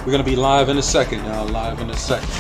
We're gonna be live in a second, y'all. Live in a second.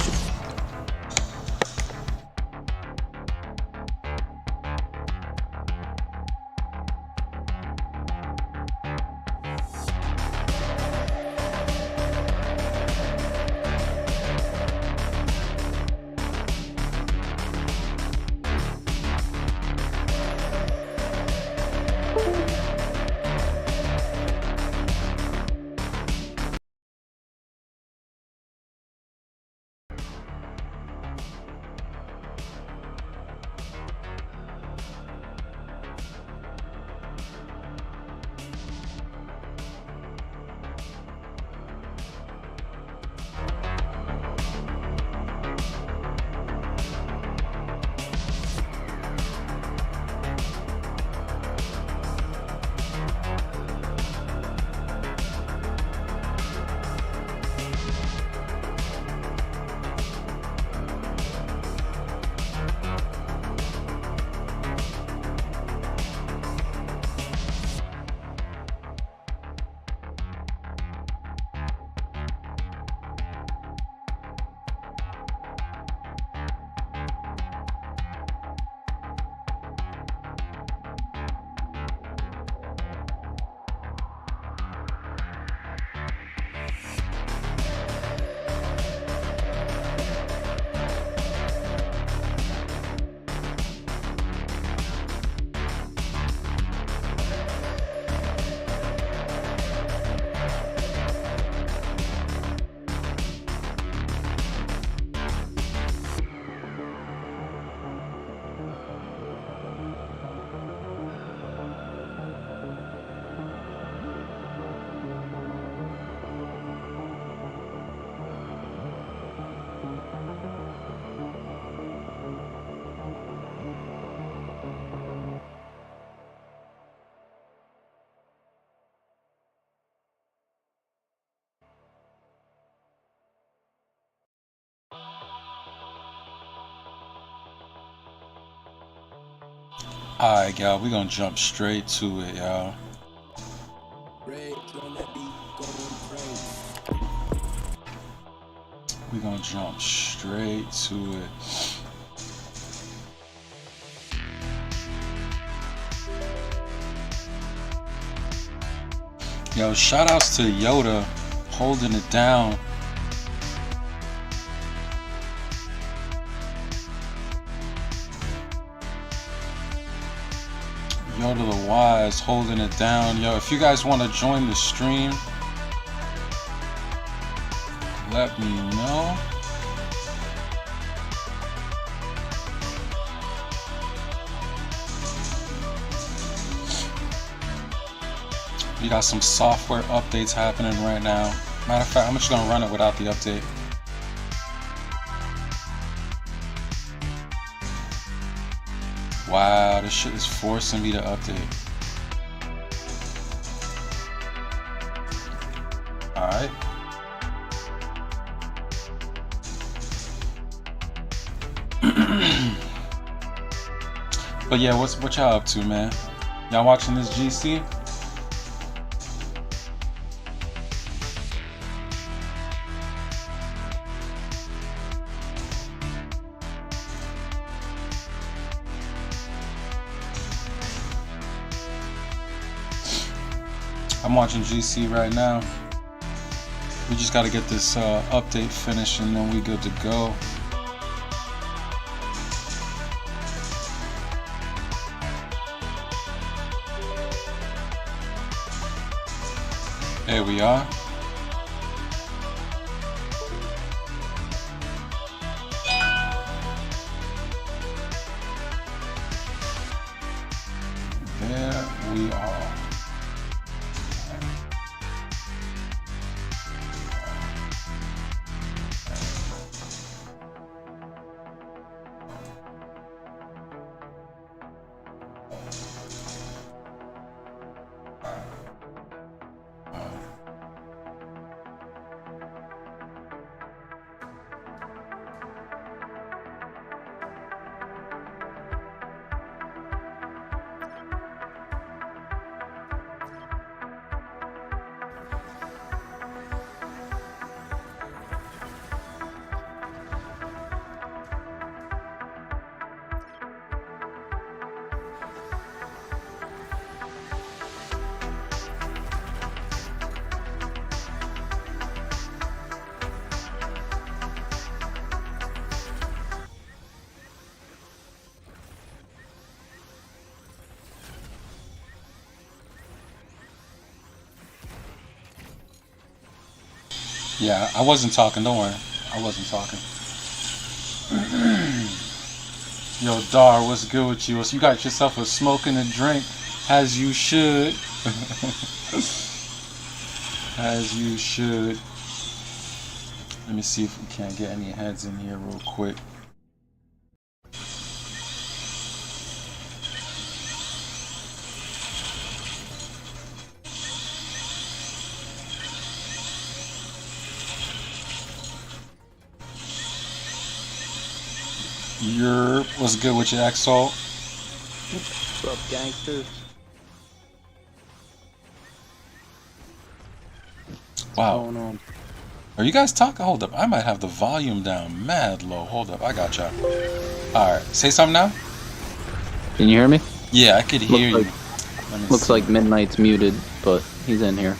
Alright, y'all, we're gonna jump straight to it, y'all. We're gonna jump straight to it. Yo, shout outs to Yoda holding it down. Yodadawise holding it down. Yo, if you guys want to join the stream, let me know. We got some software updates happening right now. Matter of fact, I'm just gonna run it without the update. Wow, this shit is forcing me to update. Alright. But yeah, what y'all up to, man? Y'all watching this GC? I'm watching GC right now. We just got to get this update finished and then we good to go. There we are. There we are. Yeah, I wasn't talking, don't worry. I wasn't talking. Yo, Dar, what's good with you? So you got yourself a smoke and a drink, as you should. As you should. Let me see if we can't get any heads in here real quick. What's good with your Xsoul? What's up, gangsters? Wow. What's going on? Are you guys talking? Hold up. I might have the volume down mad low. Hold up. I got y'all. Alright. Say something now? Can you hear me? Yeah, I could hear you. Looks like Midnight's muted, but he's in here.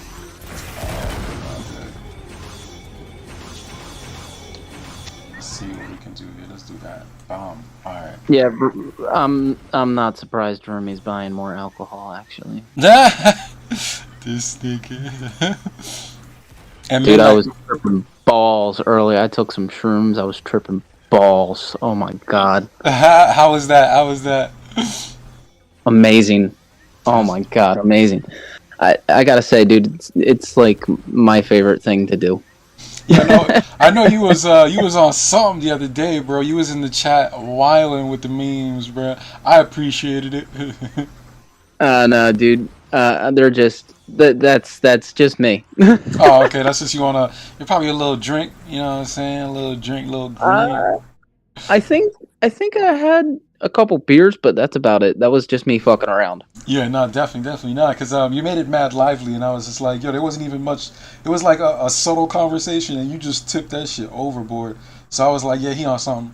Let's see what we can do here. Let's do that. Alright. Yeah, I'm not surprised Remy's buying more alcohol, actually. This nigga. And dude, I was tripping balls earlier. I took some shrooms. I was tripping balls. Oh my god. How was that? How was that? Amazing. Oh my god, amazing. I gotta say, dude, it's like my favorite thing to do. Yeah, I know you was on something the other day, bro. You was in the chat wilding with the memes, bro. I appreciated it. No, dude. They're just that's just me. Oh, okay. That's just you're probably a little drink. You know what I'm saying? A little drink, a little green. I think I had a couple beers, but that's about it. That was just me fucking around. Yeah, no, definitely not. Because you made it mad lively, and I was just like, yo, there wasn't even much. It was like a subtle conversation, and you just tipped that shit overboard. So I was like, yeah, he on something.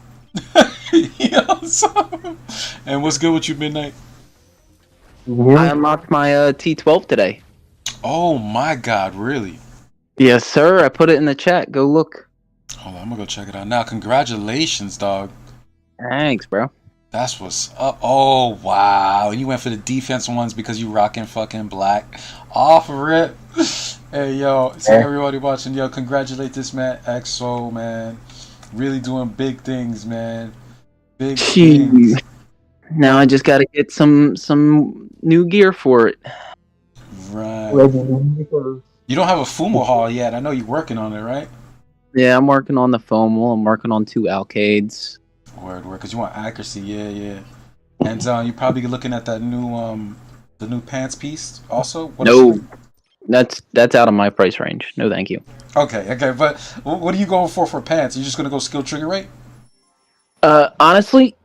He on something. And what's good with you, Midnight? I unlocked my T12 today. Oh my god, really? Yes, sir. I put it in the chat. Go look. Hold on, I'm gonna go check it out now. Congratulations, dog. Thanks, bro. That's what's up. Oh, wow. You went for the defense ones because you rocking fucking black. Off rip. Hey, yo. So everybody watching, yo, congratulate this man, Xsoul, man. Really doing big things, man. Big things. Now I just gotta get some new gear for it. Right. You don't have a Fumo haul yet. I know you're working on it, right? Yeah, I'm working on the foam wall. I'm working on 2 Alcades. Word, because you want accuracy, yeah. And you're probably looking at that new the new pants piece also. No, that's out of my price range. No, thank you. Okay, but what are you going for pants? Are you just gonna go skill trigger rate? Honestly,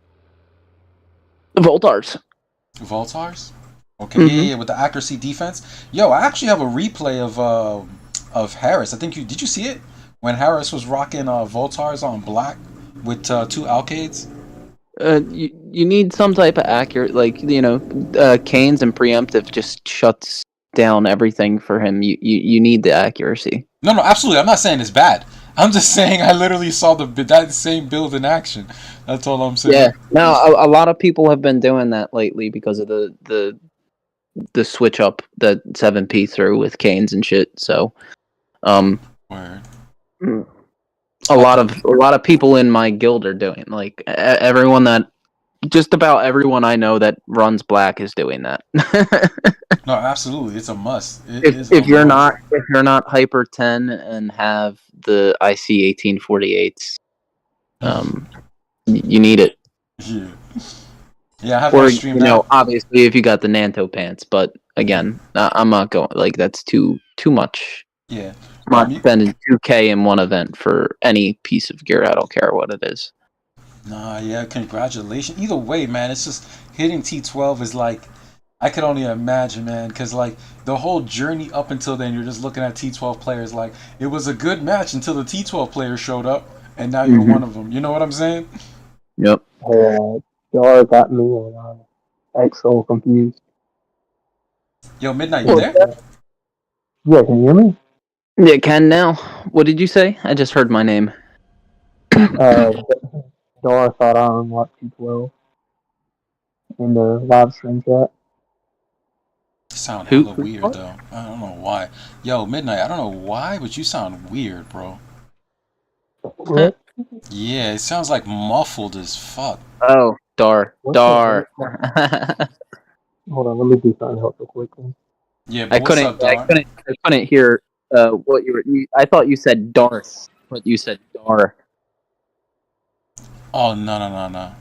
Voltars. Voltars? Okay, yeah, with the accuracy defense. Yo, I actually have a replay of Harris. I think did you see it when Harris was rocking Voltars on black with 2 Alcades? You need some type of accurate, like, Canes and preemptive just shuts down everything for him. You need the accuracy. No, absolutely. I'm not saying it's bad. I'm just saying I literally saw that same build in action. That's all I'm saying. Yeah. No, a lot of people have been doing that lately because of the the switch up the 7P through with Canes and shit. So, Word. a lot of people in my guild are doing like everyone that just about everyone I know that runs black is doing that. No, absolutely, it's a must. If you're not hyper 10 and have the IC 1848s, you need it. Yeah, I have or that streamed out. Obviously if you got the Nanto pants, but again, I'm not going like that's too much. Yeah, I'm not spending 2K in one event for any piece of gear. I don't care what it is. Nah, yeah, congratulations. Either way, man, it's just hitting T12 is like, I could only imagine, man, because like the whole journey up until then, you're just looking at T12 players. Like it was a good match until the T12 players showed up, and now you're one of them. You know what I'm saying? Yep. Y'all got me and Xsoul confused. Yo, Midnight, you there? Yeah, can you hear me? Yeah, can now. What did you say? I just heard my name. Dara thought I unlocked T12 in the live stream chat. Sound hella weird though. I don't know why. Yo, Midnight, I don't know why, but you sound weird, bro. What? Yeah, it sounds like muffled as fuck. Oh, Dar. Hold Dar. on, let me do something helpful quickly. Yeah, but what's up, Dar? I couldn't hear what you were. I thought you said Darth, but you said Dar. Oh no.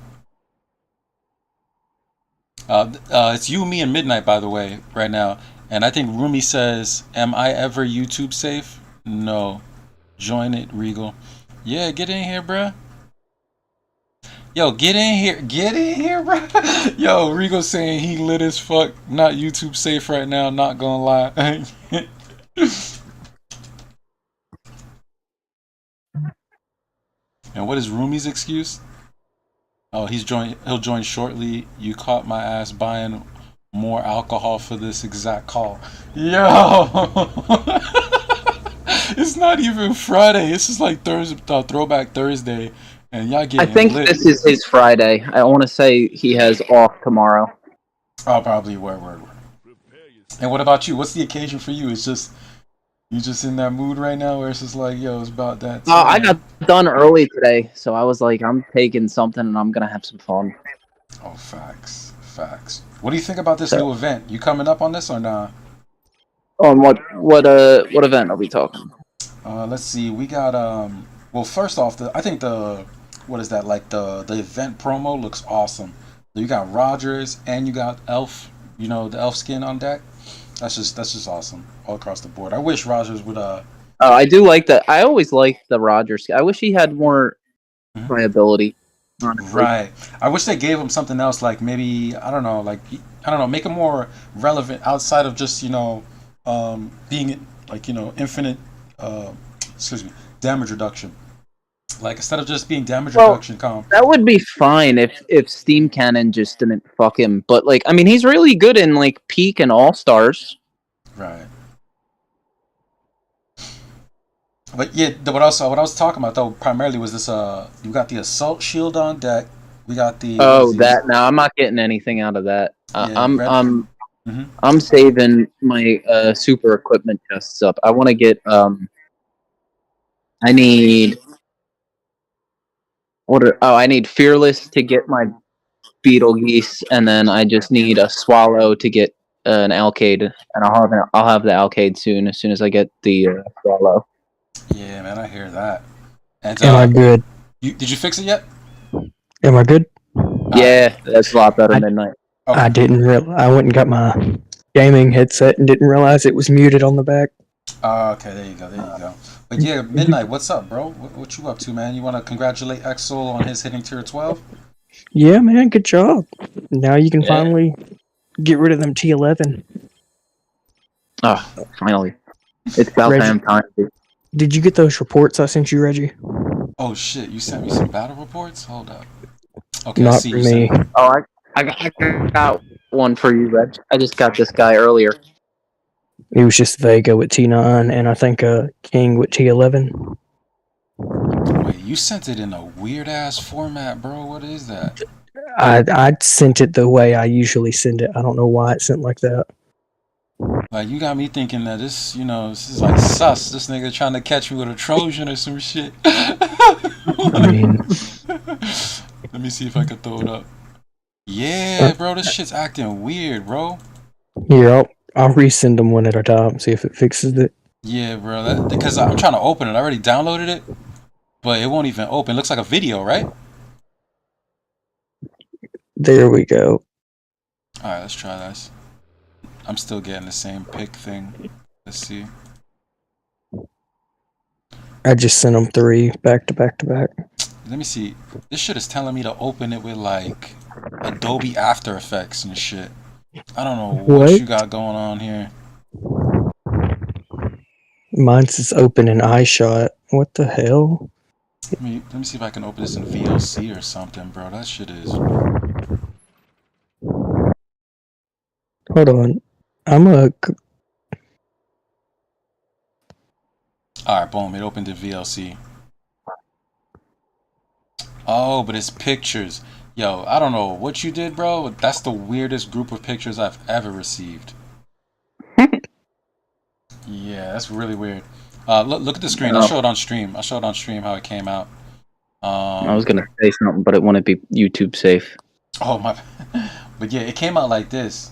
It's you, me, and Midnight, by the way, right now. And I think Rumi says, "Am I ever YouTube safe?" No. Join it, Regal. Yeah, get in here, bruh. Yo, get in here, bruh. Yo, Regal saying he lit as fuck. Not YouTube safe right now. Not gonna lie. And what is Rumi's excuse? Oh, he'll join shortly. You caught my ass buying more alcohol for this exact call. Yo! It's not even Friday. It's just like Thursday, Throwback Thursday, and y'all getting I think lit. this is his Friday. I want to say he has off tomorrow. Oh, probably. Word. And what about you? What's the occasion for you? It's just you just in that mood right now where it's just like, yo, it's about that time. I got done early today, so I was like, I'm taking something and I'm gonna have some fun. Oh, facts. What do you think about this new event? You coming up on this or not? On what event are we talking? Let's see. We got well, first off, I think what is that, like the event promo looks awesome. You got Rogers and you got Elf, the Elf skin on deck. That's just awesome all across the board. I wish Rogers would Oh, I do like that. I always liked the Rogers skin. I wish he had more playability. Honestly. Right. I wish they gave him something else, like maybe make him more relevant outside of just being like infinite damage reduction. Like instead of just being damage reduction comp. That would be fine if Steam Cannon just didn't fuck him. But like, I mean, he's really good in like Peak and All Stars. Right. But yeah, what I was talking about though primarily was this. You got the assault shield on deck. We got the. That. No, I'm not getting anything out of that. I'm saving my super equipment chests up. I want to get. I need. I need Fearless to get my Beetlegeese, and then I just need a Swallow to get an Alcade, and I'll have the Alcade soon. As soon as I get the Swallow. Yeah, man, I hear that. And, am I good? Did you fix it yet? Am I good? Yeah, that's a lot better than Midnight. Okay. I didn't I went and got my gaming headset and didn't realize it was muted on the back. Okay, there you go. But yeah, Midnight, what's up, bro? What you up to, man? You want to congratulate Xsoul on his hitting tier 12? Yeah, man, good job. Now you can finally get rid of them T11. Oh, finally. It's about damn time. Did you get those reports I sent you, Reggie? Oh shit, you sent me some battle reports? Hold up. Okay, not for me. Oh, I got one for you, Reg. I just got this guy earlier. It was just Vega with T9 and I think King with T11. Wait, you sent it in a weird ass format, bro. What is that? I sent it the way I usually send it. I don't know why it sent like that. Like, you got me thinking that this, this is like sus. This nigga trying to catch me with a Trojan or some shit. I mean, Let me see if I can throw it up. Yeah, bro, this shit's acting weird, bro. here, I'll resend them one at a time, see if it fixes it. Yeah, bro, because I'm trying to open it. I already downloaded it, but it won't even open. It looks like a video, right? There we go. Alright, let's try this. I'm still getting the same pic thing. Let's see. I just sent them 3 back to back to back. Let me see. This shit is telling me to open it with like Adobe After Effects and shit. I don't know what you got going on here. Mine's just open in iShot. What the hell? Let me see if I can open this in VLC or something, bro. That shit is. Hold on. Alright, boom. It opened in VLC. Oh, but it's pictures. Yo, I don't know what you did, bro, but that's the weirdest group of pictures I've ever received. Yeah, that's really weird. Look at the screen. I'll show it on stream. I'll show it on stream how it came out. I was gonna say something, but it wouldn't be YouTube safe. Oh my! But yeah, it came out like this.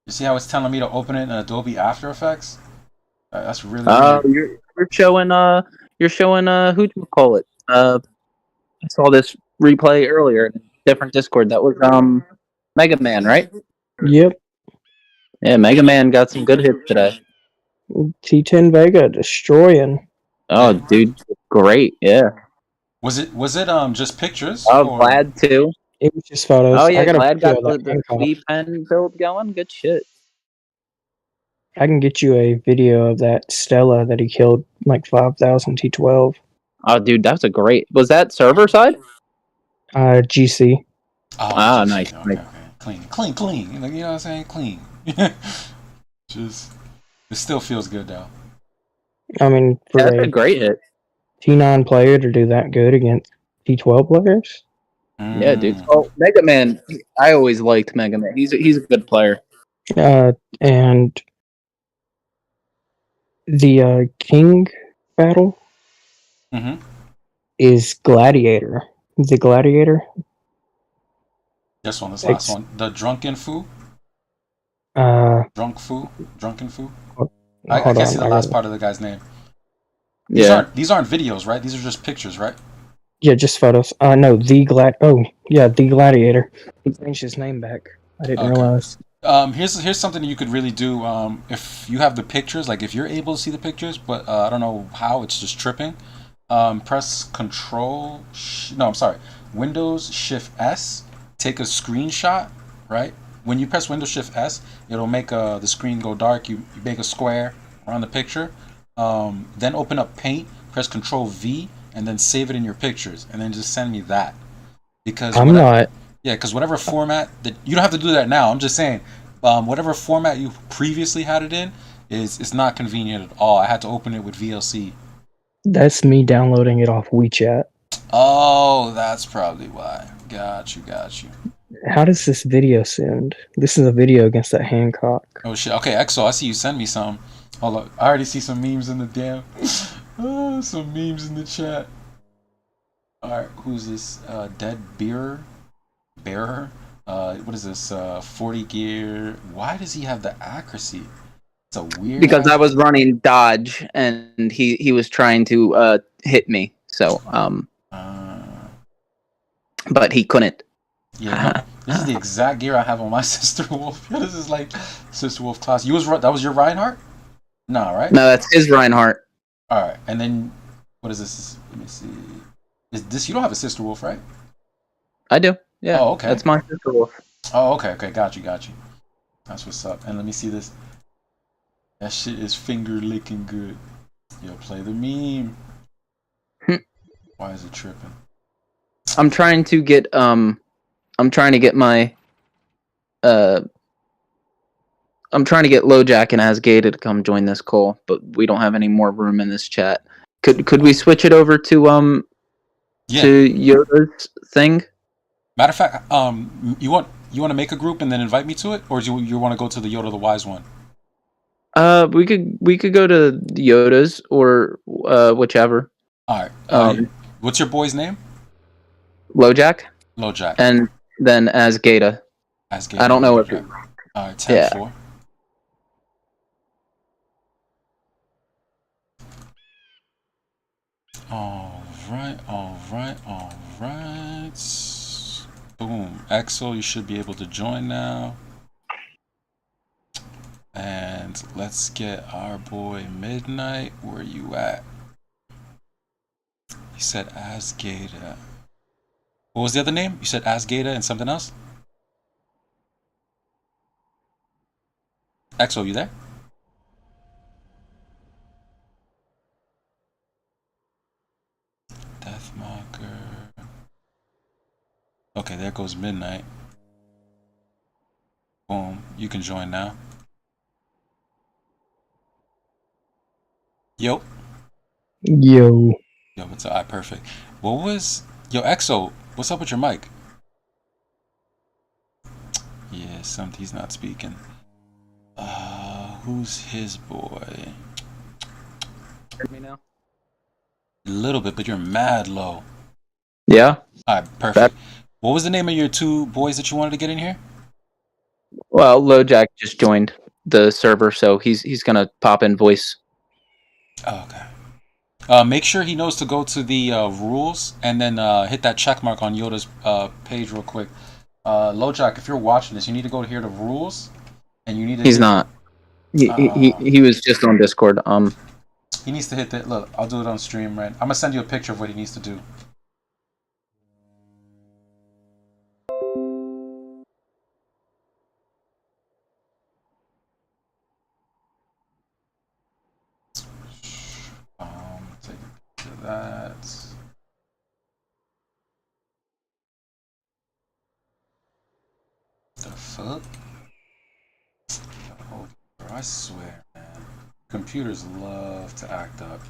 You see how it's telling me to open it in Adobe After Effects? That's really weird. You're showing who'd you call it? I saw this replay earlier in a different Discord. That was Mega Man, right? Yep. Yeah, Mega Man got some good hits today. T10 Vega destroying. Oh, dude, great! Yeah. Was it just pictures? Oh, Vlad too. It was just photos. Oh yeah, I got Vlad got the T pen build going. Good shit. I can get you a video of that Stella that he killed like 5,000 T12. Oh, dude, that's a great. Was that server side? GC. Oh, nice. Okay. Clean. Like, you know what I'm saying? Clean. Just, it still feels good though. I mean, for that's a great hit. T9 player to do that good against T12 players. Yeah, dude. Oh, Mega Man. I always liked Mega Man. He's a good player. And the King battle is Gladiator. The Gladiator. This last one. The Drunken Foo? Drunken Foo? I can't see the last part of the guy's name. These aren't videos, right? These are just pictures, right? Yeah, just photos. No, the Gladiator. He changed his name back. I didn't realize. Here's something you could really do. If you have the pictures, like if you're able to see the pictures, but I don't know how, it's just tripping. Press Windows Shift S. Take a screenshot, right? When you press Windows Shift S, it'll make the screen go dark. You make a square around the picture. Then open up Paint. Press Control V. And then save it in your pictures, and then just send me that. Because whatever format that you don't have to do that now. I'm just saying, whatever format you previously had it in it's not convenient at all. I had to open it with VLC. That's me downloading it off WeChat. Oh, that's probably why. Got you. How does this video send? This is a video against that Hancock. Oh shit. Okay, Xsoul, I see you send me some. Hold up. I already see some memes in the damn. Some memes in the chat. Alright, who's this? Dead Bearer? What is this? 40 gear. Why does he have the accuracy? It's a weird. Because I was running dodge and he was trying to hit me. So but he couldn't. Yeah, no, this is the exact gear I have on my Sister Wolf. This is like Sister Wolf class. That was your Reinhardt? No, right? No, that's his Reinhardt. All right, and then what is this? Let me see. Is this you don't have a Sister Wolf, right? I do. Yeah. Oh, okay. That's my Sister Wolf. Oh, okay. Got you. That's what's up. And let me see this. That shit is finger licking good. Yo, play the meme. Why is it tripping? I'm trying to get my I'm trying to get LowJack and Asgeda to come join this call, but we don't have any more room in this chat. Could we switch it over to Yoda's thing? Matter of fact, you want to make a group and then invite me to it, or do you want to go to the Yodadawise one? We could go to Yoda's or whichever. All right. What's your boy's name? LowJack. LowJack. And then Asgeda. Asgeda. I don't know if. All right. 10-4. All right. Boom. Xsoul, you should be able to join now. And let's get our boy Midnight. Where you at? You said Asgeda. What was the other name? You said Asgeda and something else? Xsoul, you there? Deathmonger. Okay, there goes Midnight. Boom. You can join now. Yo, what's up? Perfect. What was... Yo, Xsoul, what's up with your mic? Yeah, he's not speaking. Who's his boy? Hear me now? A little bit, but you're mad low. Yeah. Alright, perfect. What was the name of your two boys that you wanted to get in here? Well, LowJack just joined the server, so he's gonna pop in voice. Oh, okay. Make sure he knows to go to the rules and then hit that check mark on Yoda's page real quick. LowJack, if you're watching this, you need to go here to rules, and you need to. He's not. He was just on Discord. He needs to hit that. Look, I'll do it on stream, right? I'm gonna send you a picture of what he needs to do. Take a picture of that. The fuck? Oh, bro, I swear, man. Computers love to act up.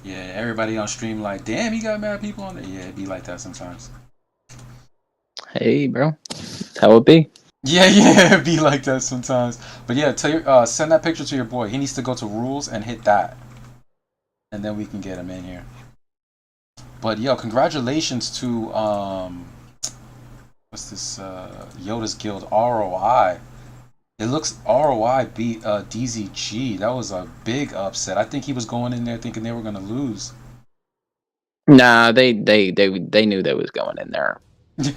Yeah, everybody on stream like, damn, you got mad people on there. Yeah, it'd be like that sometimes. Hey, bro. That's how it be. Yeah, it'd be like that sometimes. But yeah, send that picture to your boy. He needs to go to rules and hit that. And then we can get him in here. But yo, congratulations to what's this Yoda's Guild ROI. It looks ROI beat DZG. That was a big upset. I think he was going in there thinking they were gonna lose. Nah, they knew they was going in there.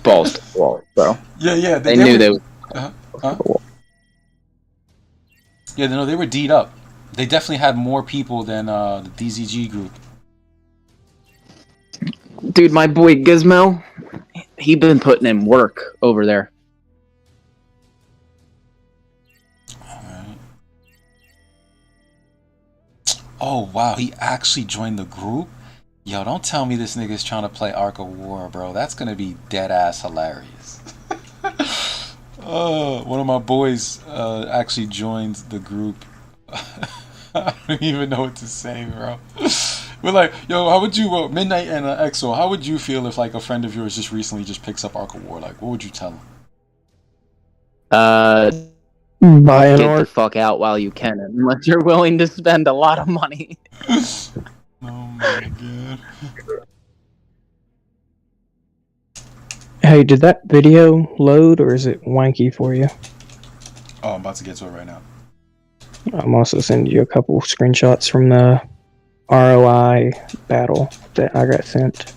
Balls to the wall, bro. Yeah. They knew they was. Yeah, no, they were D'd up. They definitely had more people than the DZG group. Dude, my boy Gizmo, he been putting in work over there. Alright. Oh, wow, he actually joined the group? Yo, don't tell me this nigga's trying to play Ark of War, bro. That's gonna be dead-ass hilarious. One of my boys actually joined the group. I don't even know what to say, bro. We're like, yo, how would you, Midnight and Xsoul, how would you feel if like a friend of yours just recently just picks up Ark of War? Like, what would you tell him? Buy an Get the Ark. fuck out while you can, unless you're willing to spend a lot of money. Oh my god. Hey, did that video load or is it wanky for you? Oh, I'm about to get to it right now. I'm also sending you a couple screenshots from the ROI battle that I got sent.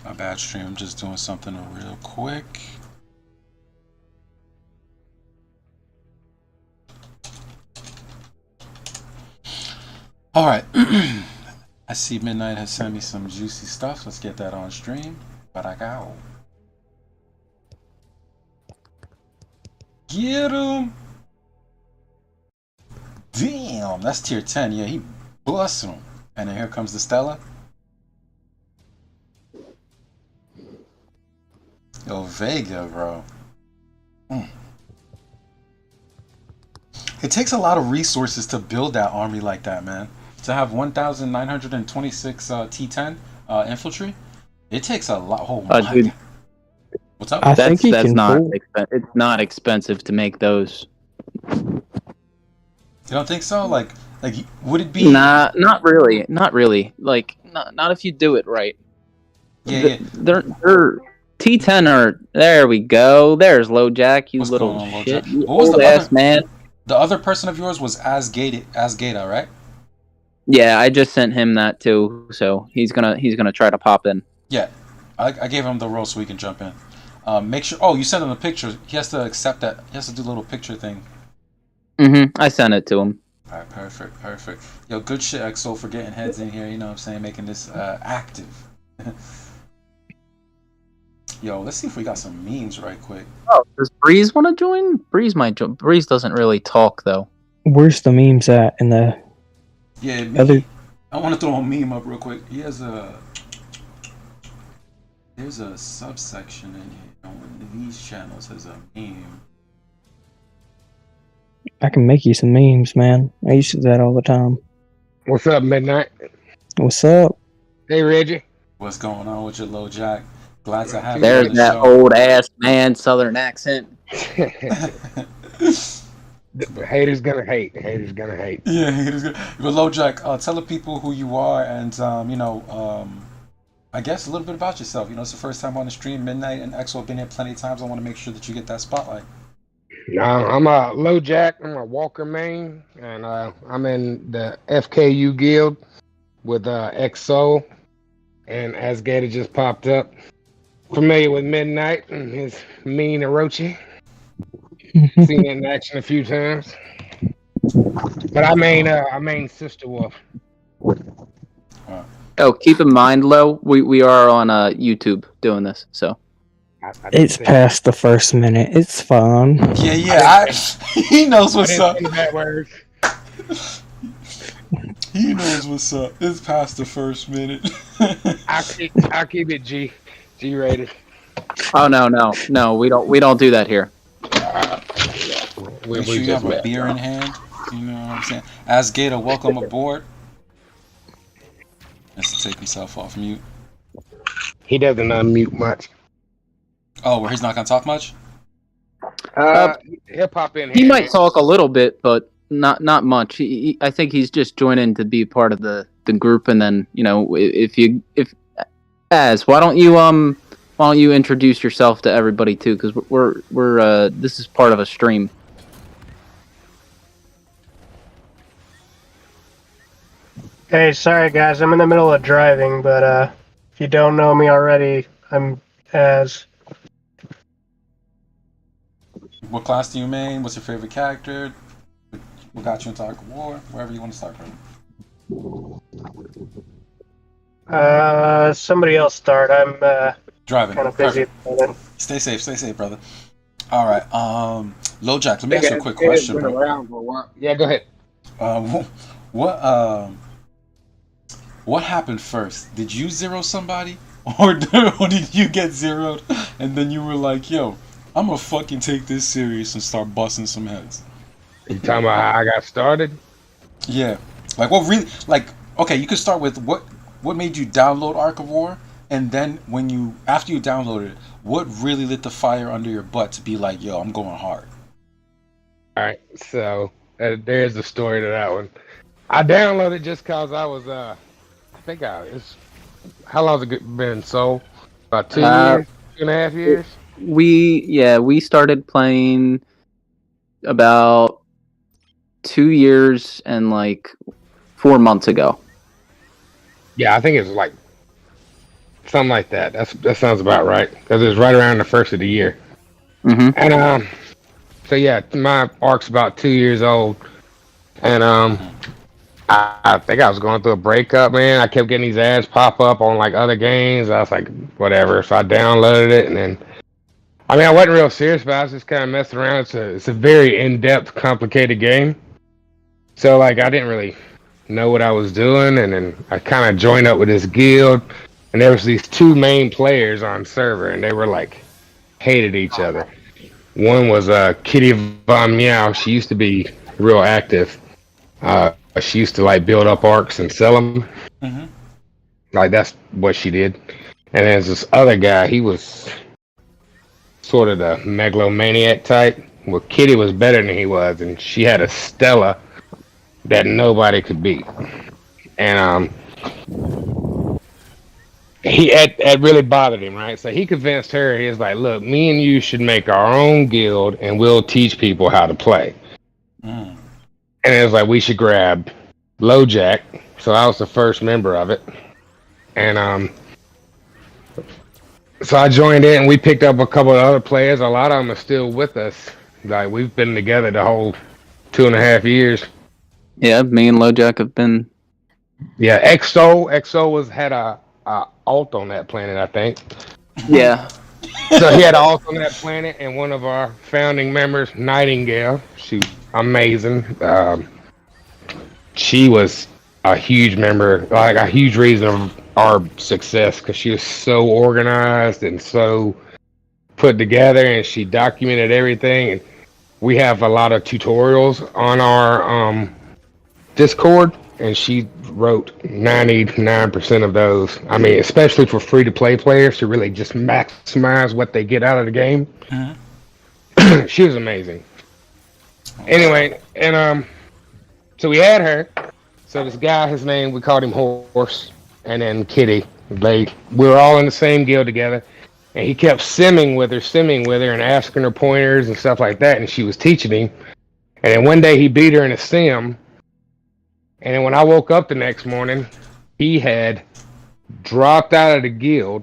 My bad stream, I'm just doing something real quick. Alright. I see Midnight has sent me some juicy stuff. Let's get that on stream. Baracao. Get him! Damn, that's tier 10. Yeah, he busted him. And then here comes the Stella. Yo, Vega, bro. Mm. It takes a lot of resources to build that army like that, man. To have 1,926 T10 infantry, it takes a lot. Oh my Dude, God. What's up? I think he That's can not pull. it's not expensive to make those. You don't think so? Like, would it be? Nah, not really. Like, not if you do it right. Yeah. They're T10 are. There we go. There's LowJack, you What's little going on, shit. LowJack? You What was old the ass other? man. The other person of yours was Asgeda, right? Yeah, I just sent him that too, so he's gonna try to pop in. Yeah, I gave him the role so he can jump in. Make sure. Oh, you sent him a picture. He has to accept that. He has to do a little picture thing. I sent it to him. All right, perfect. Yo, good shit, Xsoul, for getting heads in here. You know what I'm saying, making this active. Yo, let's see if we got some memes right quick. Oh, does Breeze want to join? Breeze might join. Breeze doesn't really talk though. Where's the memes at in the Yeah, other? I want to throw a meme up real quick. There's a subsection in here. One of these channels has a meme. I can make you some memes, man. I used to do that all the time. What's up, Midnight? What's up? Hey, Reggie. What's going on with your LowJack? Glad to have There's you on the that show. old ass man Southern accent. The haters gonna hate. The haters gonna hate. Yeah, haters good. But LowJack, tell the people who you are, and I guess a little bit about yourself. You know, it's the first time on the stream. Midnight and Xsoul have been here plenty of times. I want to make sure that you get that spotlight. I'm a LowJack. I'm a Walker main, and I'm in the FKU guild with Xsoul, and Asgeda just popped up. Familiar with Midnight and his mean Orochi. Seen it in action a few times. But I main Sister Wolf. Oh, keep in mind, Lo, we are on YouTube doing this, so. I It's past the first minute. It's fun. Yeah. He knows what's up. That word. He knows what's up. It's past the first minute. I'll keep it G rated. Oh no, we don't do that here. We Make sure you have a beer in hand. You know what I'm saying? Asgeda, welcome aboard. Has to take himself off mute. He doesn't unmute much. Oh, where he's not gonna talk much? He'll pop in. He might talk a little bit, but not much. I think he's just joining to be part of the group, and then why don't you introduce yourself to everybody too? Because we're this is part of a stream. Hey, sorry guys, I'm in the middle of driving, but if you don't know me already, I'm Az. What class do you main? What's your favorite character? What got you into Ark of War? Wherever you want to start from. Somebody else start. I'm Driving. kind of busy. Stay safe, brother. All right. LowJack, let me ask you a quick question, bro. Yeah, go ahead. What happened first? Did you zero somebody, or did you get zeroed, and then you were like, "Yo, I'm gonna fucking take this serious and start busting some heads"? You talking about how I got started? Yeah. Like what really? Like okay, you could start with what made you download Ark of War, and then after you downloaded it, what really lit the fire under your butt to be like, "Yo, I'm going hard." All right, so there's the story to that one. I downloaded just cause I was how long's it been sold? About 2 years, 2.5 years. We started playing about 2 years and like 4 months ago. Yeah, I think it was like something like that. That sounds about right because it was right around the first of the year. Mm-hmm. And so yeah, my Ark's about 2 years old, and I think I was going through a breakup, man. I kept getting these ads pop up on like other games. I was like, whatever. So I downloaded it, and then I wasn't real serious about it. I was just kind of messing around. It's a very in-depth, complicated game. So like I didn't really know what I was doing, and then I kind of joined up with this guild, and there was these two main players on server, and they were like hated each other. One was Kitty Von Meow. She used to be real active. She used to like build up arcs and sell them. Mm-hmm. Like that's what she did. And there's this other guy. He was sort of the megalomaniac type. Well, Kitty was better than he was, and she had a Stella that nobody could beat. And it really bothered him, right? So he convinced her. He was like, "Look, me and you should make our own guild, and we'll teach people how to play." Mm. And it was like we should grab LowJack. So I was the first member of it, and so I joined in, and we picked up a couple of other players. A lot of them are still with us. Like we've been together the whole 2.5 years. Yeah, me and LowJack have been. Yeah, Xsoul had a alt on that planet, I think. Yeah. So he had an alt on that planet, and one of our founding members, Nightingale, she's amazing. She was a huge member, like a huge reason of our success, because she was so organized and so put together, and she documented everything. And we have a lot of tutorials on our Discord, and she wrote 99% of those. I mean, especially for free-to-play players to really just maximize what they get out of the game. Mm-hmm. She was amazing. Anyway, and so we had her. So this guy, his name, we called him Horse, and then Kitty. We were all in the same guild together, and he kept simming with her, and asking her pointers and stuff like that, and she was teaching him. And then one day he beat her in a sim. And then when I woke up the next morning, he had dropped out of the guild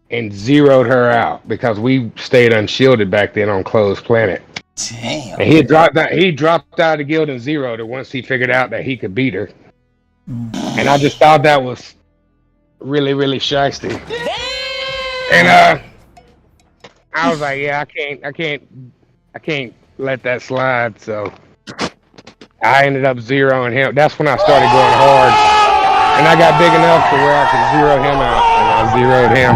and zeroed her out because we stayed unshielded back then on Closed Planet. Damn. And he dropped out of the guild and zeroed her once he figured out that he could beat her. And I just thought that was really, really shiesty. And I was like, yeah, I can't let that slide. So I ended up zeroing him. That's when I started going hard, and I got big enough to where I could zero him out, and I zeroed him.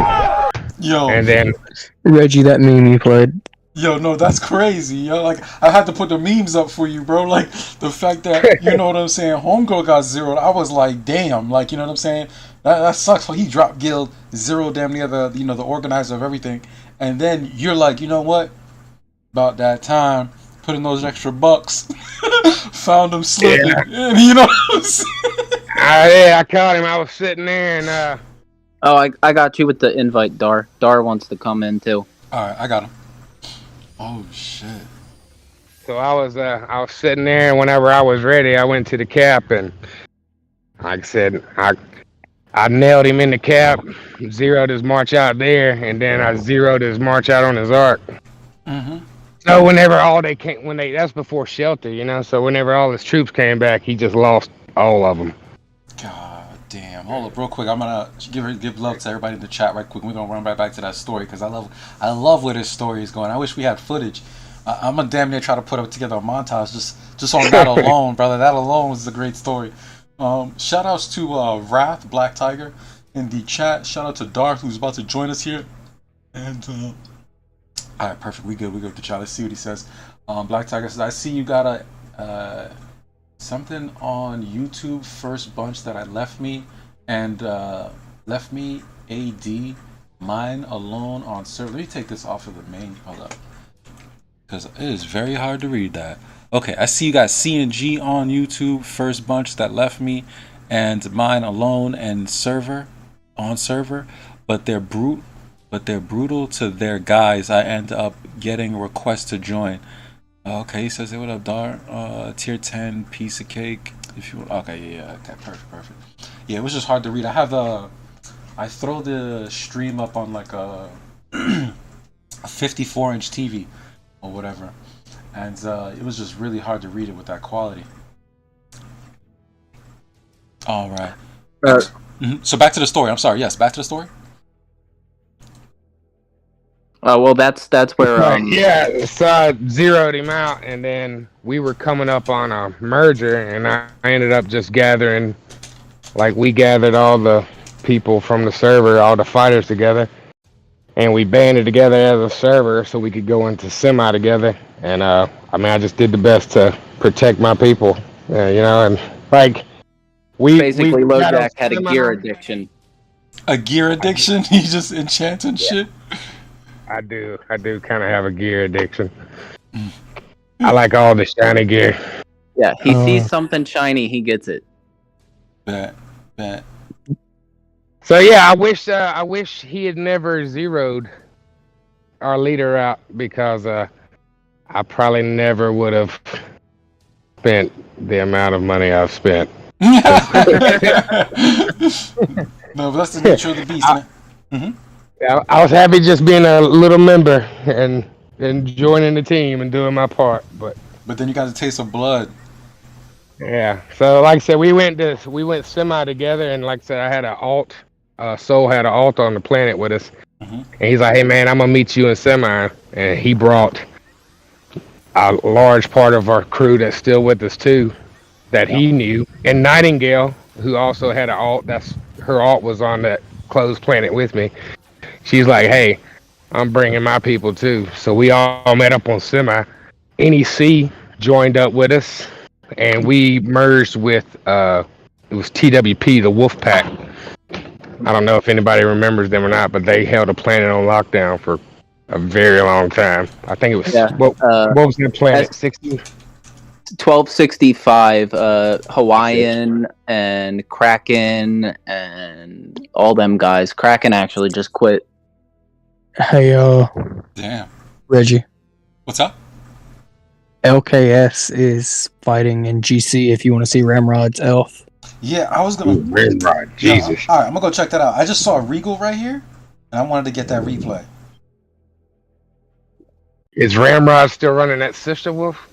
Yo. And then Reggie, that meme you played. Yo, no, that's crazy, yo. Like, I had to put the memes up for you, bro. Like, the fact that, you know what I'm saying, Homegirl got zeroed, I was like, damn. Like, you know what I'm saying? That sucks. He dropped guild, zeroed damn near the, you know, the organizer of everything. And then you're like, you know what? About that time, put in those extra bucks. Found him slipping. Yeah. And you know what I'm saying? Yeah, I caught him. I was sitting there and Oh, I got you with the invite, Dar. Dar wants to come in too. Alright, I got him. Oh shit. So I was sitting there, and whenever I was ready, I went to the cap, and like I said, I nailed him in the cap, zeroed his march out there, and then I zeroed his march out on his arc. Mm-hmm. So whenever that's before Shelter, you know. So whenever all his troops came back, he just lost all of them. God damn. Hold up real quick. I'm gonna give love to everybody in the chat right quick. We're gonna run right back to that story because I love where this story is going. I wish we had footage. I'm gonna damn near try to put together a montage just on that alone, brother. That alone was a great story. Shout outs to Wrath, Black Tiger in the chat. Shout out to Darth who's about to join us here. And alright, perfect. We good with the chat. Let's see what he says. Black Tiger says, I see you got a something on YouTube, first bunch that I left me AD mine alone on server. Let me take this off of the main. Hold up. Because it is very hard to read that. Okay, I see you got C&G on YouTube, first bunch that left me and mine alone and on server, but they're brutal to their guys. I end up getting requests to join. Okay, he says, hey, what up, Dar? Tier 10, piece of cake. If you want. Okay, yeah, okay, perfect. Yeah, it was just hard to read. I throw the stream up on like a 54-inch TV or whatever, and it was just really hard to read it with that quality. All right. So back to the story. I'm sorry. Yes, back to the story. Well, that's where. Yeah, so I zeroed him out, and then we were coming up on a merger, and I ended up just gathering, like we gathered all the people from the server, all the fighters together, and we banded together as a server so we could go into semi together. And I mean, I just did the best to protect my people, and like Basically, we got LowJack had a semi. gear addiction. A gear addiction? He just enchanting shit? I do kind of have a gear addiction. I like all the shiny gear. Yeah, he sees something shiny, he gets it. Bet. So yeah, I wish he had never zeroed our leader out, because I probably never would have spent the amount of money I've spent. No, but that's the nature of the beast, man. Yeah, I was happy just being a little member and joining the team and doing my part, but then you got a taste of blood. yeah. So like I said, we went semi together, and like I said, I had an alt. Soul had an alt on the planet with us, and he's like, "Hey man, I'm gonna meet you in semi," and he brought a large part of our crew that's still with us too, that he knew, and Nightingale, who also had an alt. Her alt was on that closed planet with me. She's like, "Hey, I'm bringing my people too." So we all met up on semi. NEC joined up with us, and we merged with it was TWP, the Wolf Pack. I don't know if anybody remembers them or not, but they held a planet on lockdown for a very long time. I think it was what was that planet? 1265, Hawaiian and Kraken and all them guys. Kraken actually just quit. Hey, Damn. Reggie. What's up? LKS is fighting in GC if you want to see Ramrod's elf. Yeah, I was gonna. Ramrod, Jesus. All right, I'm gonna go check that out. I just saw Regal right here, and I wanted to get that replay. Is Ramrod still running that Sister Wolf?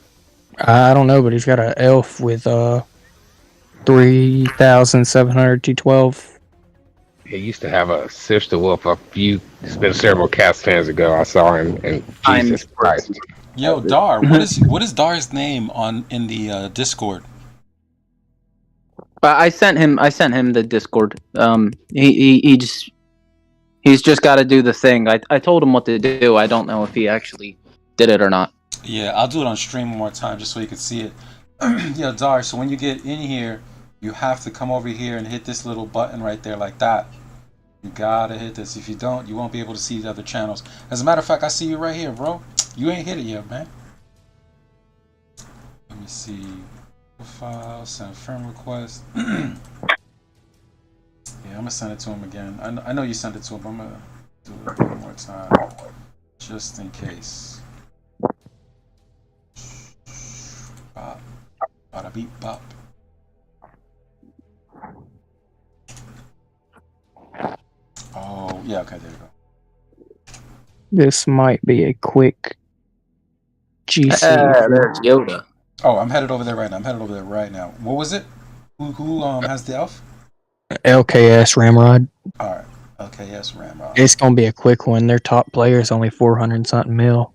I don't know, but he's got an elf with 3,700 T12. He used to have a Sister Wolf it's been several cast fans ago. I saw him, and Jesus Christ. Yo, Dar, what is Dar's name in the Discord? I sent him the Discord. He's just got to do the thing. I told him what to do. I don't know if he actually did it or not. Yeah, I'll do it on stream one more time just so you can see it. Yeah, Dar, so when you get in here, you have to come over here and hit this little button right there like that. You gotta hit this. If you don't, you won't be able to see the other channels. As a matter of fact, I see you right here, bro. You ain't hit it yet, man. Let me see. File, send friend request. Yeah, I'm gonna send it to him again. I know you sent it to him, but I'm gonna do it one more time. Just in case. Bop. Bada beep bop. Oh, yeah, okay, there you go. This might be a quick GC. There's Yoda. Oh, I'm headed over there right now. What was it? Who has the elf? LKS Ramrod. Alright, LKS Ramrod. It's gonna be a quick one. Their top player is only 400 something mil.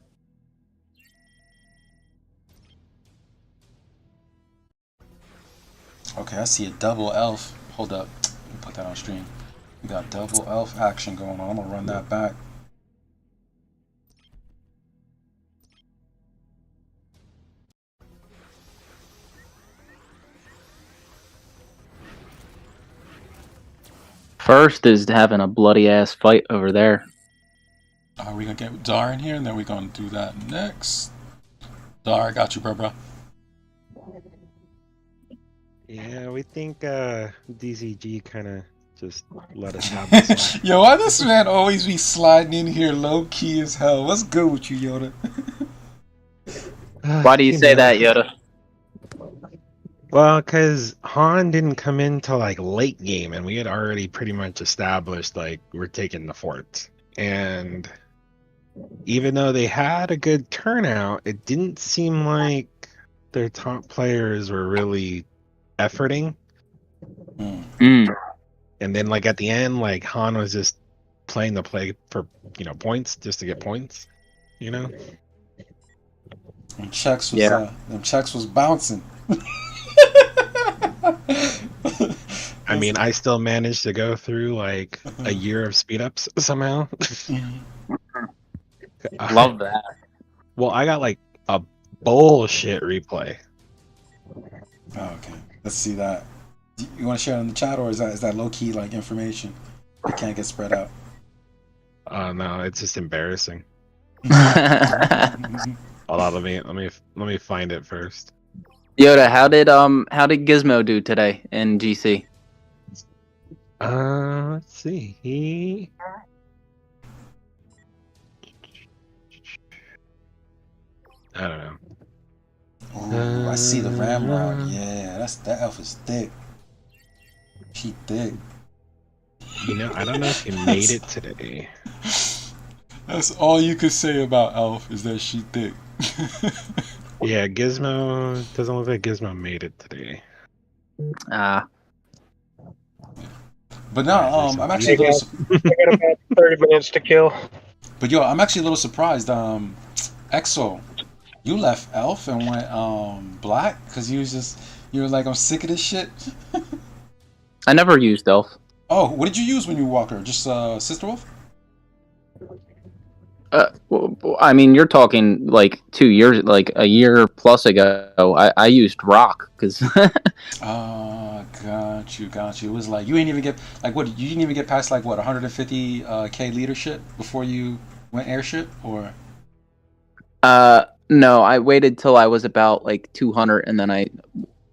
Okay, I see a double elf. Hold up. Let me put that on stream. We got double elf action going on. I'm gonna run that back. First is having a bloody ass fight over there. Are we gonna get Dar in here and then we're gonna do that next? Dar, I got you, bro. Yeah, we think DCG kind of just let us have this one. Yo, why this man always be sliding in here low key as hell? What's good with you, Yoda? Why do you say that, Yoda? Well, because Han didn't come in till like late game, and we had already pretty much established like we're taking the fort. And even though they had a good turnout, it didn't seem like their top players were really efforting. And then like at the end, like Han was just playing the play for points, just to get points, Them checks was bouncing. I mean, I still managed to go through like a year of speed ups somehow. Love that. Well, I got like a bullshit replay. Oh, okay. Let's see that. You want to share it in the chat, or is that low key like information that can't get spread out? No, it's just embarrassing. Mhm. Hold on, let me find it first. Yoda, how did Gizmo do today in GC? Let's see. I don't know. Ooh, I see the Ramrock. Yeah, that elf is thick. She thick. You know, I don't know if he made it today. That's all you could say about Elf is that she thick. Yeah, Gizmo doesn't look like Gizmo made it today. Ah, But no, I'm actually a Hey, little. guys, I got about 30 minutes to kill. But yo, I'm actually a little surprised. Xsoul, you left Elf and went Black because you were like, I'm sick of this shit. I never used Elf. Oh, what did you use when you walked her? Just Sister Wolf? I mean, you're talking like 2 years, like a year plus ago. I used Rock because Got you. It was like you ain't even get like what? You didn't even get past like what 150k leadership before you went airship, or? no, I waited till I was about like 200, and then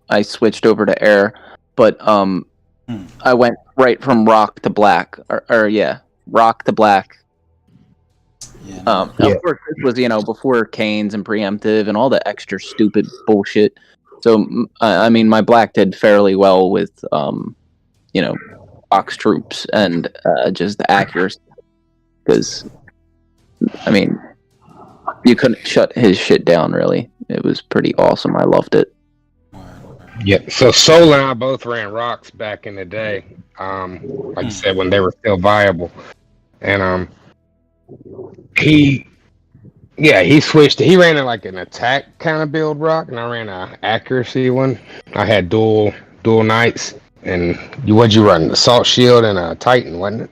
I switched over to Air. But I went right from Rock to Black, or yeah, Rock to Black. Yeah. Of course, this was before Canes and preemptive and all the extra stupid bullshit. So I mean, my Black did fairly well with box troops and just the accuracy, because I mean, you couldn't shut his shit down really. It was pretty awesome. I loved it. Yeah, so Soul and I both ran rocks back in the day. Like you said, when they were still viable. And he switched. He ran it like an attack kind of build rock, and I ran a accuracy one. I had dual knights, and what'd you run? Assault shield and a Titan, wasn't it?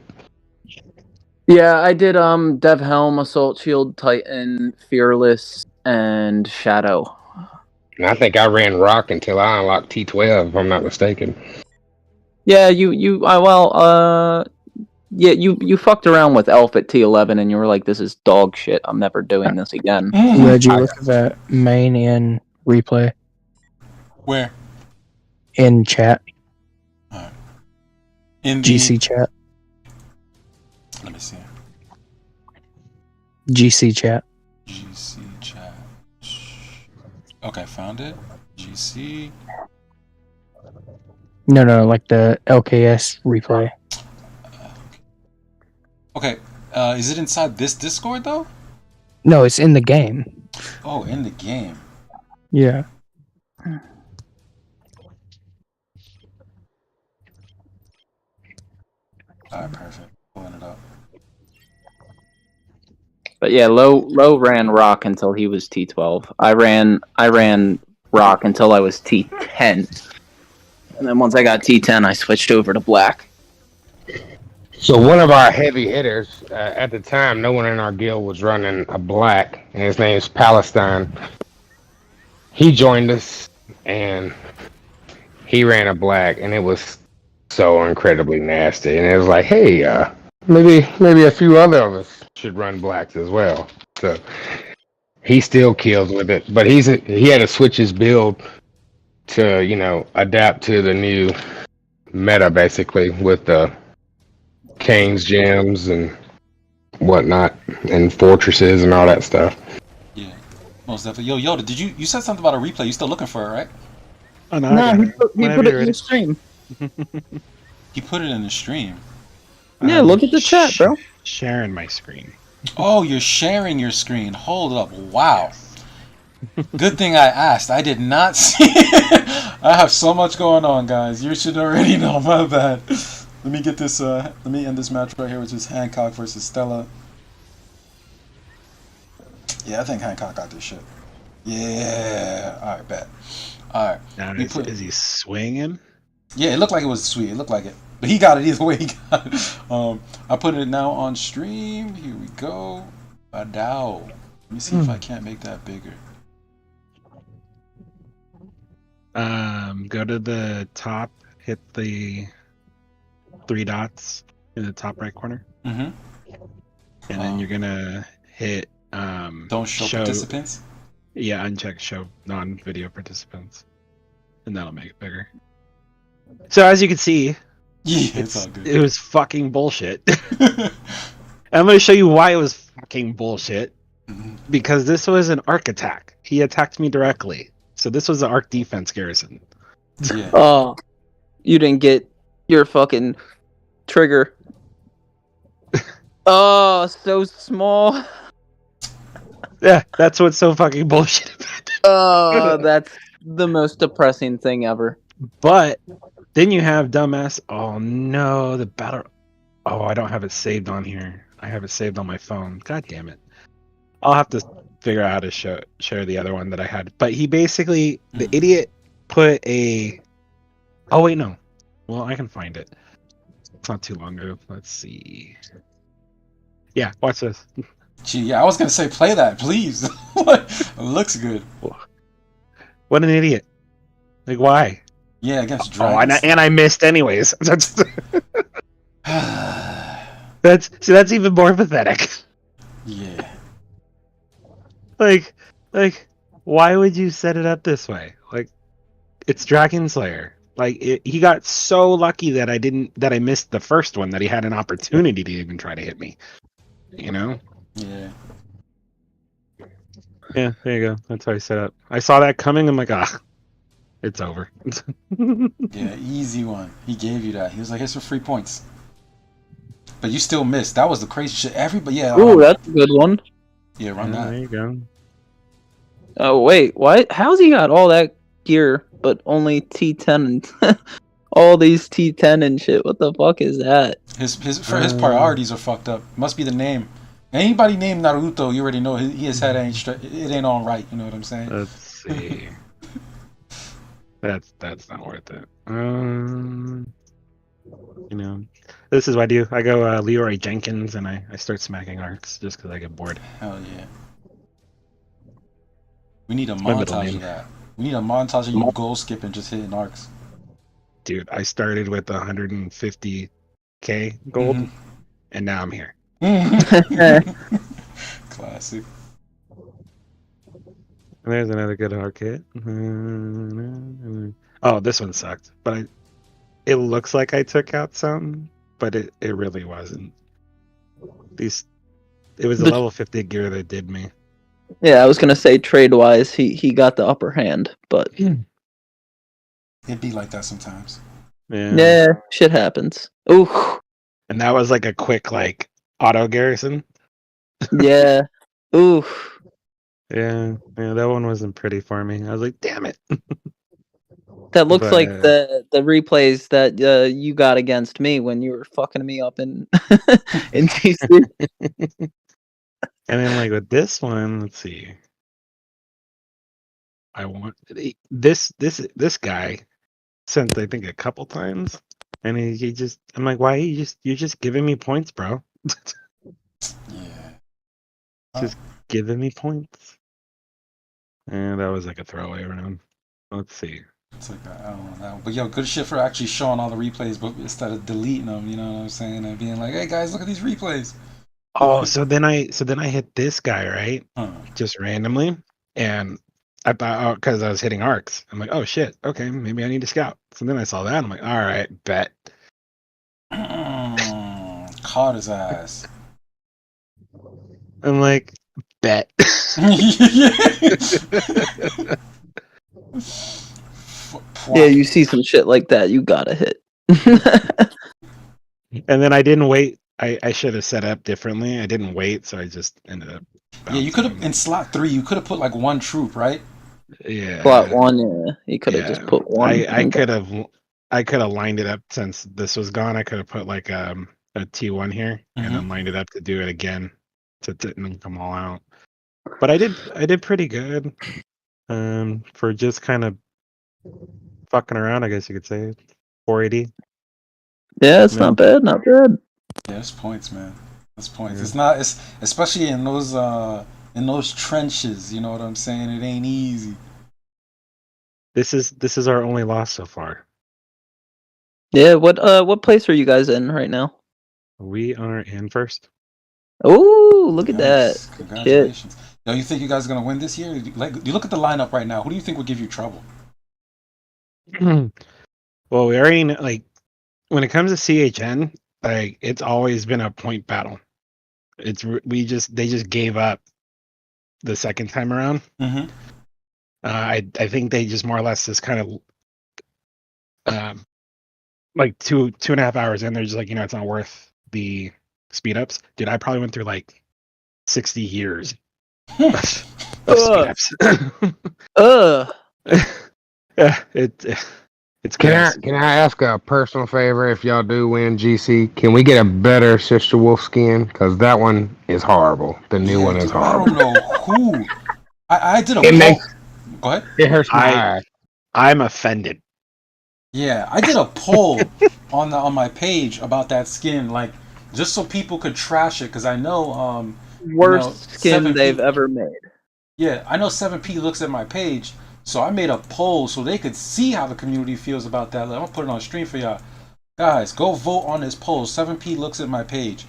Yeah, I did Dev Helm, Assault Shield, Titan, Fearless, and Shadow. And I think I ran rock until I unlocked T12, if I'm not mistaken. Yeah, you fucked around with Elf at T11, and you were like, "This is dog shit. I'm never doing this again." Where'd you look at that main in replay? Where? In chat. In the GC chat. Let me see. GC chat. GC chat. Okay, found it. GC. No, like the LKS replay. Okay, is it inside this Discord though? No, it's in the game. Oh, in the game. Yeah. Alright, perfect. Pulling it up. But yeah, low ran Rock until he was T12. I ran Rock until I was T10, and then once I got T10, I switched over to Black. So one of our heavy hitters, at the time, no one in our guild was running a Black, and his name is Palestine. He joined us, and he ran a Black, and it was so incredibly nasty. And it was like, hey, maybe a few other of us should run Blacks as well. So he still kills with it, but he had to switch his build to adapt to the new meta, basically, with the King's gems and whatnot, and fortresses and all that stuff. Yeah, most definitely. Yo, Yoda, did you said something about a replay? You still looking for it, right? Oh, no, Nah, he put it in the stream. He put it in the stream. Yeah, look at the chat, bro. Sharing my screen. Oh, you're sharing your screen. Hold up. Wow. Good thing I asked. I did not see it. I have so much going on, guys. You should already know. My bad. Let me get this. Let me end this match right here, which is Hancock versus Stella. Yeah, I think Hancock got this shit. Yeah. All right, bet. All right. Now, is he swinging? Yeah, it looked like it was sweet. It looked like it. But he got it either way. He got it. I put it now on stream. Here we go. Adao. Let me see if I can't make that bigger. Go to the top, hit the 3 dots in the top right corner, Mm-hmm. and then you're gonna hit Don't show participants. Yeah, uncheck show non-video participants, and that'll make it bigger. So as you can see, Yeah, it's all good. it was fucking bullshit. I'm gonna show you why it was fucking bullshit. Because this was an arc attack. He attacked me directly. So this was an arc defense garrison. Yeah. Oh, you didn't get your fucking trigger. Oh, so small. Yeah, that's what's so fucking bullshit about it. Oh, that's the most depressing thing ever. But then you have dumbass. Oh no, the battle. Oh, I don't have it saved on here. I have it saved on my phone. God damn it. I'll have to figure out how to share the other one that I had. But he basically, the idiot put a... Oh, wait, no. Well, I can find it. It's not too long ago. Let's see. Yeah, watch this. Gee, yeah, I was gonna say play that, please. It looks good. What an idiot. Like, why? Yeah, against Oh, dragons. and I missed anyways. That's even more pathetic. Yeah. Like, why would you set it up this way? Like, it's Dragon Slayer. Like, he got so lucky that I missed the first one, that he had an opportunity to even try to hit me. You know? Yeah. Yeah, there you go. That's how I set up. I saw that coming. I'm like, it's over. Yeah, easy one. He gave you that. He was like, here's some free points. But you still missed. That was the crazy shit. Everybody, yeah. Ooh, that's a good one. Yeah, run Yeah, that. there you go. Oh wait, why? How's he got all that gear but only T10 and all these T10 and shit? What the fuck is that? His priorities are fucked up. Must be the name. Anybody named Naruto, you already know his head ain't straight. It ain't on right. You know what I'm saying? Let's see. That's not worth it. You know, this is what I do. I go Leroy Jenkins and I start smacking arcs just because I get bored. Hell yeah. We need a my middle montage name. of that. We need a montage of you goal skipping, just hitting arcs. Dude, I started with 150k gold, Mhm. and now I'm here. Classic. There's another good arc hit. Oh, this one sucked, but it looks like I took out some, but it really wasn't. It was the level 50 gear that did me. Yeah, I was gonna say trade wise, he got the upper hand, but It'd be like that sometimes. yeah, shit happens. Ooh, And that was like a quick auto garrison. yeah, ooh. Yeah, that one wasn't pretty for me. I was like, damn it. That looks But, like the replays that you got against me when you were fucking me up in in TC. And then with this one, let's see. I want this guy sent I think a couple times, and he just I'm like, why you're just giving me points, bro? Yeah. Just giving me points. And that was like a throwaway round. Let's see. It's like I don't know. But yo, good shit for actually showing all the replays, but instead of deleting them, you know what I'm saying, and being like, hey guys, look at these replays. Oh, so then I hit this guy, right? Huh. Just randomly, and I thought, because I was hitting arcs, I'm like, oh shit, okay, maybe I need to scout. So then I saw that, I'm like, all right, bet. Caught his ass. I'm like, bet. Yeah, you see some shit like that, you gotta hit. And then I didn't wait. I should have set up differently. I didn't wait, so I just ended up. Yeah, you could have in slot 3. You could have put one troop, right? Yeah. Plot one, yeah. You could have just put one. I could have lined it up since this was gone. I could have put a T1 here and then lined it up to do it again to knock them all out. But I did pretty good. For just kind of fucking around, I guess you could say. 480. Yeah, it's not bad, not bad. Yeah, it's points, man. That's points. It's not. It's especially in those trenches. You know what I'm saying? It ain't easy. This is our only loss so far. Yeah. What place are you guys in right now? We are in first. Oh, look at Nice. that! Congratulations. Yo, you think you guys are gonna win this year? Like, you look at the lineup right now. Who do you think would give you trouble? Well, we already know, like when it comes to CHN, like it's always been a point battle. They just gave up the second time around. Mm-hmm. I think they just more or less just kind of like 2.5 hours in, they're just like, it's not worth the speed ups. Dude, I probably went through like 60 years of speed ups. Yeah, it's chaos. Can I ask a personal favor? If y'all do win GC, can we get a better Sister Wolf skin? Because that one is horrible. The new one is dude, horrible. I don't know who. I did a It poll. makes- Go ahead. It hurts my eyes. I'm offended. Yeah, I did a poll on my page about that skin, like just so people could trash it, because I know Worst skin 7P they've ever made. Yeah, I know 7P looks at my page, so I made a poll so they could see how the community feels about that. I'm gonna put it on stream for y'all. Guys, go vote on this poll. 7P looks at my page.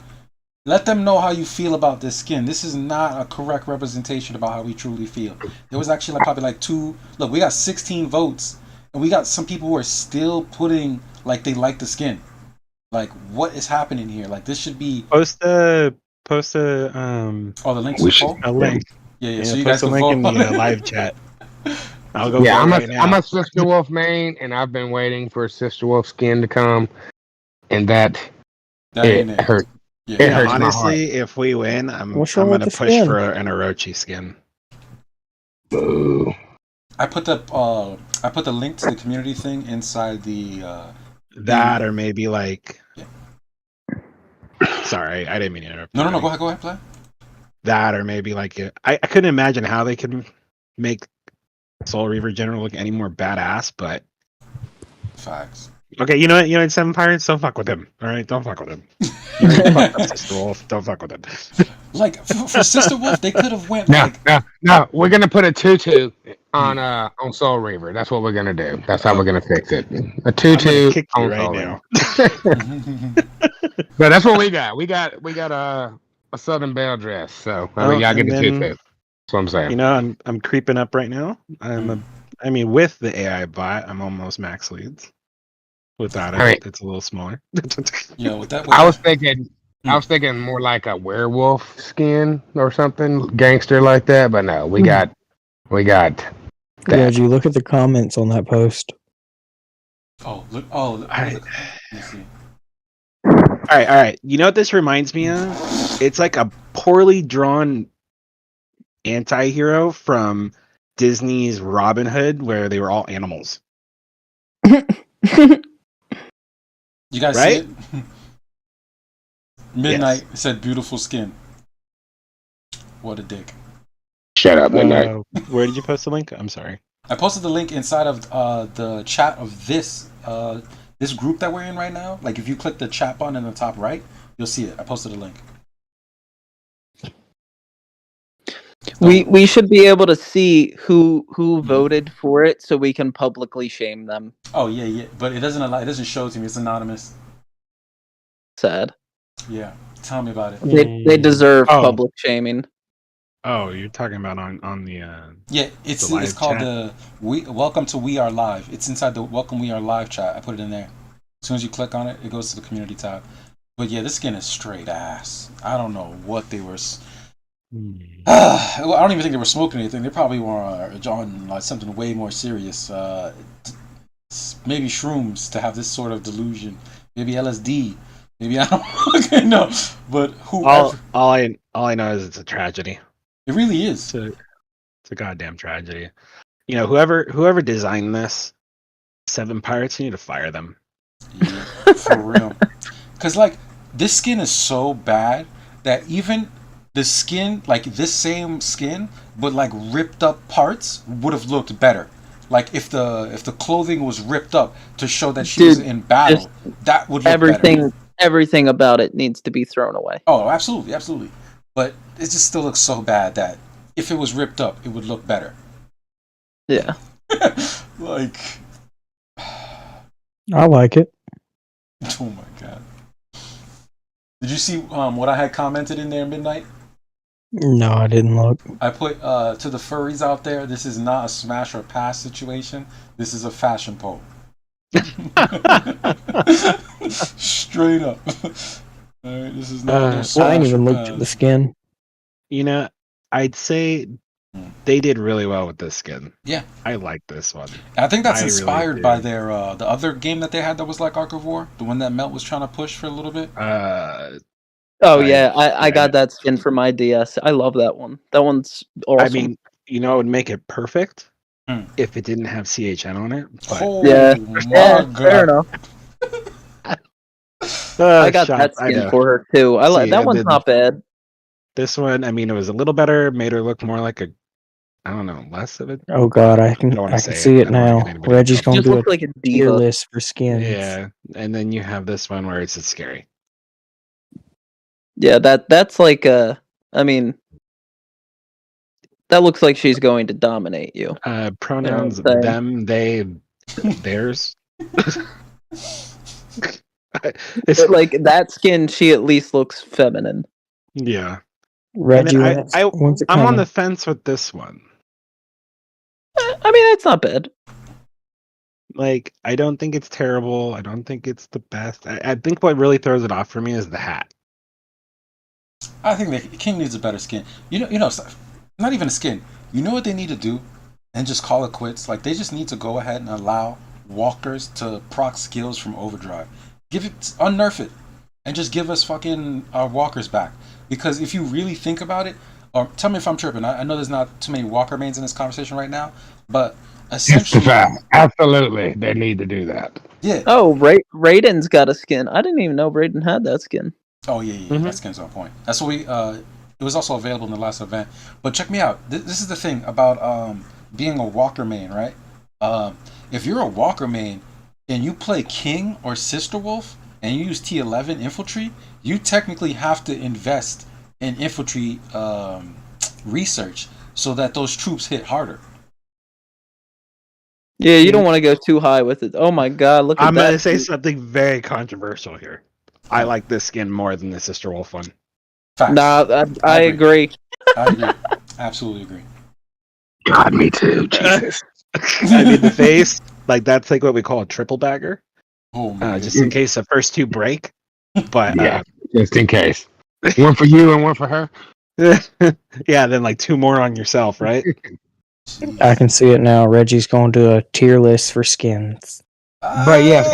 Let them know how you feel about this skin. This is not a correct representation about how we truly feel. There was actually probably like two. Look, we got 16 votes, and we got some people who are still putting like they like the skin. Like, what is happening here? Like, this should be. Post a Oh, the link to We the poll. a link. Yeah. So Yeah, you guys post a can link vote in on the it. live chat. I'll go. Yeah, vote right now. I'm a Sister Wolf main, and I've been waiting for Sister Wolf skin to come, and that ain't it hurt. Yeah. It hurts my heart. Honestly, if we win, I'm What's wrong with gonna the push skin? for an Orochi skin. Boo. I put the link to the community thing inside the. That or maybe like. Sorry, I didn't mean to interrupt. No. Go ahead, play. That or maybe like I couldn't imagine how they could make Soul Reaver General look any more badass, but Facts. okay, you know what, Seven Pirates, don't fuck with him. All right, don't fuck with him. You already fucked up Sister Wolf, don't fuck with him. Like for Sister Wolf, they could have went No, like. no. We're gonna put a 2-2 on Soul Reaver. That's what we're gonna do. That's how we're gonna fix it. A I'm gonna 2-2 kick you on right Soul now. Reaver. But that's what we got. We got a Southern Belle dress. So I mean, y'all get the 2-2. That's what I'm saying. I'm creeping up right now. With the AI bot, I'm almost max leads. Without it, it's a little smaller. Yeah, with that. I was thinking more like a werewolf skin or something, gangster like that. But no, we got that. Reggie, look at the comments on that post. Oh, look. Oh, look. Alright. Let me see. All right. You know what this reminds me of? It's like a poorly drawn anti-hero from Disney's Robin Hood, where they were all animals. You guys Right? see it? Midnight said beautiful skin. What a dick. Shut up, Midnight. Where did you post the link? I'm sorry. I posted the link inside of the chat of this group that we're in right now. Like, if you click the chat button in the top right, you'll see it. I posted a link. We should be able to see who voted for it, so we can publicly shame them. Oh yeah, but it doesn't show it to me. It's anonymous. Sad. Yeah, tell me about it. They deserve Oh. public shaming. Oh, you're talking about on the Yeah, it's The live called chat. Welcome to We Are Live. It's inside the Welcome We Are Live chat. I put it in there. As soon as you click on it, it goes to the community tab. But yeah, this skin is straight ass. I don't know what they were. Well, I don't even think they were smoking anything. They probably were on like something way more serious. Maybe shrooms to have this sort of delusion. Maybe LSD. Maybe I don't okay, no. But whoever. all I know is it's a tragedy. It really is. It's a goddamn tragedy. Whoever designed this, Seven Pirates, you need to fire them. Yeah, for real. Because, like, this skin is so bad that even the skin, like this same skin, but like ripped up parts, would have looked better. Like if the clothing was ripped up to show that she was in battle, that would look better. everything about it needs to be thrown away. Oh, absolutely, absolutely. But it just still looks so bad that if it was ripped up, it would look better. Yeah. Like, I like it. oh my god. Did you see what I had commented in there, Midnight? No, I didn't look. I put to the furries out there, this is not a smash or pass situation. This is a fashion pole. Straight up. All right, this is not no I smash ain't even or looked at the pass. skin. You know, I'd say they did really well with this skin. Yeah. I like this one. I think that's I really inspired do. by their the other game that they had that was like Ark of War, the one that Melt was trying to push for a little bit. Oh yeah, I got that skin for my DS. I love that one. That one's awesome. I mean, you know, it would make it perfect Hmm. if it didn't have CHN on it. But Oh Yeah. my yeah, god. fair enough. I got that skin for her too. I like See, that and one's then- not bad. This one, I mean, it was a little better. Made her look more like I don't know, less of it. Oh god, I I can don't wanna say see it. it I don't wanna now. get anybody in Reggie's trouble. gonna Just do a looks like a tier diva. list for skins. Yeah, and then you have this one where it's just scary. Yeah, that's like I mean, that looks like she's going to dominate you. Pronouns You know what I'm them, they, theirs. But It's like that skin, she at least looks feminine. yeah. Reggie, And then when's it I'm on coming? the fence with this one. I mean, that's not bad. Like, I don't think it's terrible. I don't think it's the best. I think what really throws it off for me is the hat. I think the King needs a better skin. You know, not even a skin. You know what they need to do, and just call it quits. Like they just need to go ahead and allow walkers to proc skills from Overdrive. Unnerf it, and just give us fucking our walkers back. Because if you really think about it, or tell me if I'm tripping. I know there's not too many walker mains in this conversation right now, but essentially, Absolutely, they need to do that. yeah. Oh, Raiden's got a skin. I didn't even know Raiden had that skin. Oh yeah, Mhm. that skin's on point. That's what we. It was also available in the last event. But check me out. This is the thing about being a walker main, right? If you're a walker main and you play King or Sister Wolf and you use T11 infantry, you technically have to invest in infantry research so that those troops hit harder. Yeah, you don't want to go too high with it. Oh my god, look at I'm that. gonna say something very controversial here. I like this skin more than the Sister Wolf one. Facts. Nah, I agree. I agree. Absolutely agree. God, me too. Jesus. I mean, the face, like that's like what we call a triple bagger, Oh my just in case the first two break. But Yeah, just in case. One for you and one for her. yeah, then like two more on yourself, right? goodness. I can see it now. Reggie's going to do a tier list for skins. But yes,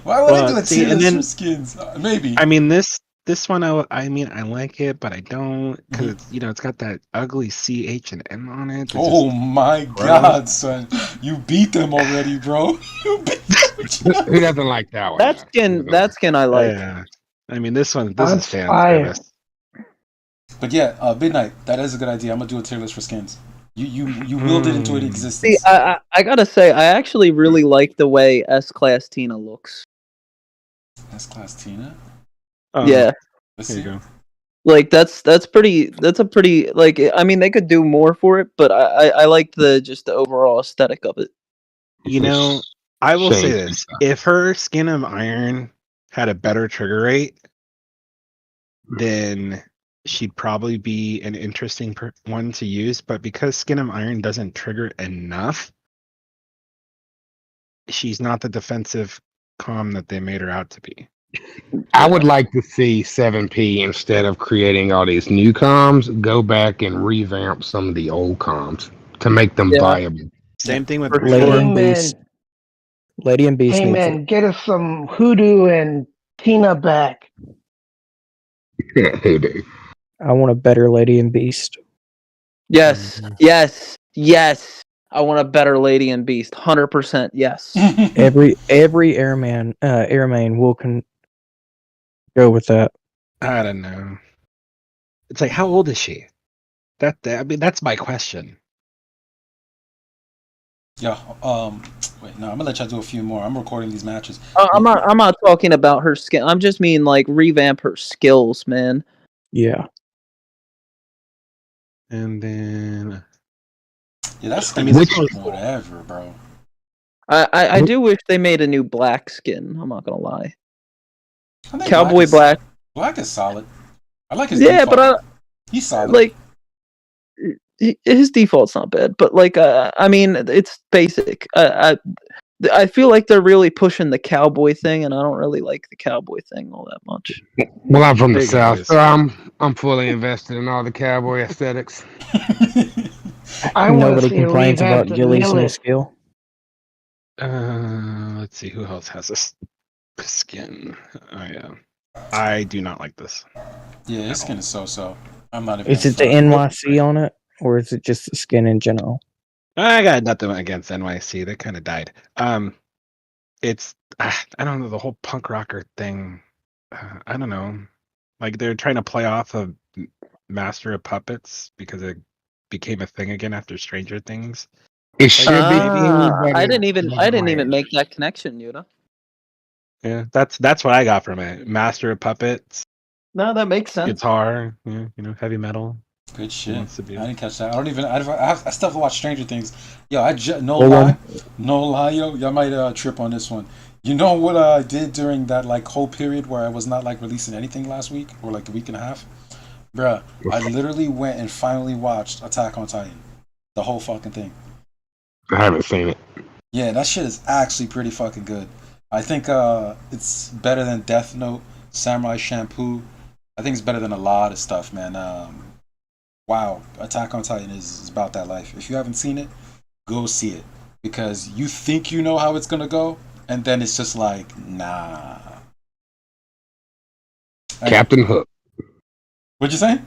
Why would I Well, do a see, tier and list then- for skins? Maybe. I mean, this one, I mean, I like it, but I don't because it's got that ugly CH and M on it. It's Oh just- my god, son. You beat them already, bro. You beat them. who doesn't like that one? That skin I like. yeah. I mean, this is That's fan fire. service. But yeah, Midnight, that is a good idea. I'm gonna do a tier list for skins. You willed it into existence. See, I gotta say, I actually really like the way S-Class Tina looks. That's class Tina. Oh, Yeah, Let's There you see. go. like that's a pretty like. I mean, they could do more for it, but I like the overall aesthetic of it. You know, I will say Shame. this: if her Skin of Iron had a better trigger rate, then she'd probably be an interesting one to use. But because Skin of Iron doesn't trigger enough, she's not the defensive comm that they made her out to be. I would like to see 7P instead of creating all these new comms, go back and revamp some of the old comms to make them Yeah. viable. Same thing with For Lady sure. and Hey, man. Beast. Lady and Beast Hey needs man, it. get us some Hoodoo and Tina back. Hey, dude. I want a better Lady and Beast. Yes, yes. I want a better Lady and Beast. 100% yes. Every airman will go with that. I don't know. It's like, how old is she? I mean, that's my question. Yeah. Wait. No, I'm gonna let y'all do a few more. I'm recording these matches. I'm not talking about her skin. I'm just mean like revamp her skills, man. Yeah. And then Yeah, that's I mean, whatever, bro. I do wish they made a new black skin. I'm not gonna lie. I think Cowboy Black. Black is solid. I like his Yeah, default. but He's solid. like his default's not bad. But like, I mean, it's basic. I feel like they're really pushing the cowboy thing, and I don't really like the cowboy thing all that much. Well, I'm from the Hey, South, guys. so I'm fully invested in all the cowboy aesthetics. I want to Nobody see a complains about revamped Gilly's new Lilith. skill. Let's see who else has this skin. Oh yeah, I do not like this. Yeah, his skin is so. I'm not even. Is it the NYC on it, or is it just the skin in general? I got nothing against NYC. They kind of died. It's I don't know, the whole punk rocker thing. I don't know. Like they're trying to play off of Master of Puppets because it became a thing again after Stranger Things. It should be. I didn't even make that connection, Yoda. Yeah, that's what I got from it. Master of Puppets, No, that makes sense. guitar, yeah, heavy metal. Good shit. Wants to be. I didn't catch that. I don't even. I still have to watch Stranger Things. Yo, no lie, yo. Y'all might trip on this one. You know what I did during that like whole period where I was not like releasing anything last week or like a week and a half, bruh. I literally went and finally watched Attack on Titan, the whole fucking thing. I haven't seen it. Yeah, that shit is actually pretty fucking good. I think it's better than Death Note, Samurai Champloo. I think it's better than a lot of stuff, man. Wow, Attack on Titan is about that life. If you haven't seen it, go see it. Because you think you know how it's gonna go, and then it's just like, nah. Captain Hook. What'd you say?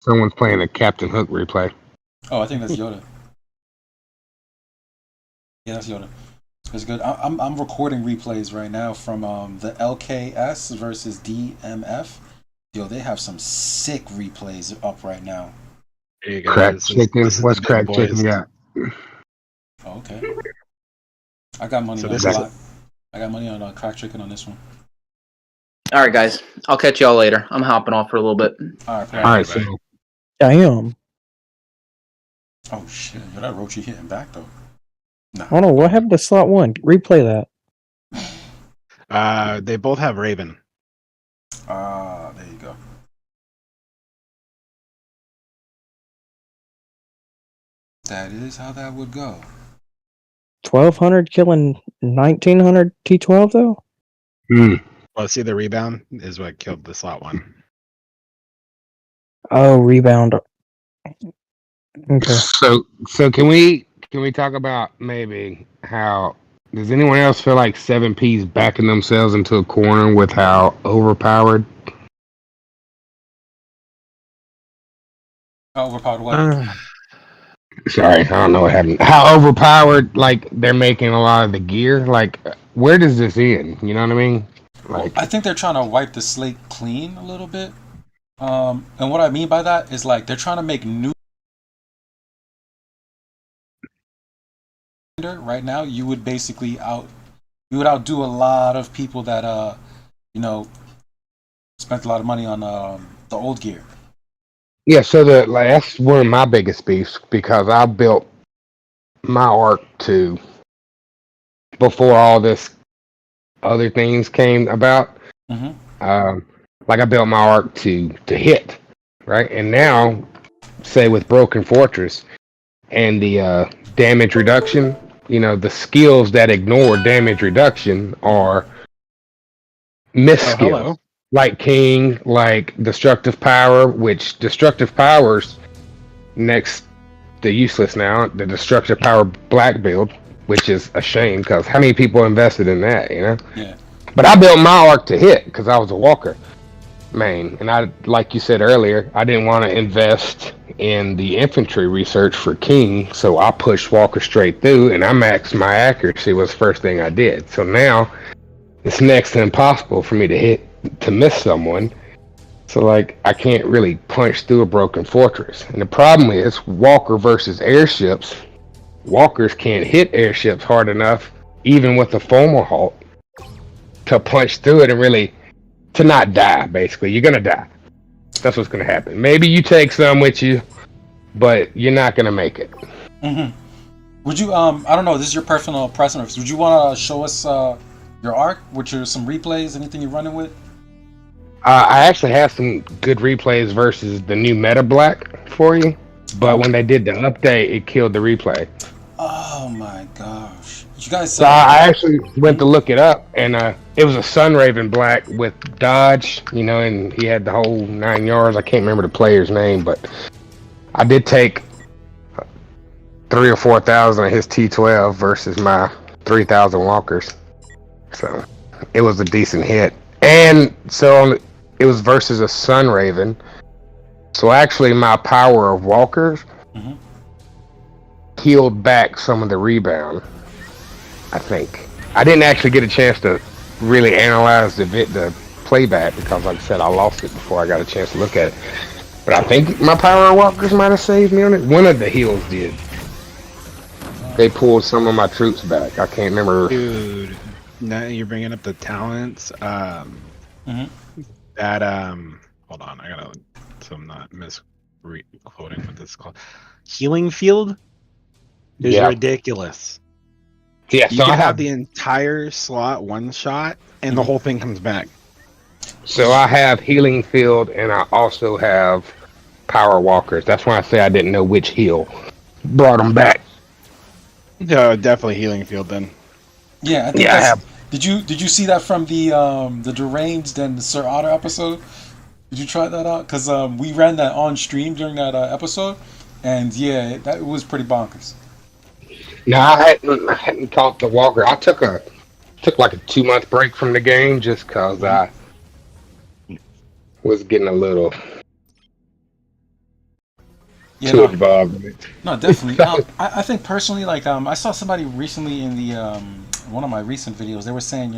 Someone's playing a Captain Hook replay. Oh, I think that's Yoda. Yeah, that's Yoda. It's good. I'm recording replays right now from the LKS versus DMF. Yo, they have some sick replays up right now. Hey Crack guys, chicken. What's Big crack Boys. chicken got? Oh, okay. I got money So on this this. is- I got money on crack chicken on this one. All right, guys. I'll catch y'all later. I'm hopping off for a little bit. All right. All right, bye. so Damn. Oh shit! Yo, that Rochi hitting back though. Nah. I don't know what happened to slot one. Replay that. They both have Raven. There you go. That is how that would go. 1200 killing 1900 T12 though. Well, see, the rebound is what killed the slot one. Oh, rebound. Okay. So can we talk about maybe how does anyone else feel like 7P's backing themselves into a corner with how overpowered? How overpowered what? Sorry, I don't know what happened. How overpowered, like they're making a lot of the gear. Like, where does this end? You know what I mean? Like, I think they're trying to wipe the slate clean a little bit. And what I mean by that is like they're trying to make new. Right now, you would basically outdo a lot of people that spent a lot of money on the old gear. yeah. So that's one of my biggest beefs because I built my arc to before all this other things came about. Mm-hmm. Like I built my arc to hit, right? And now, say with Broken Fortress and the damage reduction, the skills that ignore damage reduction are miss skills. Hello. Like King, like Destructive Power, which Destructive Power's next to useless now, the Destructive Power Black build, which is a shame because how many people invested in that, Yeah. But I built my arc to hit because I was a walker main, and I, like you said earlier, I didn't want to invest in the infantry research for King, so I pushed walker straight through, and I maxed my accuracy was the first thing I did. So now it's next to impossible for me to miss someone. So like I can't really punch through a Broken Fortress, and the problem is walker versus airships. walkers can't hit airships hard enough, even with a formal halt, to punch through it and really to not die. Basically, you're gonna die. That's what's gonna happen. Maybe you take some with you, but you're not gonna make it. Mm-hmm. Would you? I don't know. This is your personal preference. Would you want to show us your arc, which are some replays? Anything you're running with? I actually have some good replays versus the new meta black for you, but when they did the update, it killed the replay. Oh my gosh! You guys. So I actually went to look it up, and it was a Sunraven black with dodge, and he had the whole 9 yards. I can't remember the player's name, but I did take 3,000 or 4,000 of his T12 versus my 3,000 walkers. So it was a decent hit, and so it was versus a Sunraven. So actually, my power of walkers healed back some of the rebound. I think I didn't actually get a chance to really analyze the playback because, like I said, I lost it before I got a chance to look at it. But I think my power of walkers might have saved me on it. One of the heals did. They pulled some of my troops back. I can't remember. Dude, now you're bringing up the talents. That hold on, I gotta, so I'm not misquoting what this is called. Healing field is ridiculous. Yeah, you so can have the entire slot one shot, and the whole thing comes back. So I have healing field, and I also have power walkers. That's why I say I didn't know which heal brought them back. Yeah, definitely healing field then. Yeah, I think I have. Did you see that from the deranged and the Sir Otter episode? Did you try that out? Because we ran that on stream during that episode, and yeah, that was pretty bonkers. No, I hadn't caught the walker. I took like a 2-month break from the game just because I was getting a little too involved in it. No, definitely. I think personally, like I saw somebody recently in the one of my recent videos. They were saying,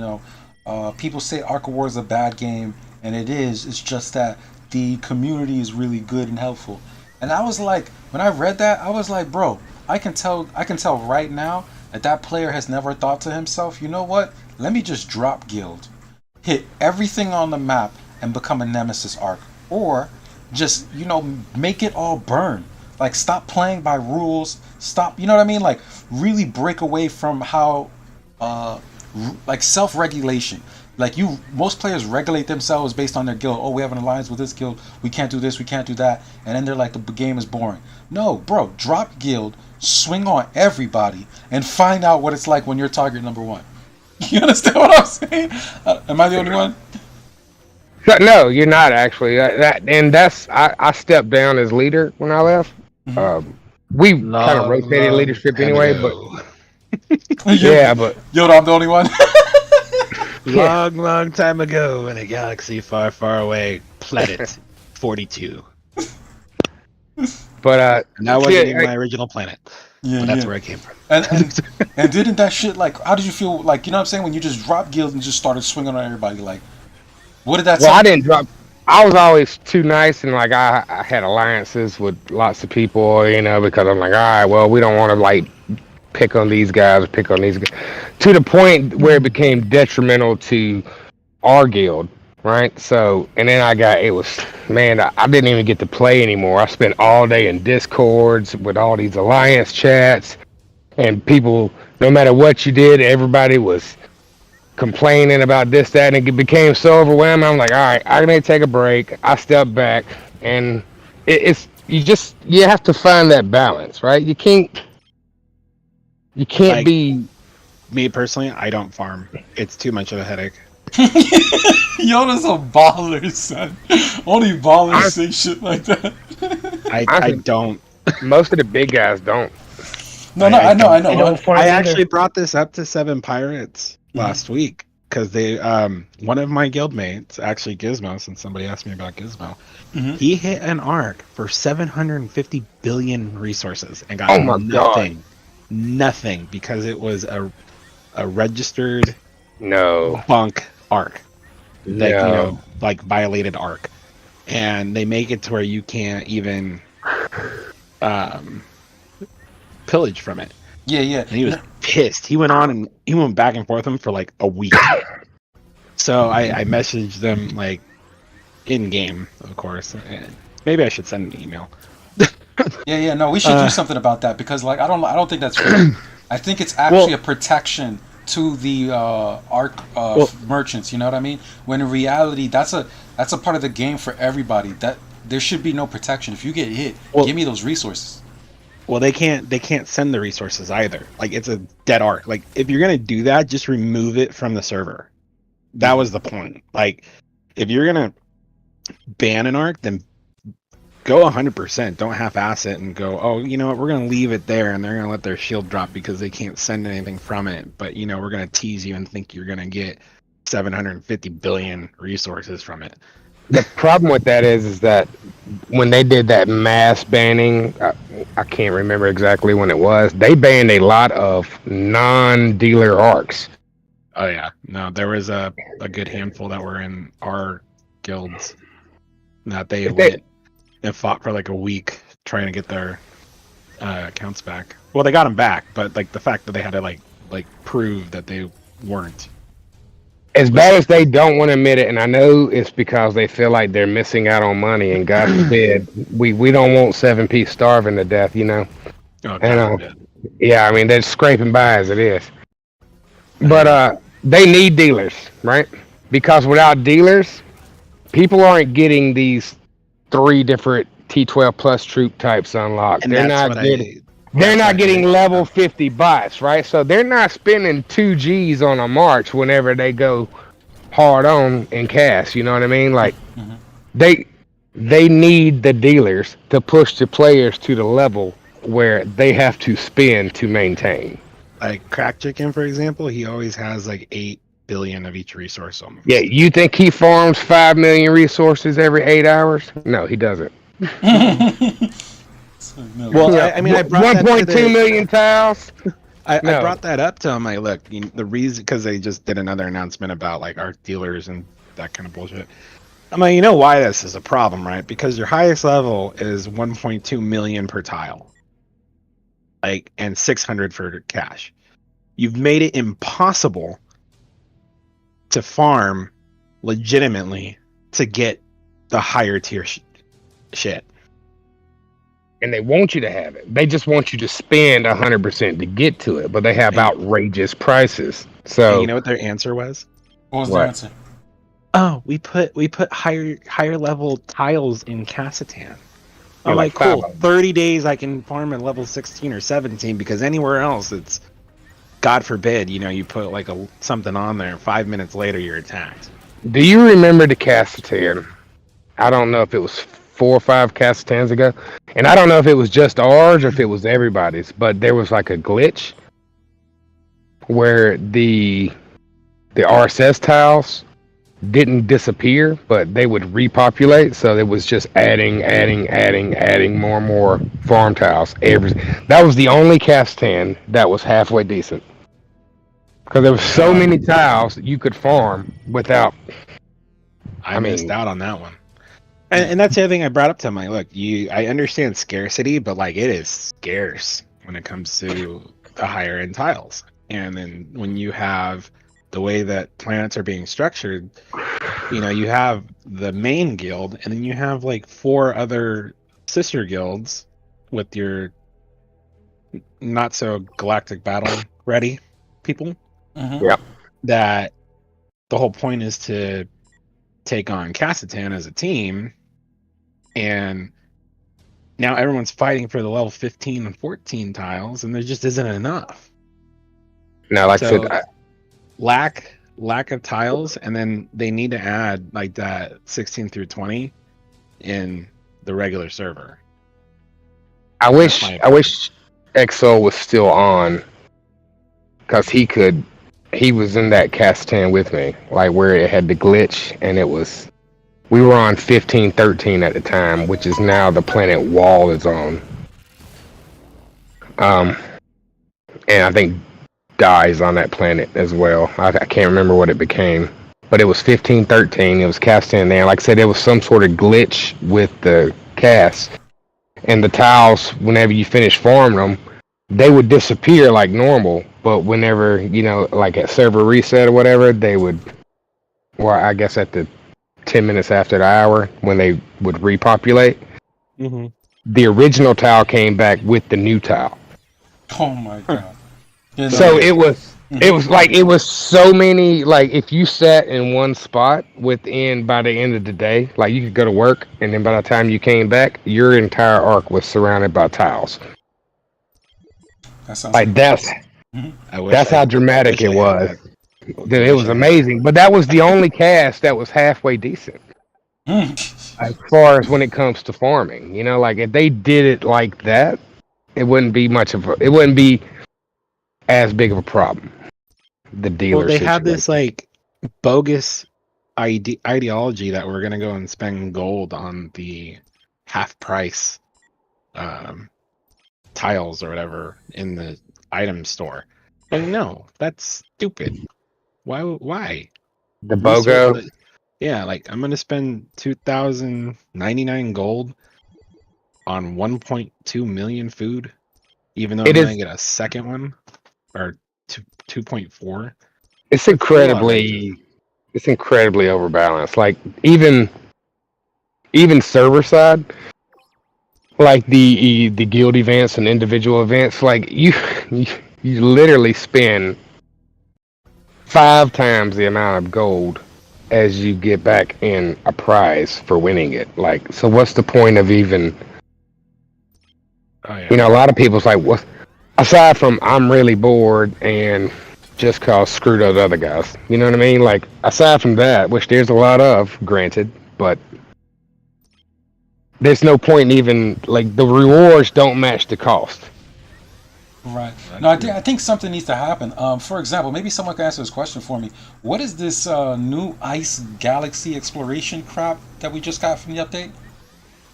people say Arc of War is a bad game, and it is. It's just that the community is really good and helpful. And I was like, when I read that, I was like, bro, I can tell right now that player has never thought to himself, you know what? Let me just drop guild, hit everything on the map, and become a Nemesis arc, or just make it all burn. Like, stop playing by rules. Stop, you know what I mean? Like, really break away from how, like, self-regulation. Like, most players regulate themselves based on their guild. Oh, we have an alliance with this guild. We can't do this. We can't do that. And then they're like, the game is boring. No, bro, drop guild, swing on everybody, and find out what it's like when you're target number one. You understand what I'm saying? Am I the only one? No, you're not actually. I stepped down as leader when I left. We kind of rotated leadership anyway, but yeah, but Yoda, I'm the only one. Long time ago in a galaxy far, far away, planet 42. But and that wasn't even my original planet. Yeah, but that's where I came from. And didn't that shit, like, how did you feel, like, you know what I'm saying, when you just dropped guild and just started swinging on everybody, like, what did that say? Well, I didn't drop. I was always too nice, and like I had alliances with lots of people, because I'm like, all right, well, we don't want to like pick on these guys or pick on these guys, to the point where it became detrimental to our guild, right? So, and then I didn't even get to play anymore. I spent all day in Discords with all these alliance chats, and people, no matter what you did, everybody was complaining about this, that, and it became so overwhelming. I'm like, all right, I need to take a break. I stepped back, and you have to find that balance, right? You can't like, be. Me personally, I don't farm. It's too much of a headache. Yoda's a baller, son. Only ballers say shit like that. I don't. Most of the big guys don't. No, I know. I actually brought this up to 7 Pirates last week because they one of my guildmates, actually Gizmo, since somebody asked me about Gizmo, he hit an arc for 750 billion resources and got nothing because it was a registered bunk arc, like violated arc, and they make it to where you can't even pillage from it. Yeah. And he was pissed. He went back and forth with him for like a week. So I messaged them like in game, of course. And maybe I should send an email. Yeah. No, we should do something about that because like I don't think that's fair. I think it's actually a protection to the ARC merchants. You know what I mean? When in reality, that's a part of the game for everybody. That there should be no protection. If you get hit, give me those resources. Well, they can't send the resources either. Like it's a dead ARC. Like if you're gonna do that, just remove it from the server. That was the point. Like if you're gonna ban an ARC, then go 100%. Don't half-ass it and go, oh, you know what, we're going to leave it there and they're going to let their shield drop because they can't send anything from it. But, you know, we're going to tease you and think you're going to get 750 billion resources from it. The problem with that is that when they did that mass banning, I can't remember exactly when it was, they banned a lot of non-dealer ARCs. Oh, yeah. No, there was a good handful that were in our guilds that they went and fought for like a week trying to get their accounts back. Well, they got them back, but like the fact that they had to like prove that they weren't. As bad as they don't want to admit it, and I know it's because they feel like they're missing out on money, and God forbid, we don't want 7P starving to death, you know. Oh, and yeah, I mean they're scraping by as it is. But they need dealers, right? Because without dealers, people aren't getting these 3 different T12 plus troop types unlocked. And they're not getting level 50 bots, right? So they're not spending 2 G's on a march whenever they go hard on and cast. You know what I mean? Like they need the dealers to push the players to the level where they have to spend to maintain. Like Crack Chicken, for example, he always has like 8 billion of each resource on him. Yeah, you think he farms 5 million resources every 8 hours? No, he doesn't. Well, I mean, I brought 1.2 million tiles. I brought that up to him. Like, look, the reason, because they just did another announcement about like ARC dealers and that kind of bullshit. I mean, you know why this is a problem, right? Because your highest level is 1.2 million per tile, like, and 600 for cash. You've made it impossible to farm legitimately to get the higher tier shit. And they want you to have it. They just want you to spend 100% to get to it, but they have outrageous prices. So and you know what their answer was? What was the answer? Oh, we put higher level tiles in Cassitan. I'm like, cool. 30 days I can farm at level 16 or 17 because anywhere else it's, God forbid, you know, you put like something on there, 5 minutes later you're attacked. Do you remember the Cassitan? I don't know if it was 4 or 5 Cassitans ago, and I don't know if it was just ours or if it was everybody's, but there was like a glitch where the RSS tiles didn't disappear, but they would repopulate, so it was just adding more and more farm tiles. That was the only Cassitan that was halfway decent. Because there were so many tiles that you could farm without... I missed out on that one. And that's the other thing I brought up to him. Like, look, I understand scarcity, but like it is scarce when it comes to the higher end tiles. And then when you have the way that planets are being structured, you know, you have the main guild, and then you have like 4 other sister guilds with your not so galactic battle ready people. Yep. That the whole point is to take on Cassitan as a team, and now everyone's fighting for the level 15 and 14 tiles, and there just isn't enough. Now, like so, I said, lack of tiles, and then they need to add like that 16 through 20 in the regular server. I wish Xsoul was still on, because he was in that Cassitan with me, like where it had the glitch, and we were on 15-13 at the time, which is now the planet Wall is on. And I think Dies on that planet as well. I can't remember what it became, but it was 15-13. It was Cassitan there. Like I said, there was some sort of glitch with the cast, and the tiles, whenever you finish farming them, they would disappear like normal, but whenever, like at server reset or whatever, they would, well, I guess at the 10 minutes after the hour when they would repopulate, the original tile came back with the new tile. Oh my god. Yeah, So it was so many, like if you sat in one spot by the end of the day, like you could go to work and then by the time you came back, your entire arc was surrounded by tiles. that sounds Like that's how dramatic it was. It was amazing. But that was the only cast that was halfway decent. As far as when it comes to farming. Like if they did it like that, it wouldn't be as big of a problem. The dealer. Well, they had this like bogus ideology that we're gonna go and spend gold on the half price tiles or whatever in the item store. And no, that's stupid. Why? The BOGO. Yeah, like I'm gonna spend 2,099 gold on 1.2 million food, even though I'm gonna get a second one or 2.4. It's incredibly overbalanced. Like even server side, like the guild events and individual events, like you literally spend 5 times the amount of gold as you get back in a prize for winning it. Like, so what's the point of even? Oh, yeah. A lot of people's like, what? Aside from I'm really bored and just cause screw those other guys. You know what I mean? Like, aside from that, which there's a lot of, granted, but there's no point in even, like, the rewards don't match the cost. Right. No, I think something needs to happen. For example, maybe someone can answer this question for me. What is this new Ice Galaxy exploration crap that we just got from the update?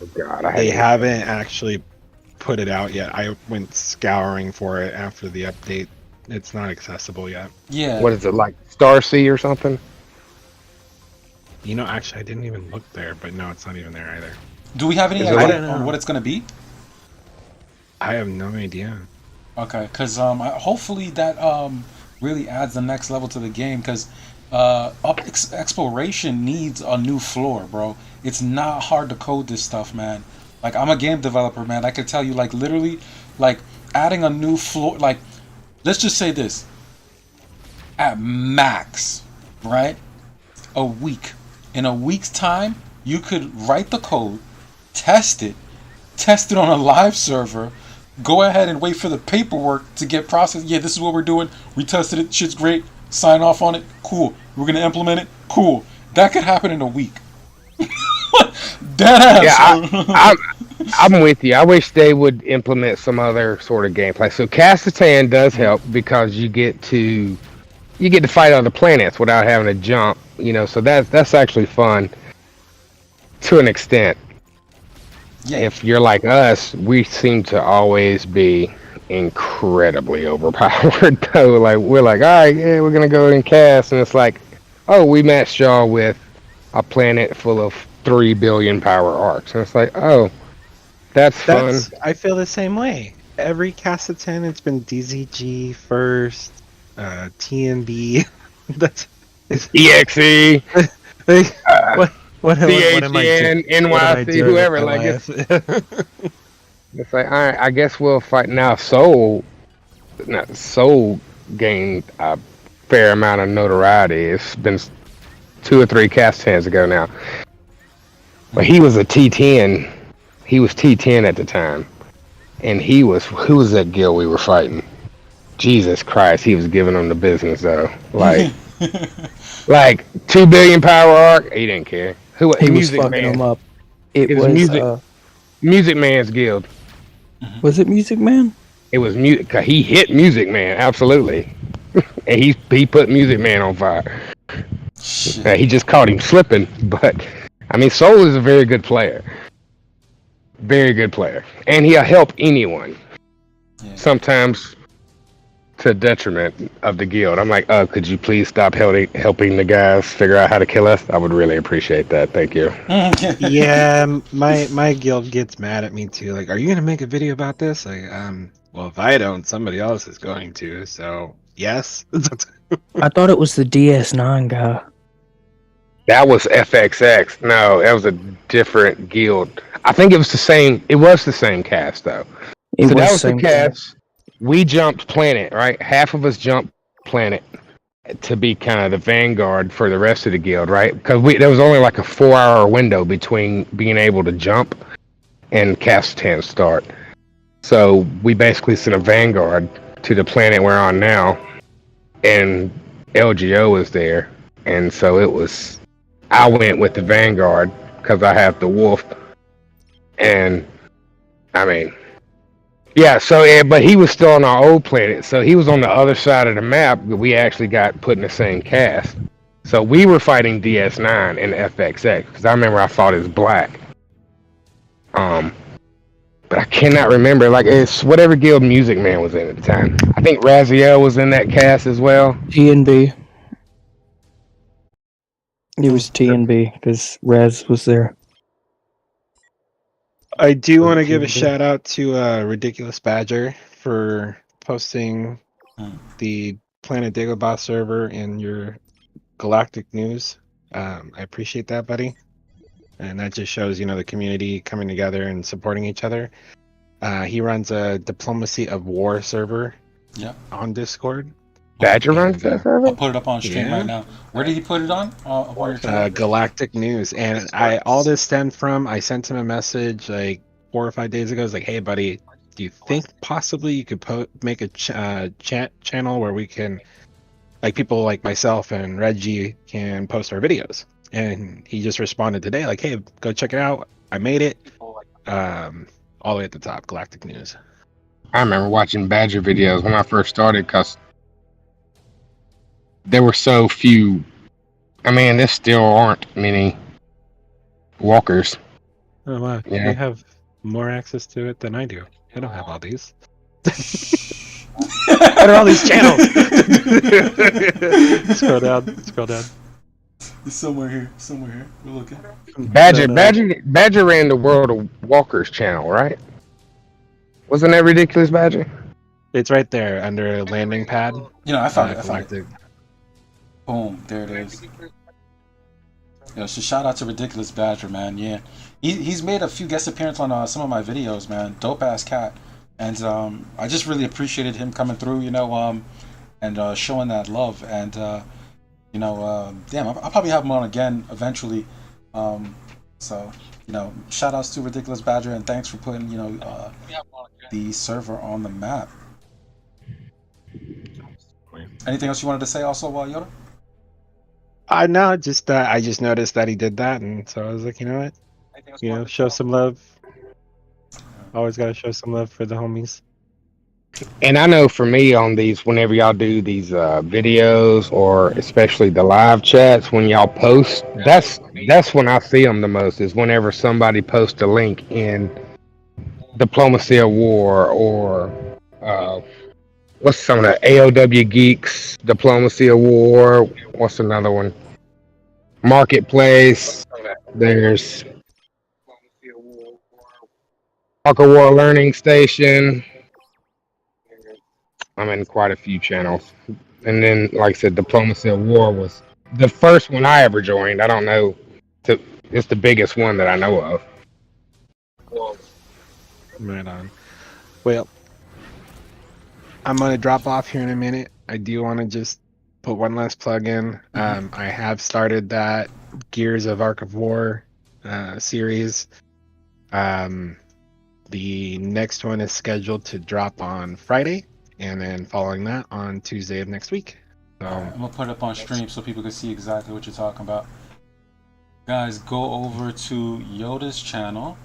Oh God, they haven't actually put it out yet. I went scouring for it after the update. It's not accessible yet. Yeah. What is it, like Starsea or something? Actually, I didn't even look there, but no, it's not even there either. Do we have any idea on what it's going to be? I have no idea. Okay, because hopefully that really adds the next level to the game, because exploration needs a new floor, bro. It's not hard to code this stuff, man. Like, I'm a game developer, man. I could tell you, like, literally, like, adding a new floor, like, let's just say this. At max, right? A week. In a week's time, you could write the code, test it on a live server, go ahead and wait for the paperwork to get processed. Yeah, this is what we're doing. We tested it. Shit's great. Sign off on it. Cool. We're going to implement it. Cool. That could happen in a week. Deadass. Yeah, I'm with you. I wish they would implement some other sort of gameplay. So Castletown does help because you get to fight on the planets without having to jump. So that's actually fun to an extent. Yeah. If you're like us, we seem to always be incredibly overpowered though. Like, we're like, all right, yeah, we're gonna go and cast, and it's like, oh, we matched y'all with a planet full of 3 billion power arcs, and it's like, oh, that's fun. I feel the same way. Every Castletown, it's been DZG first, TNB. That's EXE. What am I doing? NYC, whoever. Like, it's like, all right, I guess we'll fight now. Xsoul gained a fair amount of notoriety. It's been 2 or 3 Castletown's ago now, but he was a T10. He was T10 at the time, and who was that guild we were fighting? Jesus Christ, he was giving them the business though. Like, like 2 billion power arc. He didn't care. He was fucking them up. It was Music Man's guild. Was it Music Man? It was music. He hit Music Man, absolutely, and he put Music Man on fire. He just caught him slipping, but I mean, Xsoul is a very good player, and he'll help anyone. Yeah. Sometimes to detriment of the guild. I'm like, could you please stop helping the guys figure out how to kill us? I would really appreciate that. Thank you. Yeah, my guild gets mad at me too. Like, are you gonna make a video about this? Like, well, if I don't, somebody else is going to. So yes. I thought it was the DS9 guy. That was FXX. No, that was a different guild. I think it was the same. It was the same cast though. So that was the cast. We jumped planet, right? Half of us jumped planet to be kind of the vanguard for the rest of the guild, right? Because there was only like a 4-hour window between being able to jump and Castan start. So we basically sent a vanguard to the planet we're on now, and LGO was there, and so I went with the vanguard because I have the wolf, and I mean. Yeah, but he was still on our old planet, so he was on the other side of the map, but we actually got put in the same cast. So we were fighting DS9 and FXX, because I remember I fought as Black. But I cannot remember, like, it's whatever guild Music Man was in at the time. I think Raziel was in that cast as well. T&B. It was T&B, because Raz was there. I do want to give a shout out to Ridiculous Badger for posting the Planet Dagobah server in your Galactic News. I appreciate that, buddy. And that just shows, the community coming together and supporting each other. He runs a Diplomacy of War server on Discord. Badger runs that server? I'll put it up on stream right now. Where did he put it on? Galactic News. And all this stemmed from, I sent him a message like 4 or 5 days ago. I was like, hey, buddy, do you think possibly you could make a chat channel where we can, like, people like myself and Reggie can post our videos? And he just responded today like, hey, go check it out. I made it. All the way at the top, Galactic News. I remember watching Badger videos when I first started because there were so few. I mean, there still aren't many walkers. Oh wow! Yeah. You have more access to it than I do. I don't have all these. What are all these channels? Scroll down. It's somewhere here. We're looking. Badger ran the World of Walkers channel, right? Wasn't that Ridiculous Badger? It's right there under landing pad. I found it. Boom, there it is. So shout out to Ridiculous Badger, man. Yeah, he's made a few guest appearances on some of my videos, man. Dope ass cat, and I just really appreciated him coming through, and showing that love. And damn, I'll probably have him on again eventually. So shout outs to Ridiculous Badger, and thanks for putting the server on the map. Anything else you wanted to say also, Yoda? No, just I just noticed that he did that, and so I was like, you know what? Show some love. Always gotta show some love for the homies. And I know for me on these, whenever y'all do these videos, or especially the live chats, when y'all post, that's when I see them the most, is whenever somebody posts a link in Diplomacy of War, or what's some of the AOW Geeks, Diplomacy of War, what's another one? Marketplace, there's Arc of War Learning Station. I'm in quite a few channels. And then, like I said, Diplomacy of War was the first one I ever joined. I don't know. It's the biggest one that I know of. Right on. Well, I'm going to drop off here in a minute. I do want to just put one last plug in. I have started that Gears of Arc of War series. The next one is scheduled to drop on Friday, and then following that on Tuesday of next week. So I'm going to put it up on stream so people can see exactly what you're talking about. Guys, go over to Yoda's channel.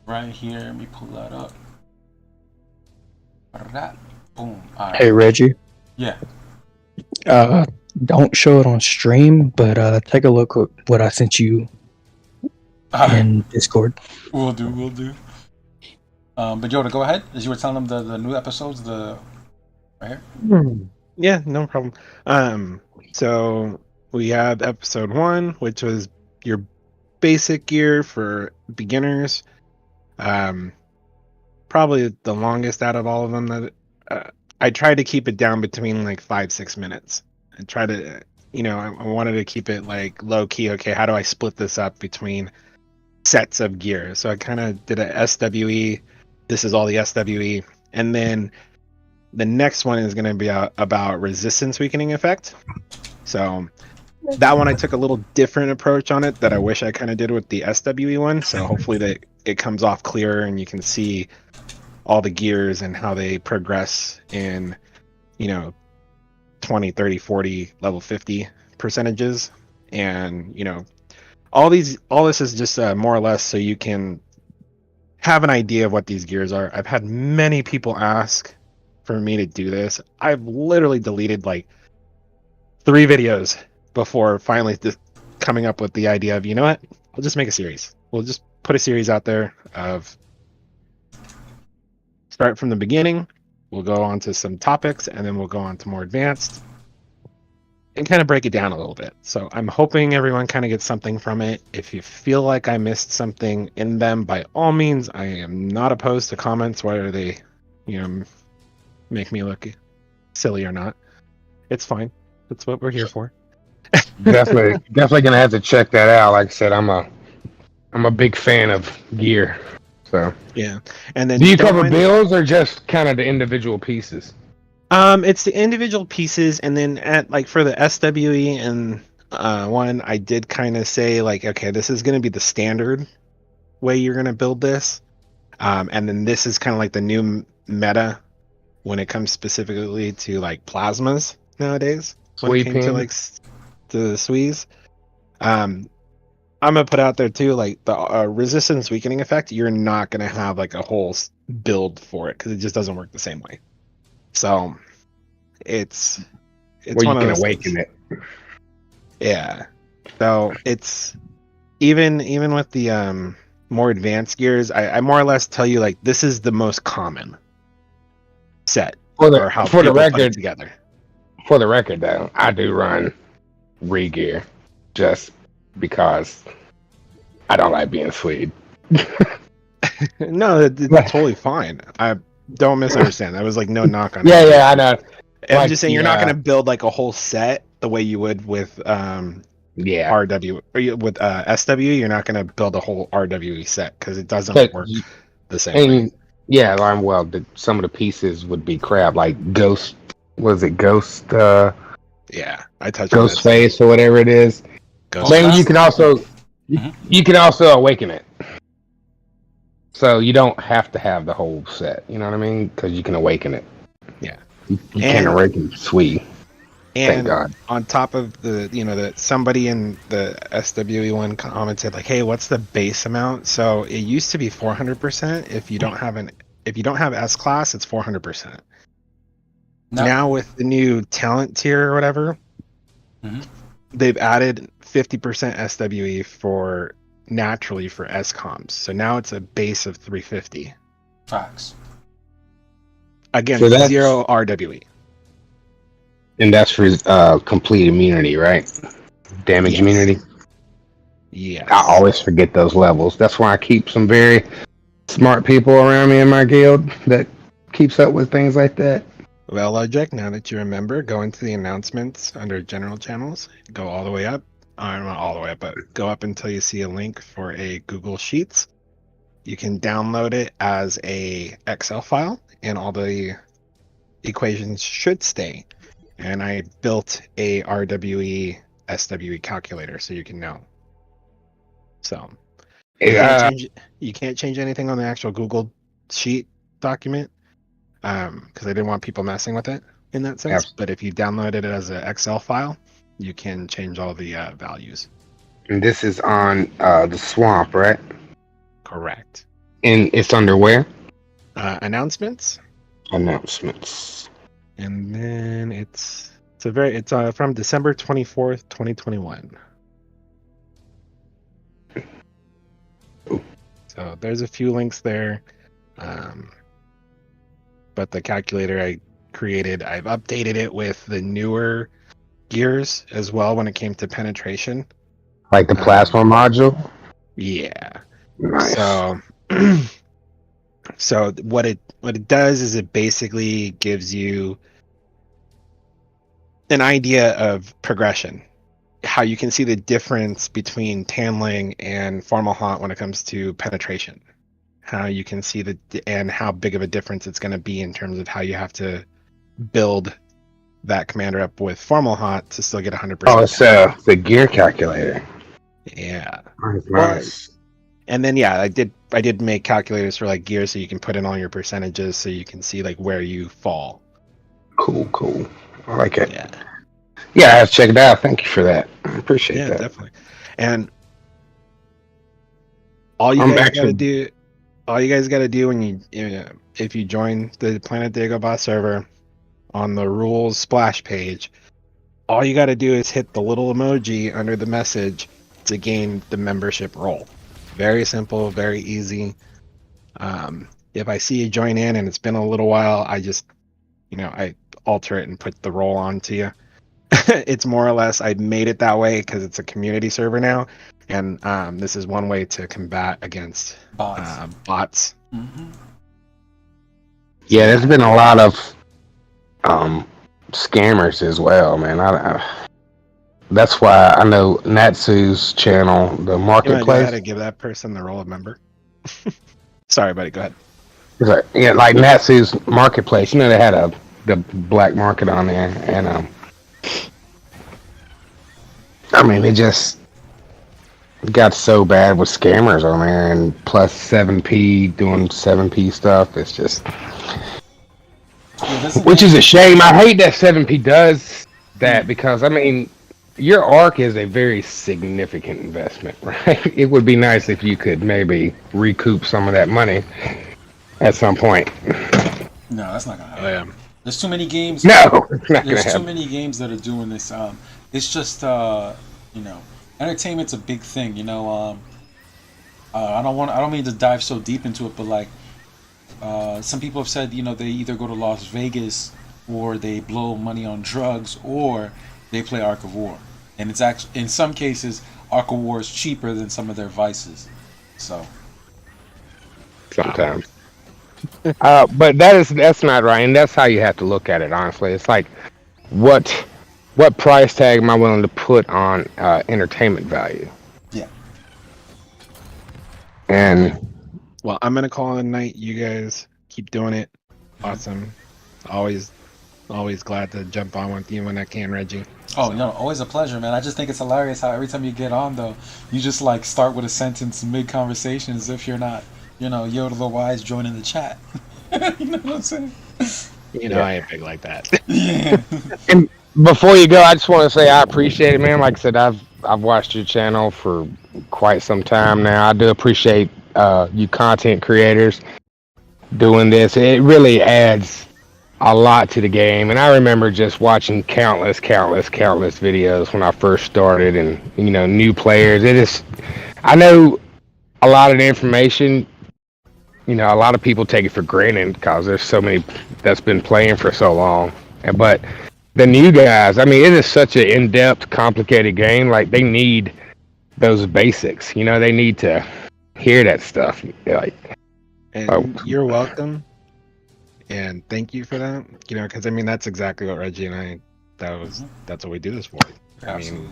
Right here. Let me pull that up. Boom. Right. Hey, Reggie. Yeah. Don't show it on stream, but take a look at what I sent you in Discord. We'll do. But Yoda, go ahead. As you were telling them the new episodes, Right? Yeah, no problem. So we have episode 1, which was your basic gear for beginners. Probably the longest out of all of them. That I tried to keep it down between like 5-6 minutes. I tried to, I wanted to keep it like low key. Okay, how do I split this up between sets of gear? So I kind of did a SWE. This is all the SWE, and then the next one is going to be about resistance weakening effect. So that one I took a little different approach on it that I wish I kind of did with the SWE one. So hopefully that it comes off clearer and you can see all the gears and how they progress in 20, 30, 40, level 50 percentages. And all this is just more or less so you can have an idea of what these gears are. I've had many people ask for me to do this. I've literally deleted like 3 videos before finally coming up with the idea of, you know what, we'll just make a series. We'll just put a series out there of start from the beginning. We'll go on to some topics and then we'll go on to more advanced and kind of break it down a little bit. So I'm hoping everyone kind of gets something from it. If you feel like I missed something in them, by all means, I am not opposed to comments, whether they, make me look silly or not. It's fine. That's what we're here for. definitely gonna have to check that out. Like I said, I'm a big fan of gear. So yeah. And then do you cover builds or just kind of the individual pieces? It's the individual pieces, and then for the SWE and one, I did kind of say like, okay, this is going to be the standard way you're going to build this, and then this is kind of like the new meta when it comes specifically to like plasmas nowadays. When it came to like the SWEs, I'm gonna put out there too, like the resistance weakening effect. You're not gonna have like a whole build for it because it just doesn't work the same way. So it's where one you of can awaken things. it. Yeah. So it's even with the more advanced gears, I more or less tell you like this is the most common set or how people put it together. For the record, though, I do run re-gear just because I don't like being Swede. No, it's totally fine. I don't misunderstand. That was like no knock on. Yeah, I know. I'm just saying you're not going to build like a whole set the way you would with RW or with SW. You're not going to build a whole RWE set because it doesn't work the same way. Yeah, some of the pieces would be crap, like Ghost. Was it Ghost? Yeah, I touched Ghost Face or whatever it is. Then you can also awaken it. So you don't have to have the whole set. You know what I mean? Because you can awaken it. Yeah, you can awaken Sweet. And on top of that somebody in the SWE one commented like, "Hey, what's the base amount?" So it used to be 400%. If you don't have S class, it's 400%. No. Now with the new talent tier or whatever, they've added 50% SWE for naturally for SCOMs. So now it's a base of 350. Facts. Again, so 0 RWE. And that's for complete immunity, right? Damage immunity? Yeah. I always forget those levels. That's why I keep some very smart people around me in my guild that keeps up with things like that. Well, LowJack, now that you remember, go into the announcements under general channels, go all the way up. Not all the way up, but go up until you see a link for a Google Sheets. You can download it as a Excel file, and all the equations should stay. And I built a RWE SWE calculator so you can know. So you can't change anything on the actual Google Sheet document. Because I didn't want people messing with it in that sense. But if you download it as an Excel file, you can change all the values. And this is on the swamp, right? Correct. And it's under where? Announcements. Announcements. And then it's from December 24th, 2021. So there's a few links there. But the calculator, I created. I've updated it with the newer gears as well when it came to penetration. Like the plasma module. Yeah. Nice. So what it does is it basically gives you an idea of progression, how you can see the difference between Tanling and Formalhaut when it comes to penetration, how you can see and how big of a difference it's going to be in terms of how you have to build that commander up with Formalhaut to still get 100%. Oh, it's the gear calculator. Yeah. Nice. And then I did make calculators for like gear so you can put in all your percentages so you can see like where you fall. Cool. I like it. Yeah, I have to check it out. Thank you for that. I appreciate that. Yeah, definitely. And all you guys got to do when if you join the Planet Dagobah server on the rules splash page, all you got to do is hit the little emoji under the message to gain the membership role. Very simple, very easy. If I see you join in and it's been a little while, I just, I alter it and put the role onto you. It's more or less, I made it that way because it's a community server now. And this is one way to combat against bots. Mm-hmm. Yeah, there's been a lot of scammers as well, man. That's why I know Natsu's channel, the marketplace. I had to give that person the role of member. Sorry, buddy. Go ahead. Like Natsu's marketplace. They had the black market on there, and it just got so bad with scammers on there, and plus 7P doing 7P stuff. It's just, which is a shame. I hate that 7P does that because your arc is a very significant investment, right? It would be nice if you could maybe recoup some of that money at some point. No, that's not gonna happen. There's too many games. No, it's not there's gonna too many games that are doing this. It's just entertainment's a big thing. I don't mean to dive so deep into it, but like some people have said, they either go to Las Vegas or they blow money on drugs or they play Ark of War, and it's actually in some cases Ark of War is cheaper than some of their vices. So sometimes, but that's not right, and that's how you have to look at it. Honestly, it's like what price tag am I willing to put on entertainment value? Yeah. And well, I'm gonna call it a night. You guys keep doing it. Awesome. Always glad to jump on with you when I can, Reggie. Oh, no, always a pleasure, man. I just think it's hilarious how every time you get on, though, you just like start with a sentence mid-conversation as if you're not, Yodadawise joining the chat. You know what I'm saying? I ain't big like that. Yeah. And before you go, I just want to say I appreciate it, man. Like I said, I've watched your channel for quite some time now. I do appreciate you content creators doing this. It really adds a lot to the game, and I remember just watching countless videos when I first started, and new players. I know a lot of the information. A lot of people take it for granted because there's so many that's been playing for so long, but the new guys, it is such an in-depth, complicated game. Like they need those basics. They need to hear that stuff. And you're welcome. And thank you for that. Because that's exactly what Reggie and I. That's what we do this for. Absolutely.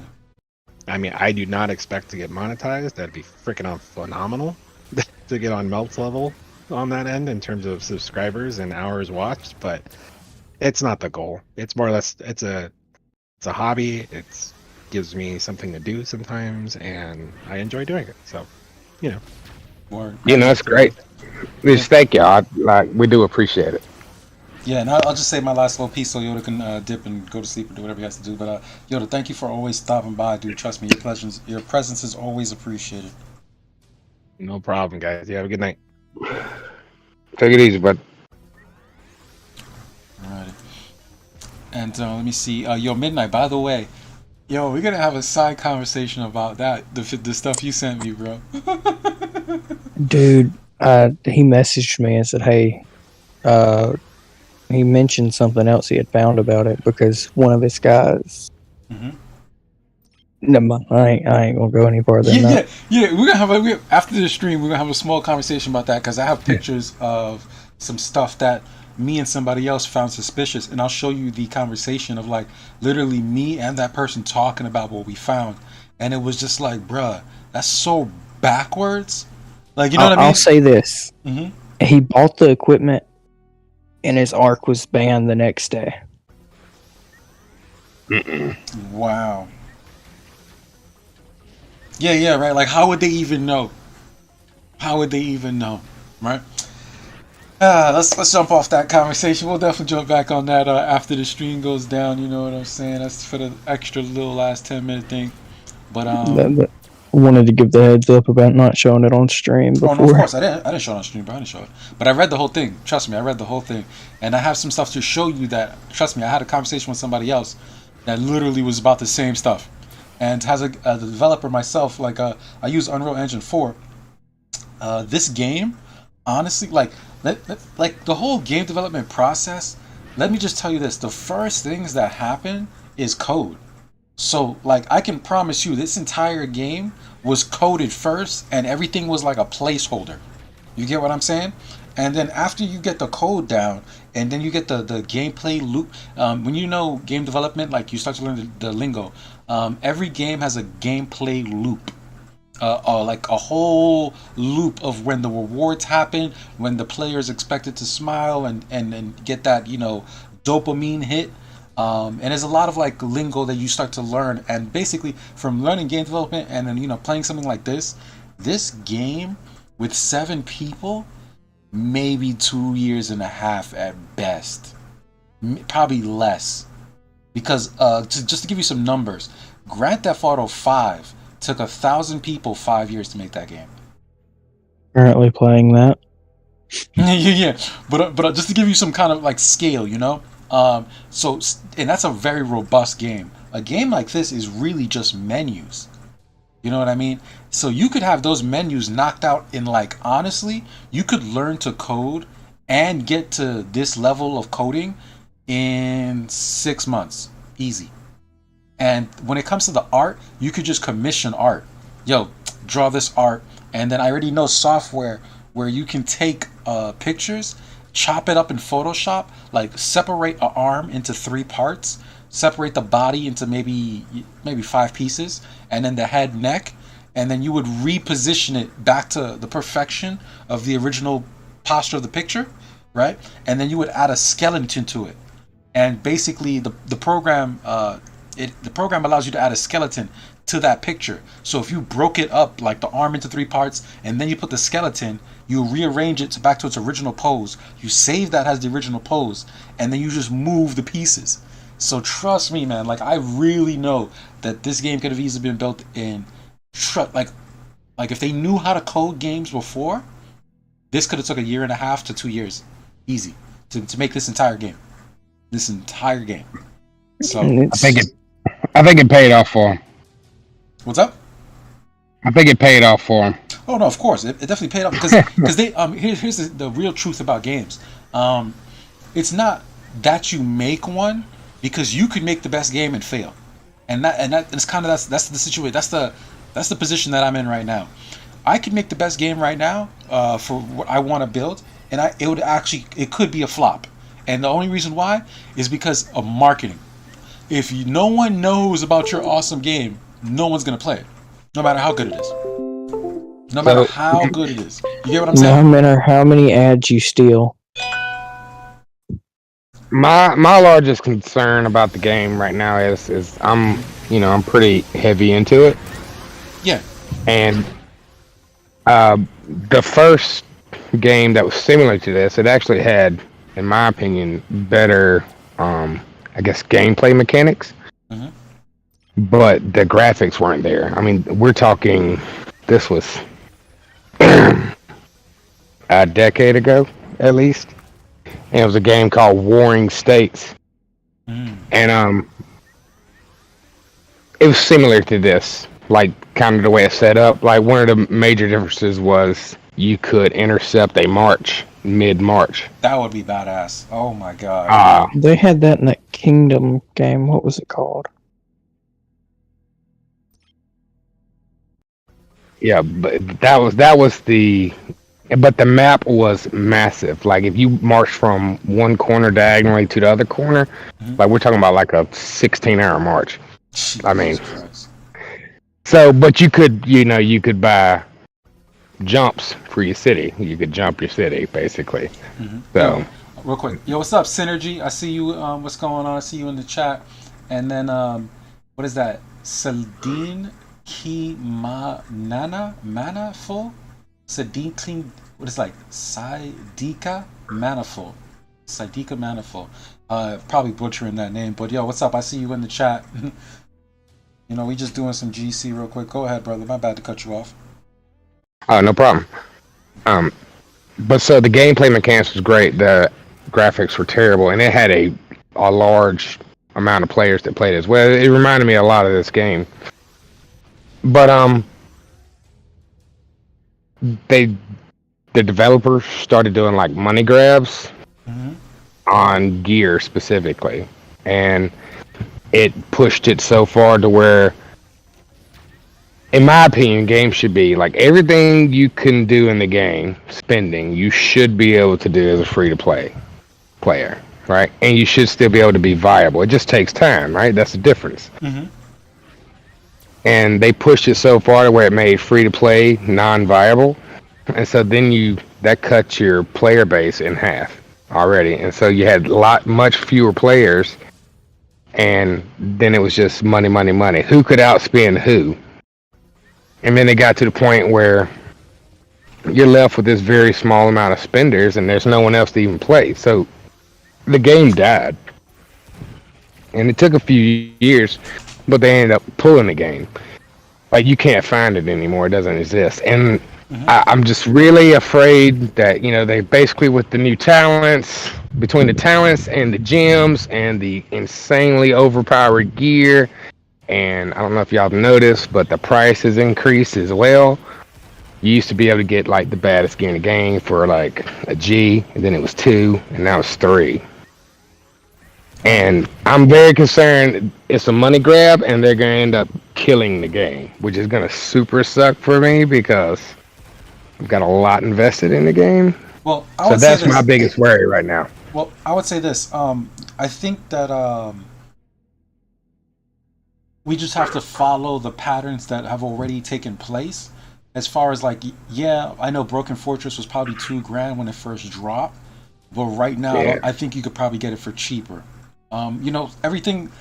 I do not expect to get monetized. That'd be freaking phenomenal to get on Melt's level on that end in terms of subscribers and hours watched. But it's not the goal. It's more or less it's a hobby. It gives me something to do sometimes, and I enjoy doing it. So, Word. It's great. Just thank y'all. We do appreciate it. Yeah, and I'll just say my last little piece so Yoda can dip and go to sleep or do whatever he has to do. But Yoda, thank you for always stopping by, dude. Trust me, your presence is always appreciated. No problem, guys. You have a good night. Take it easy, bud. Alrighty. And let me see. Midnight, by the way. We're going to have a side conversation about that. The stuff you sent me, bro. Dude, he messaged me and said, hey, he mentioned something else he had found about it because one of his guys. Mm-hmm. Never mind. I ain't gonna go any farther than that. Yeah. We're gonna have after the stream. We're gonna have a small conversation about that because I have pictures of some stuff that me and somebody else found suspicious, and I'll show you the conversation of like literally me and that person talking about what we found, and it was just like, bruh, that's so backwards. Like, you know what I mean? I'll say this: Mm-hmm. he bought the equipment, and his arc was banned the next day. Wow. Yeah, right. Like, how would they even know? Right? Let's jump off that conversation. We'll definitely jump back on that after the stream goes down. You know what I'm saying? That's for the extra little last 10-minute thing. But But wanted to give the heads up about not showing it on stream before. Oh no, of course I didn't show it on stream, bro. I didn't show it. But I read the whole thing. Trust me, I read the whole thing, and I have some stuff to show you that. Trust me, I had a conversation with somebody else that literally was about the same stuff. And as a developer myself, like I use Unreal Engine 4. This game, honestly, like the whole game development process. Let me just tell you this: the first things that happen is code. So, like, I can promise you, this entire game was coded first, and everything was like a placeholder. You get what I'm saying? And then after you get the code down, and then you get the gameplay loop. When you know game development, like, you start to learn the lingo. Every game has a gameplay loop. Like a whole loop of when the rewards happen, when the player is expected to smile and get that, dopamine hit. And there's a lot of like lingo that you start to learn, and basically from learning game development and then playing something like this game with 7 people, maybe 2.5 years at best, probably less, because just to give you some numbers, Grand Theft Auto 5 took 1,000 people 5 years to make that game. Currently playing that. yeah, but just to give you some kind of like scale, So, and that's a very robust game. A game like this is really just menus. You know what I mean? So you could have those menus knocked out in, like, honestly, you could learn to code and get to this level of coding in 6 months. Easy. And when it comes to the art, you could just commission art. Yo, draw this art. And then I already know software where you can take pictures, chop it up in Photoshop, like separate an arm into 3 parts, separate the body into maybe 5 pieces, and then the head, neck, and then you would reposition it back to the perfection of the original posture of the picture, right? And then you would add a skeleton to it. And basically the program the program allows you to add a skeleton to that picture. So if you broke it up, like the arm into 3 parts, and then you put the skeleton, you rearrange it back to its original pose. You save that as the original pose, and then you just move the pieces. So trust me, man, like, I really know that this game could have easily been built in like if they knew how to code games before, this could have took 1.5 to 2 years easy to make this entire game. So I think it paid off for him. What's up? I think it paid off for him. Oh no, of course, it definitely paid off because they here's the real truth about games. It's not that you make one, because you could make the best game and fail, and that's kind of that's the situation. That's the position that I'm in right now. I could make the best game right now for what I want to build, and it could be a flop, and the only reason why is because of marketing. If no one knows about your awesome game, no one's gonna play it, no matter how good it is. No matter how good it is. You get what I'm saying? No matter how many ads you steal. My largest concern about the game right now is I'm pretty heavy into it. Yeah. And the first game that was similar to this, it actually had, in my opinion, better gameplay mechanics. Mm-hmm. But the graphics weren't there. I mean, we're talking, this was a decade ago, at least. And it was a game called Warring States. And it was similar to this, like, kind of the way it's set up. Like, one of the major differences was you could intercept a march mid-March. That would be badass. Oh my god. They had that in that Kingdom game. What was it called? Yeah, but that was the. But the map was massive. Like if you march from one corner diagonally to the other corner, like we're talking about like a 16-hour march. I mean, so but you could buy jumps for your city. You could jump your city basically. So real quick, yo, what's up, Synergy? I see you. What's going on? I see you in the chat. And then what is that? Saldine Ki Manaful. Sadine Clean, what is it like? Sidika Manifold. Sidika Manifold. Probably butchering that name, but yo, what's up? I see you in the chat. You know, we just doing some GC real quick. Go ahead, brother. My bad to cut you off. Oh, no problem. But so the gameplay mechanics was great. The graphics were terrible, and it had a large amount of players that played as well. It reminded me a lot of this game. But the developers started doing like money grabs on gear specifically, and it pushed it so far to where, in my opinion, games should be like everything you can do in the game, spending, you should be able to do as a free-to-play player, right? And you should still be able to be viable. It just takes time, right? That's the difference. And they pushed it so far to where it made free-to-play non-viable, and so then that cuts your player base in half already, and so you had much fewer players, and then it was just money. Who could outspend who? And then it got to the point where you're left with this very small amount of spenders, and there's no one else to even play. So the game died, and it took a few years. But they ended up pulling the game. Like, you can't find it anymore. It doesn't exist. And I'm just really afraid that, they basically with the new talents, between the talents and the gyms and the insanely overpowered gear, and I don't know if y'all have noticed, but the price has increased as well. You used to be able to get, like, the baddest gear in the game for, like, a G, and then it was 2, and now it's 3. And I'm very concerned it's a money grab, and they're going to end up killing the game, which is going to super suck for me because I've got a lot invested in the game. Well, so that's my biggest worry right now. Well, I would say this. I think that we just have to follow the patterns that have already taken place. As far as like, yeah, I know Broken Fortress was probably $2,000 when it first dropped, but right now I think you could probably get it for cheaper. Everything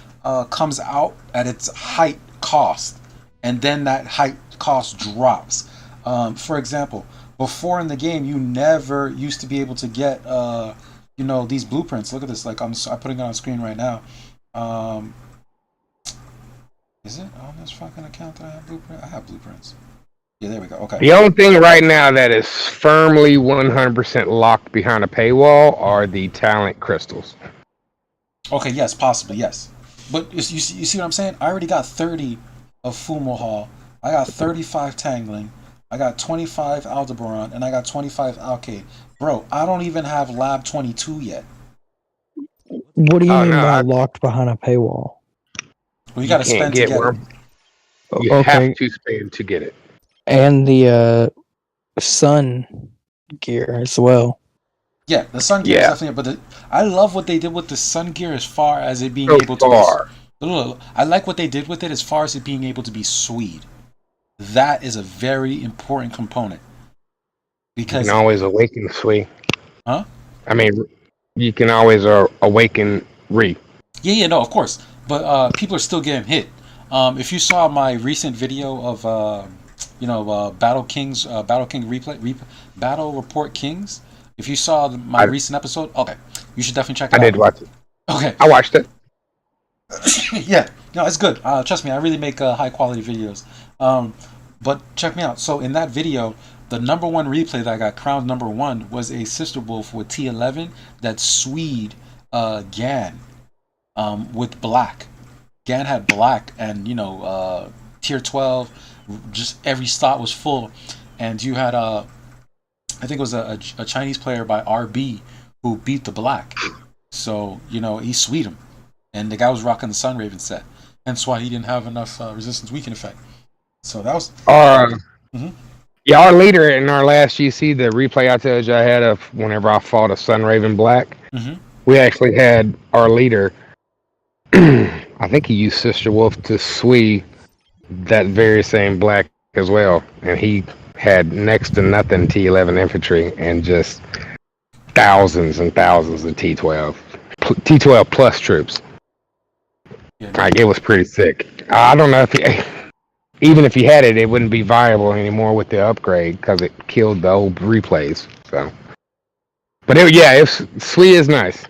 comes out at its height cost, and then that height cost drops. For example, before in the game, you never used to be able to get, these blueprints. Look at this. Like I'm putting it on screen right now. Is it on this fucking account that I have blueprints? I have blueprints. Yeah, there we go. Okay. The only thing right now that is firmly 100% locked behind a paywall are the talent crystals. Okay, yes, possibly, yes. But you see what I'm saying? I already got 30 of Fumo Hall. I got 35 Tangling. I got 25 Aldebaran, and I got 25 Alcade. Bro, I don't even have Lab 22 yet. What do you mean by locked behind a paywall? Well, you got to spend to get it. You have to spend to get it. And the sun gear as well. Yeah, the sun gear is definitely, but I love what they did with the sun gear as far as it being able to be. I like what they did with it as far as it being able to be Swede. That is a very important component. Because you can always awaken Swede. Huh? I mean, you can always awaken Re. Yeah, no, of course. But people are still getting hit. If you saw my recent video of Battle King replay, Battle Report Kings. If you saw my recent episode, okay, you should definitely check it out. I did watch it. Okay. I watched it. Yeah, no, it's good. Trust me, I really make high quality videos. But check me out. So in that video, the number one replay that I got crowned number one was a Sister Wolf with T11 that Swede Gan with black. Gan had black, and tier 12, just every slot was full, and you had I think it was a Chinese player by RB who beat the black. So, he sweet him. And the guy was rocking the Sun Raven set. Hence why he didn't have enough resistance weaken effect. So that was... Yeah, our leader in our last GC, the replay I told you I had of whenever I fought a Sun Raven black, we actually had our leader, I think he used Sister Wolf to swee that very same black as well. And he had next to nothing T11 infantry and just thousands and thousands of T12. T12 plus troops. Yeah, Like, it was pretty sick. I don't know if even if he had it, it wouldn't be viable anymore with the upgrade because it killed the old replays. So, but Swede is nice.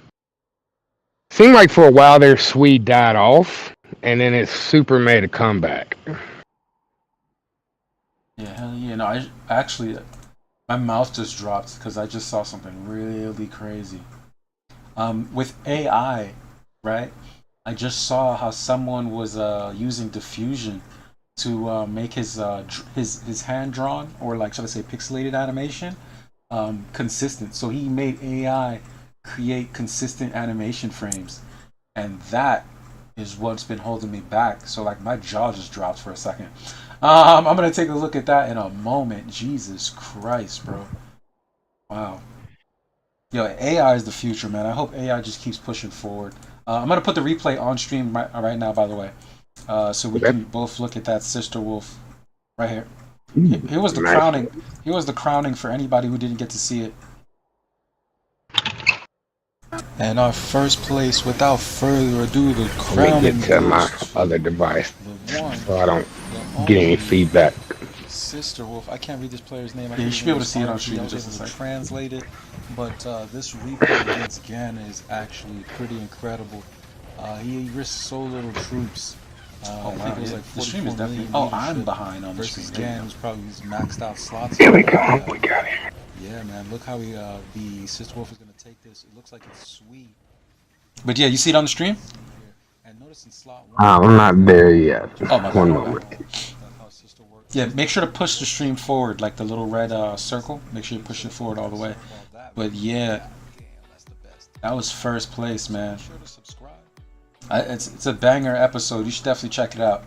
Seemed like for a while there, Swede died off, and then it super made a comeback. Yeah, hell yeah. No, I actually, my mouth just dropped because I just saw something really crazy. With AI, right? I just saw how someone was using diffusion to make his hand drawn, or like, should I say, pixelated animation consistent. So he made AI create consistent animation frames, and that is what's been holding me back. So like my jaw just dropped for a second. I'm gonna take a look at that in a moment. Jesus Christ, bro! Wow. Yo, AI is the future, man. I hope AI just keeps pushing forward. I'm gonna put the replay on stream right now, by the way, so we can both look at that Sister Wolf right here. Here was the crowning. Here was the crowning for anybody who didn't get to see it. And our first place, without further ado, the crowning. Let me get to my other device so I don't get any feedback. Sister Wolf. I can't read this player's name. You should be able to see it on stream. Just a second. Translate it, but this replay against Gan is actually pretty incredible. He risked so little troops. I think it was like the stream is definitely. Oh, I'm behind on the stream. Gan was probably his maxed out slots. Here we go. We got it. Yeah, man. Look how the Sister Wolf is gonna take this. It looks like it's sweet. But yeah, you see it on the stream. And notice in slot 1. I'm not there yet. Oh my One God. moment. Yeah, make sure to push the stream forward, like the little red circle. Make sure you push it forward all the way. But yeah, that was first place, man. It's a banger episode. You should definitely check it out.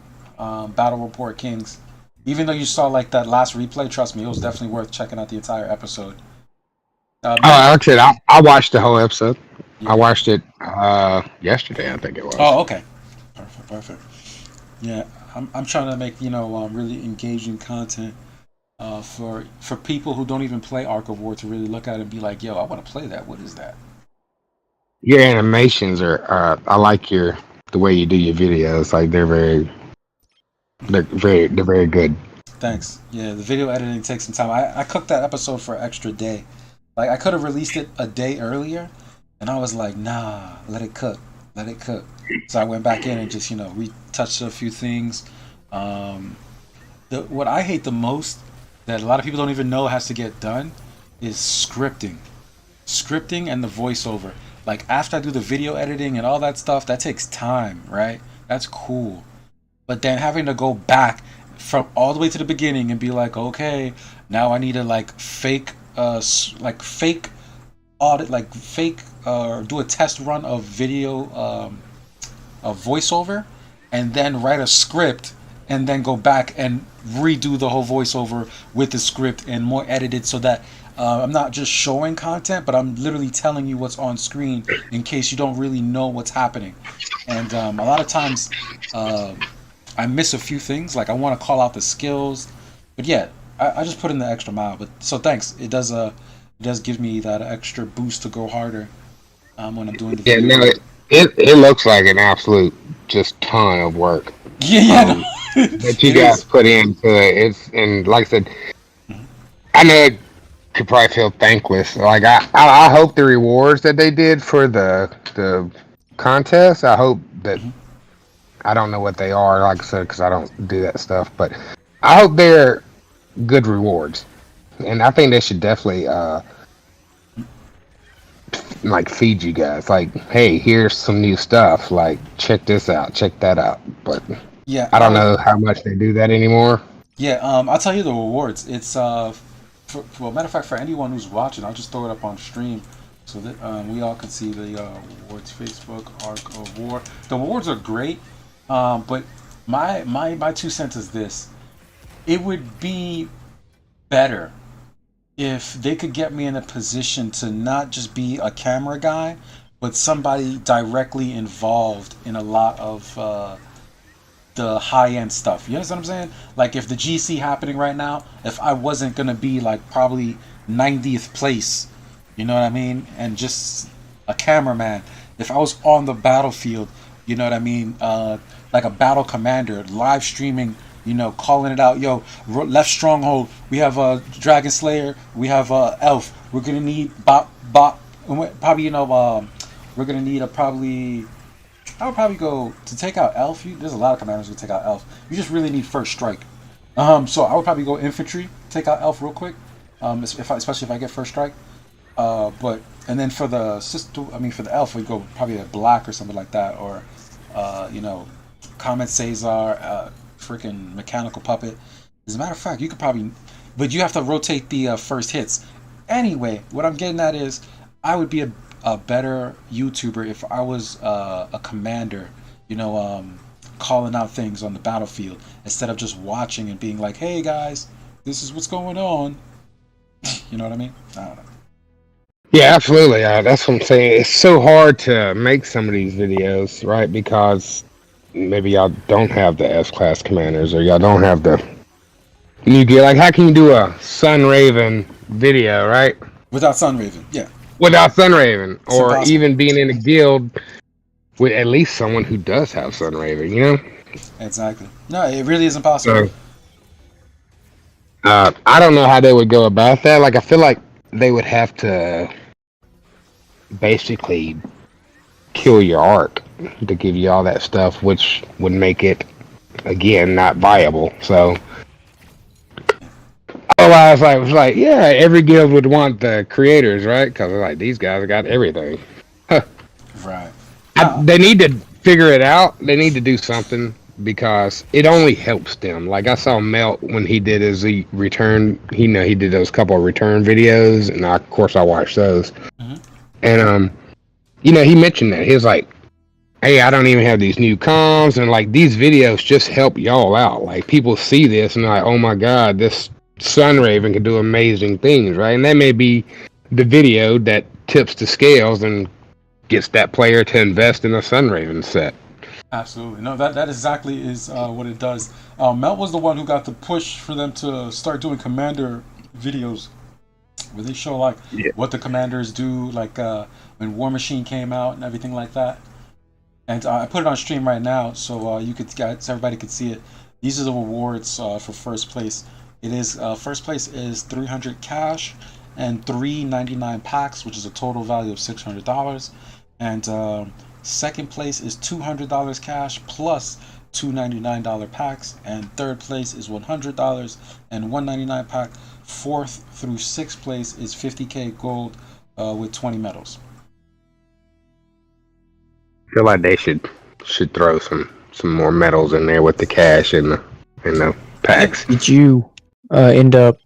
Battle Report Kings. Even though you saw like that last replay, trust me, it was definitely worth checking out the entire episode. Actually, I watched the whole episode. Yeah. I watched it yesterday, I think it was. Oh, okay. Perfect. Yeah, I'm trying to make really engaging content for people who don't even play Ark of War to really look at it and be like, yo, I want to play that. What is that? Your animations are I like the way you do your videos. Like they're very good. Thanks. Yeah, the video editing takes some time. I cooked that episode for an extra day. Like I could have released it a day earlier, and I was like, nah, let it cook. So I went back in and just retouched a few things. What I hate the most that a lot of people don't even know has to get done is scripting and the voiceover. Like after I do the video editing and all that stuff, that takes time, right? That's cool. But then having to go back from all the way to the beginning and be like, okay, now I need to fake audit, do a test run of video, of voiceover, and then write a script, and then go back and redo the whole voiceover with the script and more edited, so that I'm not just showing content, but I'm literally telling you what's on screen in case you don't really know what's happening. And a lot of times I miss a few things. Like I want to call out the skills, but yeah, I just put in the extra mile. But so thanks. It does give me that extra boost to go harder when I'm doing the video. Yeah, no, it looks like an absolute just ton of work. Yeah, that you guys put into it. And like I said, I know it could probably feel thankless. Like I hope the rewards that they did for the contest, I hope that I don't know what they are, like I said, because I don't do that stuff, but I hope they're good rewards. And I think they should definitely feed you guys. Like, hey, here's some new stuff. Like, check this out, check that out. But yeah, I don't know how much they do that anymore. Yeah, I'll tell you the rewards. It's well, matter of fact, for anyone who's watching, I'll just throw it up on stream so that we all can see the awards. Facebook Arc of War. The awards are great, but my 2 cents is this: it would be better if they could get me in a position to not just be a camera guy, but somebody directly involved in a lot of the high-end stuff. You understand what I'm saying? Like if the GC happening right now, if I wasn't gonna be like probably 90th place, you know what I mean, and just a cameraman, if I was on the battlefield, you know what I mean, like a battle commander, live streaming, you know, calling it out, yo, left stronghold, we have a Dragon Slayer, we have Elf, we're gonna need probably, you know, we're gonna need I would probably go to take out Elf. There's a lot of commanders who take out Elf. You just really need first strike. So I would probably go infantry, take out Elf real quick, especially if I get first strike. And then for the for the Elf, we'd go probably a black or something like that, or you know, Comet Caesar, freaking mechanical puppet. As a matter of fact, you could probably, but you have to rotate the first hits. Anyway, what I'm getting at is, I would be a better YouTuber if I was a commander, you know, calling out things on the battlefield instead of just watching and being like, hey guys, this is what's going on. You know what I mean? I don't know. Yeah, absolutely. That's what I'm saying. It's so hard to make some of these videos, right? Because maybe y'all don't have the S-class commanders, or y'all don't have the new gear. Like, how can you do a Sunraven video, right? Without Sunraven, yeah. Without Sunraven, It's or impossible. even being in a guild with at least someone who does have Sunraven, you know? Exactly. No, it really is impossible. So, I don't know how they would go about that. Like, I feel like they would have to basically kill your arc to give you all that stuff, which would make it, again, not viable. So, otherwise, like, yeah, every guild would want the creators, right? Because like, these guys got everything. Right. They need to figure it out. They need to do something, because it only helps them. Like, I saw Melt when he did his return. He did those couple of return videos, and of course I watched those. Mm-hmm. And you know, he mentioned that he was like, hey, I don't even have these new comms, and like, these videos just help y'all out. Like, people see this and they're like, oh my god, this Sunraven can do amazing things, right? And that may be the video that tips the scales and gets that player to invest in a Sunraven set. Absolutely. No, that exactly is what it does. Melt was the one who got the push for them to start doing commander videos, where they show like what the commanders do, like when War Machine came out and everything like that. And I put it on stream right now, so everybody could see it. These are the awards for first place. It is first place is 300 cash and 399 packs, which is a total value of $600. And second place is $200 cash plus $299 packs, and third place is $100 and $199 pack. Fourth through sixth place is 50k gold with 20 medals. I feel like they should throw some more medals in there with the cash and the packs. Did you end up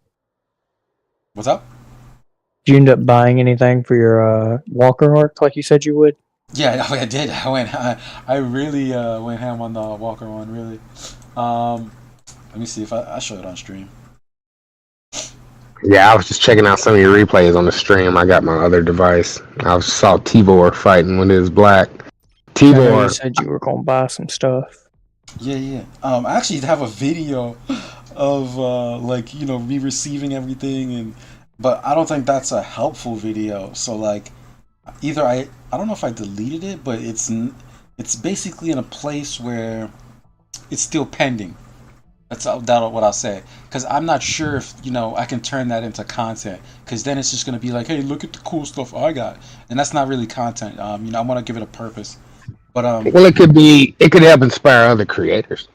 buying anything for your Walker arc like you said you would? Yeah, I did. I really went ham on the Walker one. Really. Let me see if I show it on stream. Yeah, I was just checking out some of your replays on the stream. I got my other device. I saw Tibor fighting when it was black. I know Tibor. you said you were gonna buy some stuff. Yeah. I actually have a video of like, you know, me receiving everything, but I don't think that's a helpful video. So like, either I don't know if I deleted it, but it's basically in a place where it's still pending. That's what I'll say, because I'm not sure if, you know, I can turn that into content, because then it's just going to be like, hey, look at the cool stuff I got, and that's not really content. You know, I want to give it a purpose. But well, it could help inspire other creators.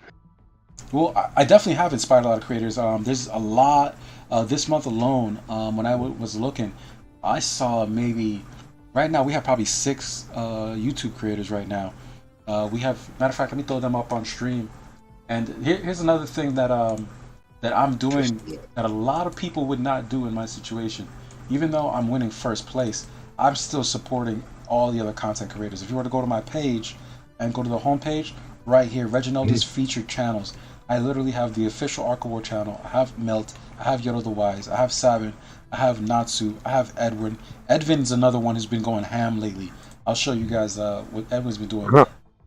Well, I definitely have inspired a lot of creators. There's a lot this month alone. When I was looking, I saw maybe right now we have probably 6 YouTube creators right now. We have, matter of fact, let me throw them up on stream. And here's another thing that that I'm doing that a lot of people would not do in my situation. Even though I'm winning first place, I'm still supporting all the other content creators. If you were to go to my page and go to the homepage, right here, Reginaldo's featured channels, I literally have the official Arc of War channel. I have Melt, I have Yodadawise, I have Sabin, I have Natsu, I have Edwin. Edwin's another one who's been going ham lately. I'll show you guys what Edwin's been doing. I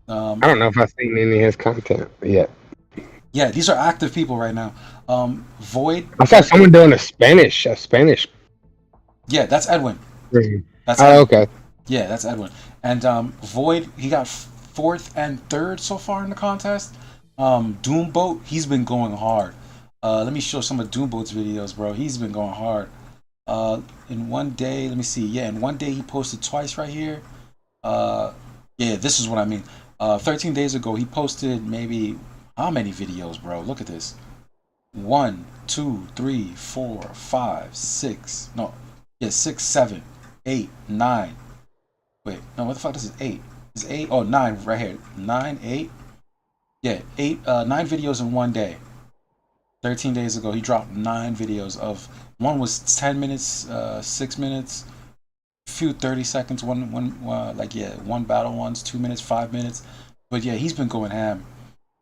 don't know if I've seen any of his content yet. Yeah, these are active people right now. Void. I saw someone doing a Spanish. Yeah, that's Edwin. That's Edwin. Okay. Yeah, that's Edwin. And Void, he got 4th and 3rd so far in the contest. Doomboat, he's been going hard. Let me show some of Doomboat's videos, bro. He's been going hard. In one day, let me see. Yeah, in one day he posted twice right here. Yeah, this is what I mean. 13 days ago, he posted maybe how many videos, bro? Look at this. 1, 2, 3, 4, 5, 6. No, yeah, 6, 7, 8, 9. Wait, no, what the fuck? This is 8. This is 8. Oh, 9 right here. 9, 8. Yeah, 9 videos in one day. 13 days ago, he dropped 9 videos of. One was 10 minutes, 6 minutes, a few 30 seconds. One battle ones, 2 minutes, 5 minutes. But yeah, he's been going ham.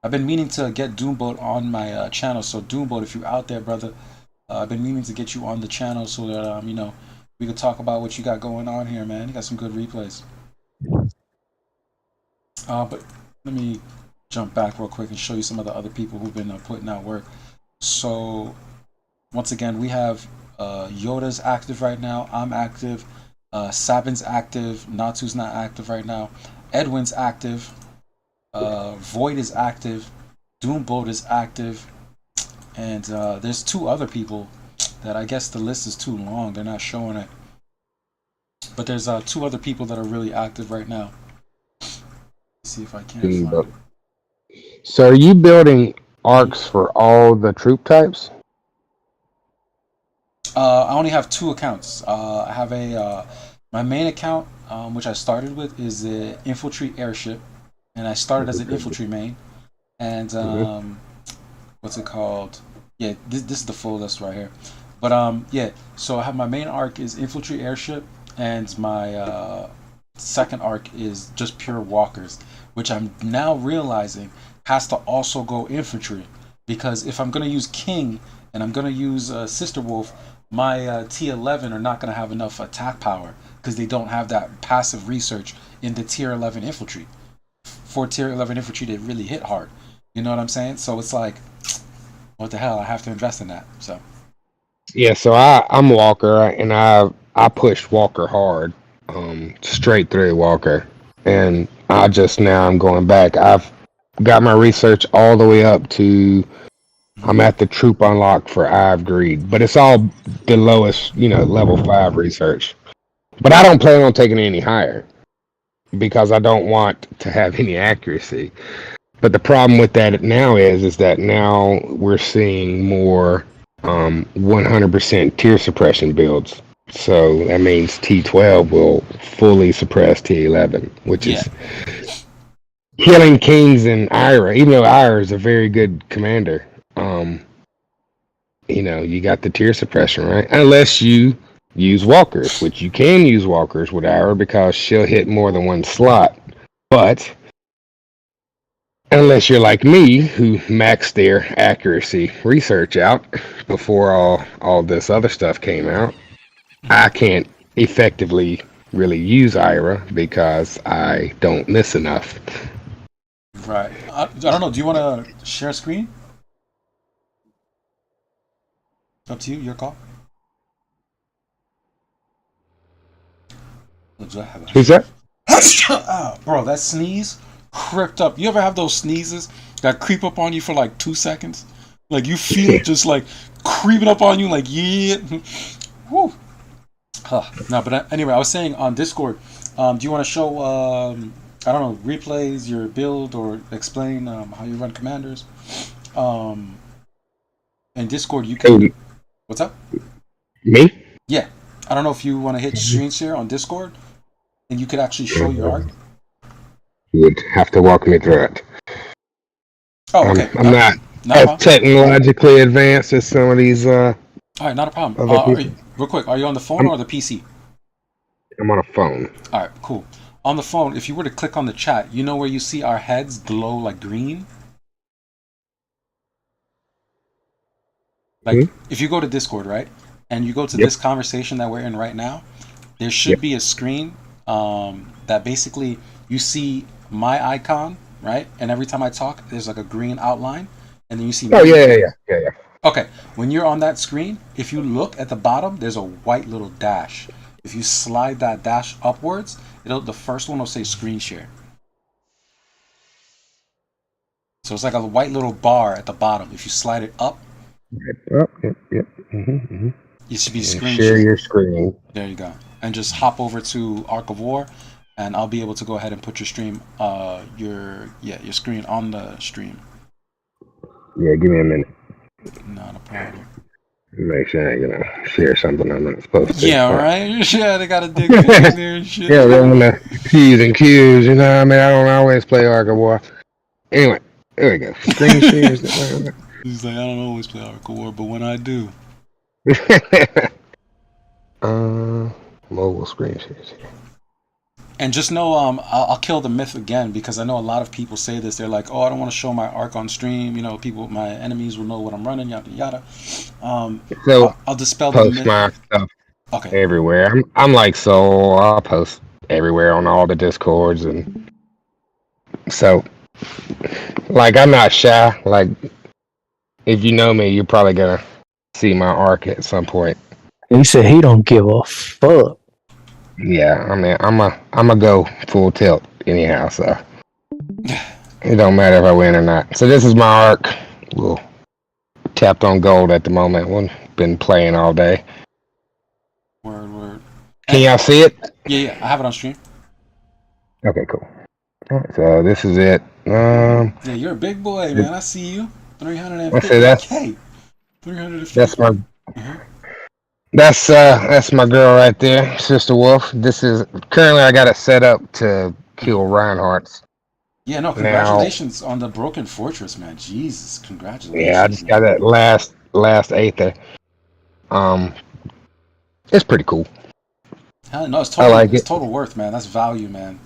I've been meaning to get Doomboat on my channel. So Doomboat, if you're out there, brother, I've been meaning to get you on the channel so that we could talk about what you got going on here, man. You got some good replays. But let me jump back real quick and show you some of the other people who've been putting out work. So once again, we have Yoda's active right now. I'm active. Sabin's active. Natsu's not active right now. Edwin's active. Void is active. Doomboat is active. And there's 2 other people that I guess the list is too long. They're not showing it. But there's 2 other people that are really active right now. Let's see if I can find it. So are you building arcs for all the troop types? I only have 2 accounts. I have my main account, which I started with, is the infantry airship, and I started as an infantry main. And what's it called? Yeah, this is the full list right here. But yeah, so I have my main arc is infantry airship, and my second arc is just pure walkers, which I'm now realizing has to also go infantry, because if I'm gonna use King and I'm gonna use Sister Wolf, my T11 are not gonna have enough attack power because they don't have that passive research in the tier 11 infantry. For tier 11 infantry, they really hit hard. You know what I'm saying? So it's like, what the hell? I have to invest in that. So. Yeah, so I'm Walker, and I pushed Walker hard, straight through Walker, and I'm going back. I've got my research all the way up to I'm at the troop unlock for Eye of Greed, but it's all the lowest, level 5 research. But I don't plan on taking it any higher because I don't want to have any accuracy. But the problem with that now is that now we're seeing more 100% tier suppression builds. So that means T12 will fully suppress T11, which is killing Kings and Ira. Even though Ira is a very good commander, you got the tier suppression, right? Unless you use walkers, which you can use walkers with Ira because she'll hit more than one slot. But unless you're like me, who maxed their accuracy research out before all this other stuff came out, I can't effectively really use Ira because I don't miss enough. Right. I don't know. Do you want to share screen? Up to you. Your call. Who's that? Bro, that sneeze crept up. You ever have those sneezes that creep up on you for like 2 seconds? Like you feel it just like creeping up on you, like yeah. Woo. No, but anyway, I was saying on Discord, do you want to show, I don't know, replays, your build, or explain how you run commanders? In Discord, you can... What's up? Me? Yeah. I don't know if you want to hit screen share on Discord, and you could actually show your art. You would have to walk me through it. Oh, okay. Not a as problem. technologically advanced as some of these. All right, not a problem. Other people. Real quick, are you on the phone or the PC? I'm on a phone. All right, cool. On the phone, if you were to click on the chat, you know where you see our heads glow like green? Like, if you go to Discord, right, and you go to this conversation that we're in right now, there should be a screen that basically you see my icon, right? And every time I talk, there's like a green outline, and then you see. Oh yeah. Okay, when you're on that screen, if you look at the bottom, there's a white little dash. If you slide that dash upwards, the first one will say screen share. So it's like a white little bar at the bottom. If you slide it up, Yep. you should be screen share your screen. There you go. And just hop over to Arc of War, and I'll be able to go ahead and put your stream, your screen on the stream. Yeah, give me a minute. Not a problem. Make sure I ain't gonna share something I'm not supposed to. Yeah, right? Yeah, they gotta dig in there and shit. Yeah, they're on the P's and Q's, you know what I mean? I don't always play Arc of War. Anyway, there we go. Screen shares. He's like, I don't always play Arc of War, but when I do. Mobile screen shares. And just know, I'll kill the myth again, because I know a lot of people say this. They're like, oh, I don't want to show my Arc on stream. You know, my enemies will know what I'm running, yada yada. So I'll dispel the myth. Post my stuff Okay. everywhere. I'm like Xsoul. I'll post everywhere on all the Discords, and so like I'm not shy. Like if you know me, you're probably gonna see my Arc at some point. He said he don't give a fuck. Yeah, I mean, I'm a go full tilt anyhow, so it don't matter if I win or not. So this is my Arc. We'll tapped on gold at the moment. We've been playing all day. Word. Can y'all see it? Yeah, I have it on stream. Okay, cool. All right, so this is it. Yeah, you're a big boy, man. I see you. 350K. That's my. Mhm. That's my girl right there, Sister Wolf. This is currently I got it set up to kill Reinhardt's. Yeah, no, congratulations on the Broken Fortress, man. Jesus, congratulations. Yeah, I just got that last Aether. It's pretty cool. Hell no, it's total. I like it's it. total worth, man. That's value, man.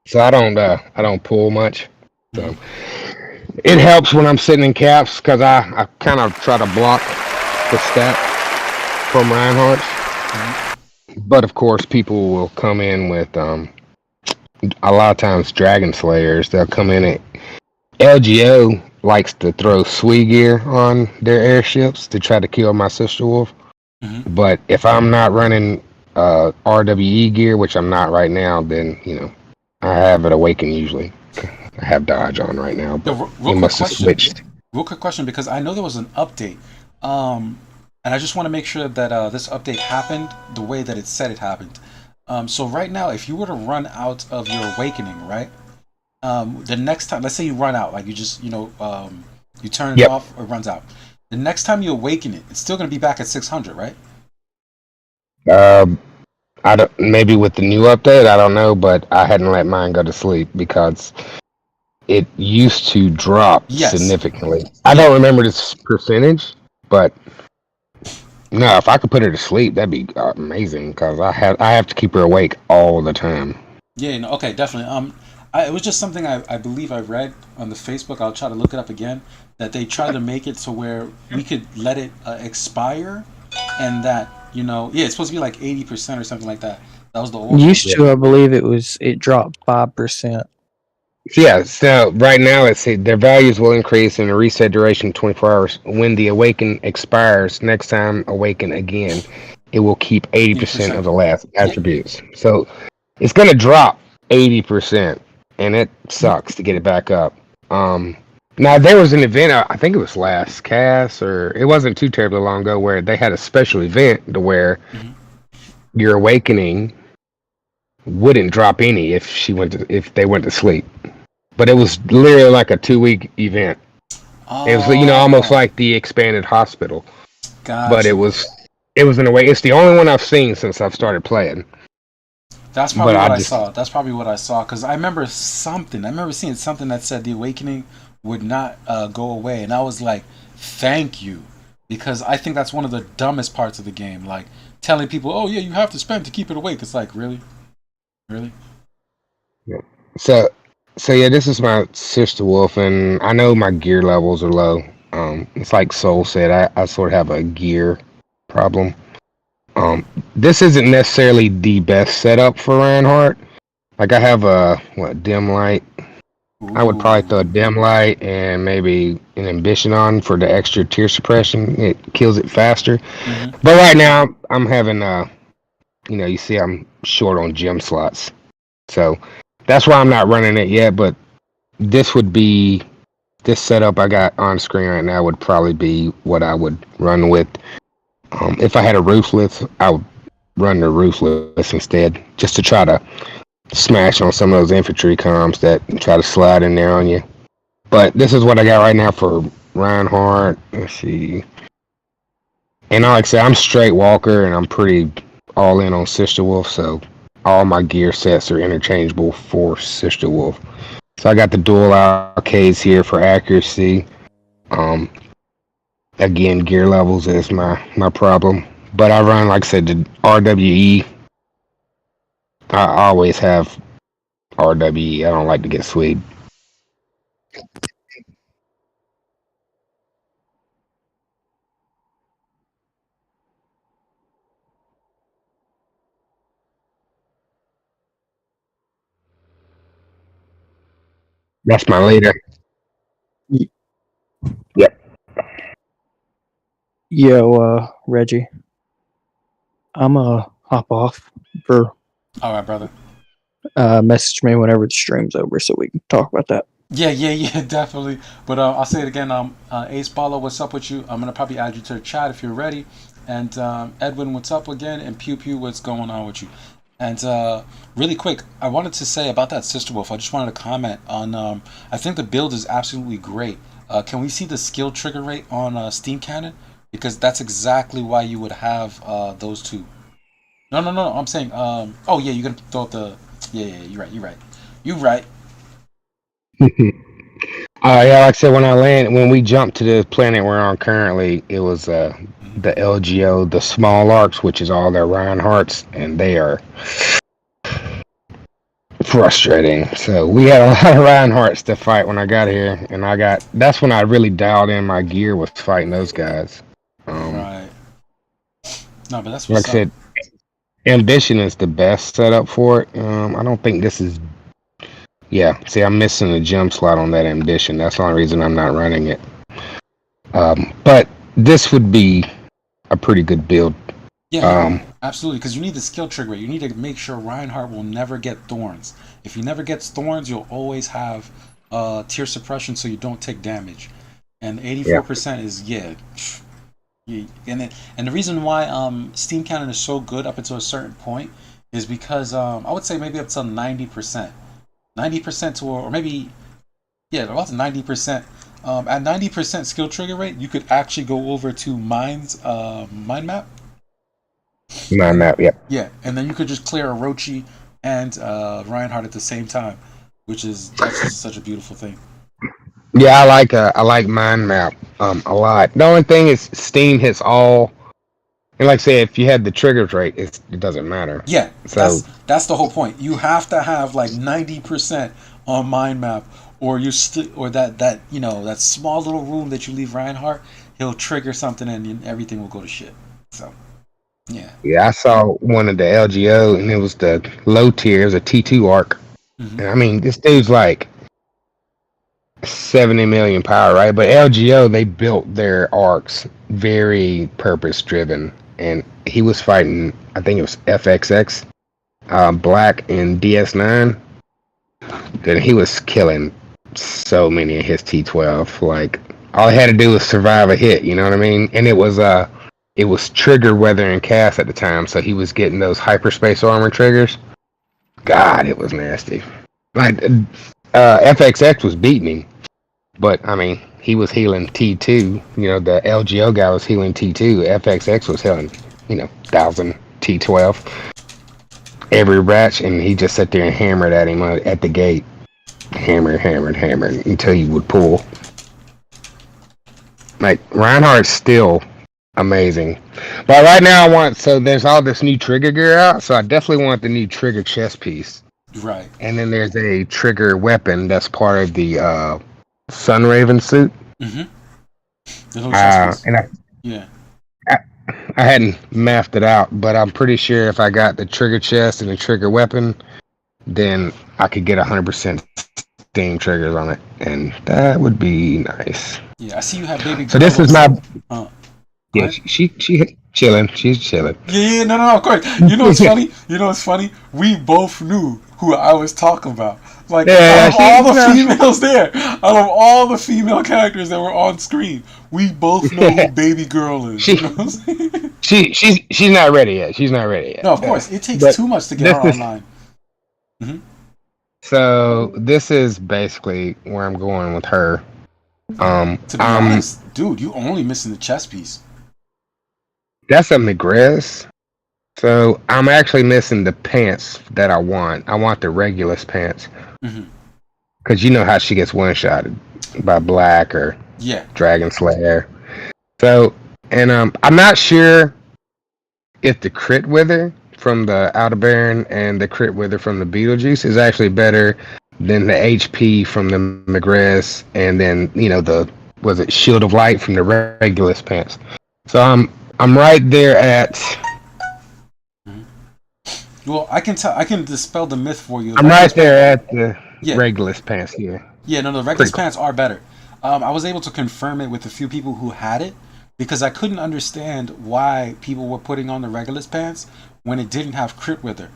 So I don't pull much. So it helps when I'm sitting in caps because I kind of try to block the stat from Reinhardt. But of course, people will come in with a lot of times Dragon Slayers. They'll come in at LGO likes to throw SWE gear on their airships to try to kill my Sister Wolf. But if I'm not running RWE gear, which I'm not right now, then I have it awakened usually. I have dodge on right now, but real it must have switched. Real quick question, because I know there was an update, and I just want to make sure that this update happened the way that it said it happened. So right now, if you were to run out of your awakening, right? The next time, let's say you run out, like you just you turn it off or it runs out. The next time you awaken it, it's still going to be back at 600, right? I don't, maybe with the new update, I don't know, but I hadn't let mine go to sleep because it used to drop significantly. I don't remember this percentage, but no, if I could put her to sleep, that'd be amazing because I have to keep her awake all the time. Yeah, okay, definitely. It was just something I believe I read on the Facebook. I'll try to look it up again. That they tried to make it to where we could let it expire, and that it's supposed to be like 80% or something like that. That was the old. Used to, I believe it dropped 5%. Yeah, so right now it's their values will increase in a reset duration 24 hours. When the awaken expires, next time awaken again, it will keep 80% of the last attributes. So it's going to drop 80%, and it sucks to get it back up. Now there was an event, I think it was last cast, or it wasn't too terribly long ago, where they had a special event to where your awakening wouldn't drop any if they went to sleep. But it was literally like a 2-week event. It was almost like the expanded hospital. Gotcha. But it was in a way. It's the only one I've seen since I've started playing. That's probably what I saw. That's probably what I saw because I remember seeing something that said the awakening would not go away, and I was like, thank you, because I think that's one of the dumbest parts of the game. Like telling people, oh yeah, you have to spend to keep it awake. It's like, really? Yeah. So yeah, this is my sister wolf, and I know my gear levels are low. It's like Soul said, I sort of have a gear problem. This isn't necessarily the best setup for Reinhardt. Like I have a dim light. Ooh. I would probably throw a dim light and maybe an ambition on for the extra tear suppression. It kills it faster. Mm-hmm. But right now I'm having you see I'm short on gem slots. So that's why I'm not running it yet, but this setup I got on screen right now would probably be what I would run with. If I had a Ruthless, I would run the Ruthless instead, just to try to smash on some of those infantry comms that try to slide in there on you. But this is what I got right now for Reinhardt. Let's see. And like I said, I'm straight Walker, and I'm pretty all in on Sister Wolf, so all my gear sets are interchangeable for Sister Wolf. So I got the dual arcades here for accuracy. Again, gear levels is my problem. But I run, like I said, the RWE. I always have RWE. I don't like to get swayed. That's my leader. Yep. Yo, Reggie. I'm hop off for All right, brother. message me whenever the stream's over so we can talk about that. Yeah, definitely. But I'll say it again. Ace Baller, what's up with you? I'm gonna probably add you to the chat if you're ready. And Edwin, what's up again? And Pew Pew, what's going on with you? And really quick, I wanted to say about that Sister Wolf. I just wanted to comment on. I think the build is absolutely great. Can we see the skill trigger rate on Steam Cannon? Because that's exactly why you would have those two. No. I'm saying. Oh yeah, you're gonna throw up the. Yeah. You're right. Yeah, like I said, when we jumped to the planet we're on currently, it was the LGO, the small arcs, which is all their Reinhardts, and they are frustrating. So we had a lot of Reinhardts to fight when I got here, and that's when I really dialed in my gear, was fighting those guys. Right. No, but that's like I said, Ambition is the best setup for it. I don't think this is. Yeah, see, I'm missing a gem slot on that Ambition. That's the only reason I'm not running it. But this would be a pretty good build. Yeah, absolutely, because you need the skill trigger. You need to make sure Reinhardt will never get thorns. If he never gets thorns, you'll always have tear suppression, so you don't take damage. And 84% is and the reason why Steam Cannon is so good up until a certain point is because I would say maybe up to 90%. 90% to, or maybe, about to 90%. At 90% skill trigger rate, you could actually go over to mind map. Mind map, yeah. Yeah, and then you could just clear Orochi and Reinhardt at the same time, that's just such a beautiful thing. Yeah, I like mind map a lot. The only thing is Steam hits all. And like I said, if you had the triggers right, it doesn't matter. Yeah, so that's the whole point. You have to have like 90% on mind map, or that small little room that you leave Reinhardt, he'll trigger something and everything will go to shit. So, yeah. Yeah, I saw one of the LGO, and it was the low tier, it was a T2 arc. Mm-hmm. And I mean, this dude's like 70 million power, right? But LGO, they built their arcs very purpose driven. And he was fighting, I think it was FXX, Black and DS9. And he was killing so many of his T12. Like, all he had to do was survive a hit, you know what I mean? And it was trigger, weather, and cast at the time, so he was getting those hyperspace armor triggers. God, it was nasty. Like, FXX was beating him. But, I mean, he was healing T2. The LGO guy was healing T2. FXX was healing, 1,000 T12. Every batch, and he just sat there and hammered at him at the gate. hammered until you would pull. Like Reinhardt's still amazing, but right now there's all this new trigger gear out, so I definitely want the new trigger chest piece. Right. And then there's a trigger weapon that's part of the Sunraven suit. Mm-hmm. The little chest piece. And I hadn't mapped it out, but I'm pretty sure if I got the trigger chest and the trigger weapon, then I could get 100% steam triggers on it, and that would be nice. Yeah, I see you have baby. So this is my. Yeah, right? she chilling. She's chilling. Yeah, no, of course. You know what's funny? We both knew who I was talking about. Like, out of all the females there, out of all the female characters that were on screen, we both know who baby girl is. You know what I'm saying? She's not ready yet. She's not ready yet. No, of course. It takes too much to get her online. Mm-hmm. So this is basically where I'm going with her. To be honest, dude, you only missing the chest piece. That's a Magrez. So I'm actually missing the pants that I want. I want the Regulus pants. Because you know how she gets one-shotted by Black or Dragon Slayer. So, and I'm not sure if the crit wither from the Aldebaran and the crit wither from the Beetlejuice is actually better than the HP from the Magrez, and then Shield of Light from the Regulus pants. So I'm right there at. Well, I can dispel the myth for you. I'm right there at the Regulus pants here. Yeah, no, the Regulus pants are better. I was able to confirm it with a few people who had it, because I couldn't understand why people were putting on the Regulus pants when it didn't have crit wither.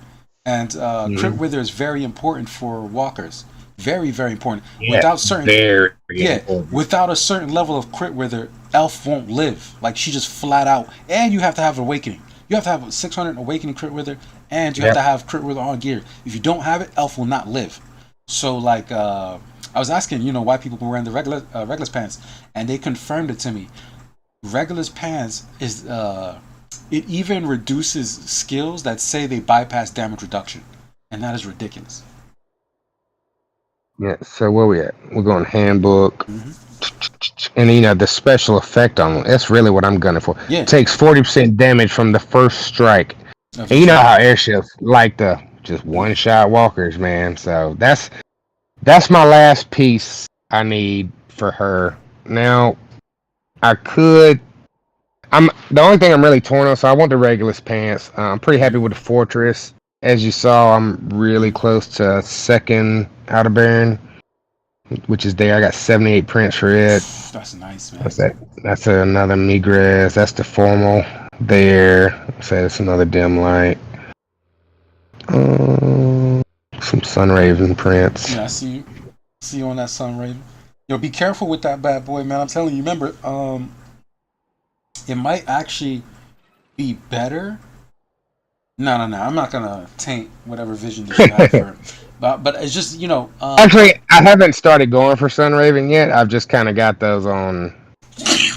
And crit wither is very important for walkers. Very, very important. Yeah, without a certain level of crit wither, Elf won't live. Like, she just flat out. And you have to have awakening. You have to have 600 awakening crit wither, and you have to have crit wither on gear. If you don't have it, Elf will not live. So, like, I was asking, why people were wearing the Regulus pants, and they confirmed it to me. Regulus pants is it even reduces skills that say they bypass damage reduction, and that is ridiculous. Yeah, so where we at? We're going handbook. And the special effect on them, that's really what I'm gunning for. Yeah. It takes 40% damage from the first strike. And you know how airships like to just one-shot walkers, man. So that's my last piece I need for her. Now, the only thing I'm really torn on, so I want the Regulus pants. I'm pretty happy with the Fortress. As you saw, I'm really close to second Aldebaran, which is there. I got 78 prints for it. That's nice, man. That's another Magrez. That's the formal there. So it's another dim light. Some Sunraven prints. Yeah, I see you on that Sunraven. Be careful with that bad boy, man. I'm telling you. Remember, it might actually be better. No. I'm not gonna taint whatever vision that you have for it. But it's just, Actually, I haven't started going for Sunraven yet. I've just kind of got those on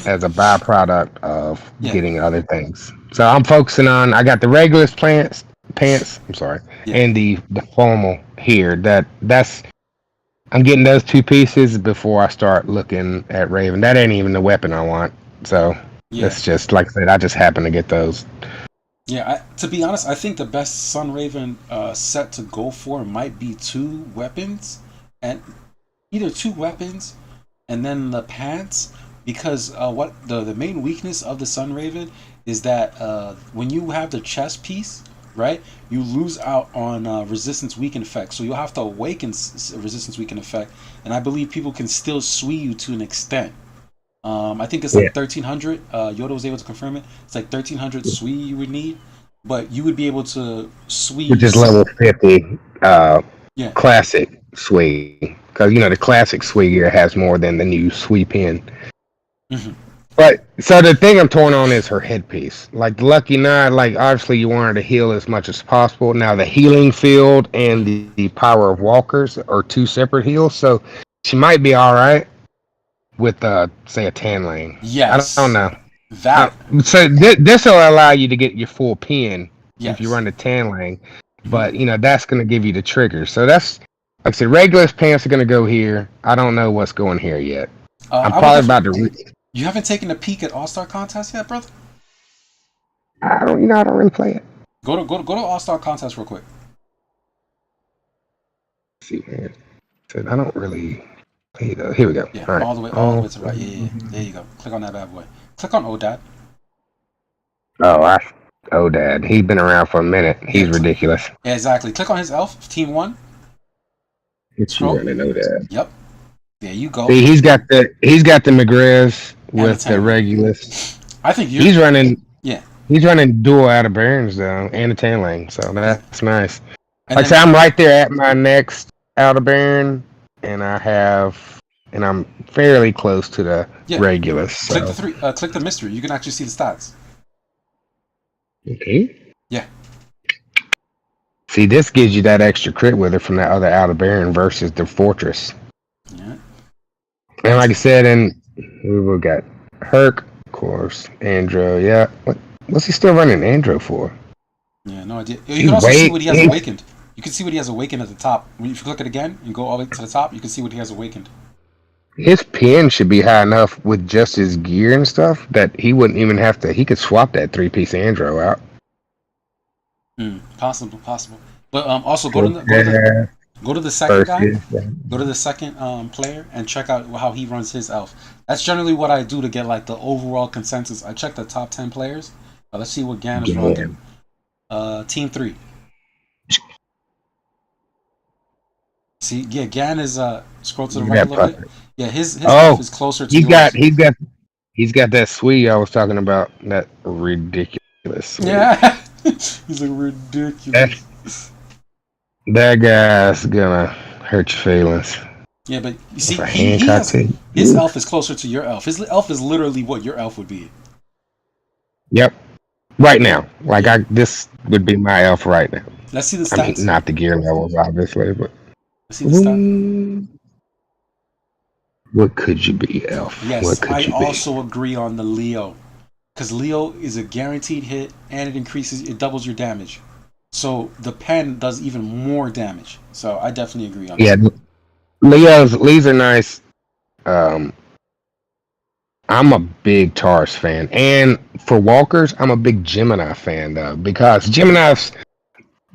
as a byproduct of getting other things. So I'm focusing on. I got the Regulus pants. I'm sorry, and the formal here. That's. I'm getting those two pieces before I start looking at Raven. That ain't even the weapon I want. So it's just like I said. I just happen to get those. Yeah, to be honest, I think the best Sunraven set to go for might be two weapons, and either two weapons and then the pants, because what the main weakness of the Sunraven is that when you have the chest piece, right, you lose out on resistance weaken effect, so you'll have to awaken resistance weaken effect, and I believe people can still swee you to an extent. I think it's like 1300. Yoda was able to confirm it. It's like 1300 swee you would need, but you would be able to swee. Which is level 50 classic swee. Because, the classic swee gear has more than the new swee pin. But, so the thing I'm torn on is her headpiece. Like, the Lucky Knot, obviously you want her to heal as much as possible. Now, the healing field and the power of walkers are two separate heals, so she might be alright with say a tan lane. Yes. I don't know. So this will allow you to get your full pin if you run the tan lane, but that's going to give you the trigger. So that's like I said, Regulus pants are gonna go here. I don't know what's going here yet. I'm I would probably about definitely- to. You haven't taken a peek at All-Star Contest yet, brother? I don't really play it. Go to All-Star Contest real quick. See, man. Said I don't really play it. Here we go. Yeah, All right. all the way to the right. Yeah. There you go. Click on that bad boy. Click on ODAD. Oh, Dad. He's been around for a minute. He's ridiculous. Yeah, exactly. Click on his elf, Team 1. It's you running Odad. Yep. There you go. See, he's got the McGrizz with the the tank. Regulus. I think He's running. Yeah. He's running dual out of Barons though, and a tan lane, so that's nice. And Like I said, I'm right there at my next out of Baron, and I'm fairly close to the Regulus. So. click the mystery. You can actually see the stats. Okay. Yeah. See, this gives you that extra crit with it from that other out of Baron versus the Fortress. Yeah. And like I said, and we got Herc, of course, Andro. Yeah. What's he still running Andro for? Yeah, no idea. You can also see what he has awakened. You can see what he has awakened at the top. If you click it again and go all the way to the top, you can see what he has awakened. His pin should be high enough with just his gear and stuff that he wouldn't even have to. He could swap that 3-piece Andro out. Possible. But also go to the second guy. Go to the second player and check out how he runs his elf. That's generally what I do to get like the overall consensus. I check the top 10 players. Let's see what Gan is rocking. Team 3. See, yeah, Gan is scroll to the right a little bit. Yeah, his elf is closer to yours. He's got that sweet I was talking about. That ridiculous sweet. Yeah. He's like ridiculous. That guy's gonna hurt your feelings. Yeah, but you see, his elf is closer to your elf. His elf is literally what your elf would be. Yep. Right now. This would be my elf right now. Let's see the stats. I mean, not the gear levels, obviously, but. Let's see the stats. What could you be, elf? Yes, I also agree on the Leo. Because Leo is a guaranteed hit, and it doubles your damage. So the pen does even more damage. So I definitely agree on that. Yeah, Leos are nice. I'm a big Taurus fan. And for Walkers, I'm a big Gemini fan, though. Because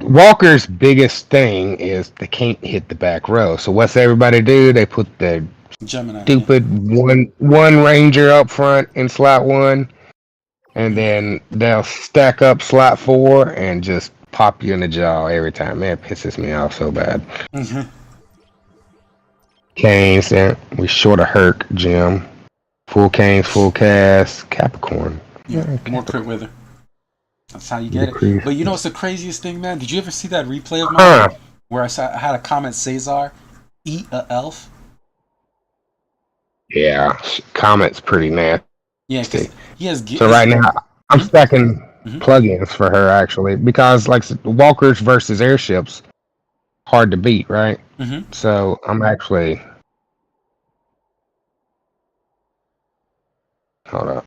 Walker's biggest thing is they can't hit the back row. So what's everybody do? They put the Gemini, stupid one Ranger up front in slot 1. And then they'll stack up slot 4 and just pop you in the jaw every time. Man, it pisses me off so bad. Mm-hmm. Canes, we short a Herc, Jim. Full Canes, full cast, Capricorn. Yeah, more crit with her. That's how you get it. But you know what's the craziest thing, man? Did you ever see that replay of mine where I had a comment, Cesar, eat a elf? Yeah, comment's pretty nasty. Yeah, because he has... So right now, I'm stacking plugins for her, actually, because like Walkers versus airships, hard to beat, right? Mm-hmm. So I'm actually... Hold up.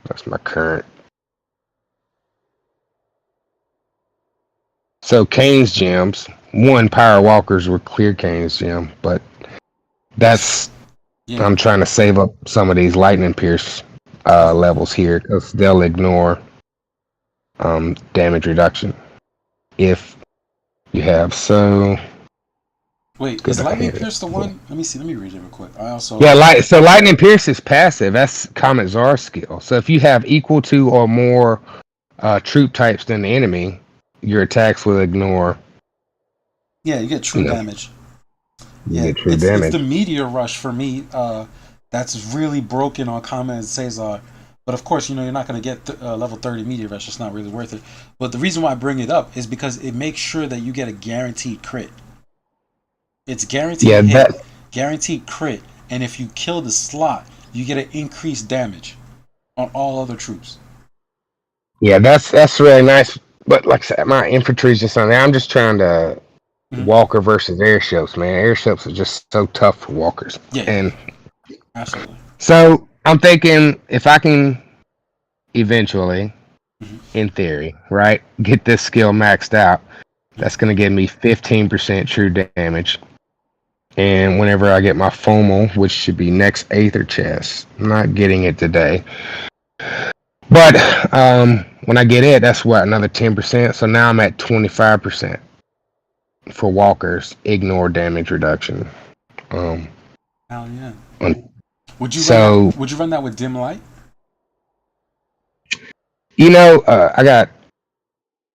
That's my current. So Kane's gems, 1 power walkers were clear Kane's gem, but that's I'm trying to save up some of these lightning pierce levels here because they'll ignore damage reduction if you have so. Wait, is lightning pierce the one? Let me read it real quick. I also so lightning pierce is passive. That's Comet Czar's skill. So if you have equal to or more troop types than the enemy, your attacks will ignore. Yeah, you get true damage. Damage. It's the meteor rush for me. That's really broken on Comet and Cesar. But of course, you're not going to get level 30 meteor rush. It's not really worth it. But the reason why I bring it up is because it makes sure that you get a guaranteed crit. It's guaranteed hit, guaranteed crit, and if you kill the slot, you get an increased damage on all other troops. Yeah, that's really nice. But like I said, my infantry's just on there. I'm just trying to Walker versus airships, man. Airships are just so tough for walkers. Yeah, and absolutely. So I'm thinking if I can eventually, in theory, right, get this skill maxed out, That's going to give me 15% true damage. And whenever I get my FOMO, which should be next Aether chest, I'm not getting it today. But when I get it, that's what, another 10%. So now I'm at 25% for walkers. Ignore damage reduction. Hell yeah. Would you run that with dim light? I got,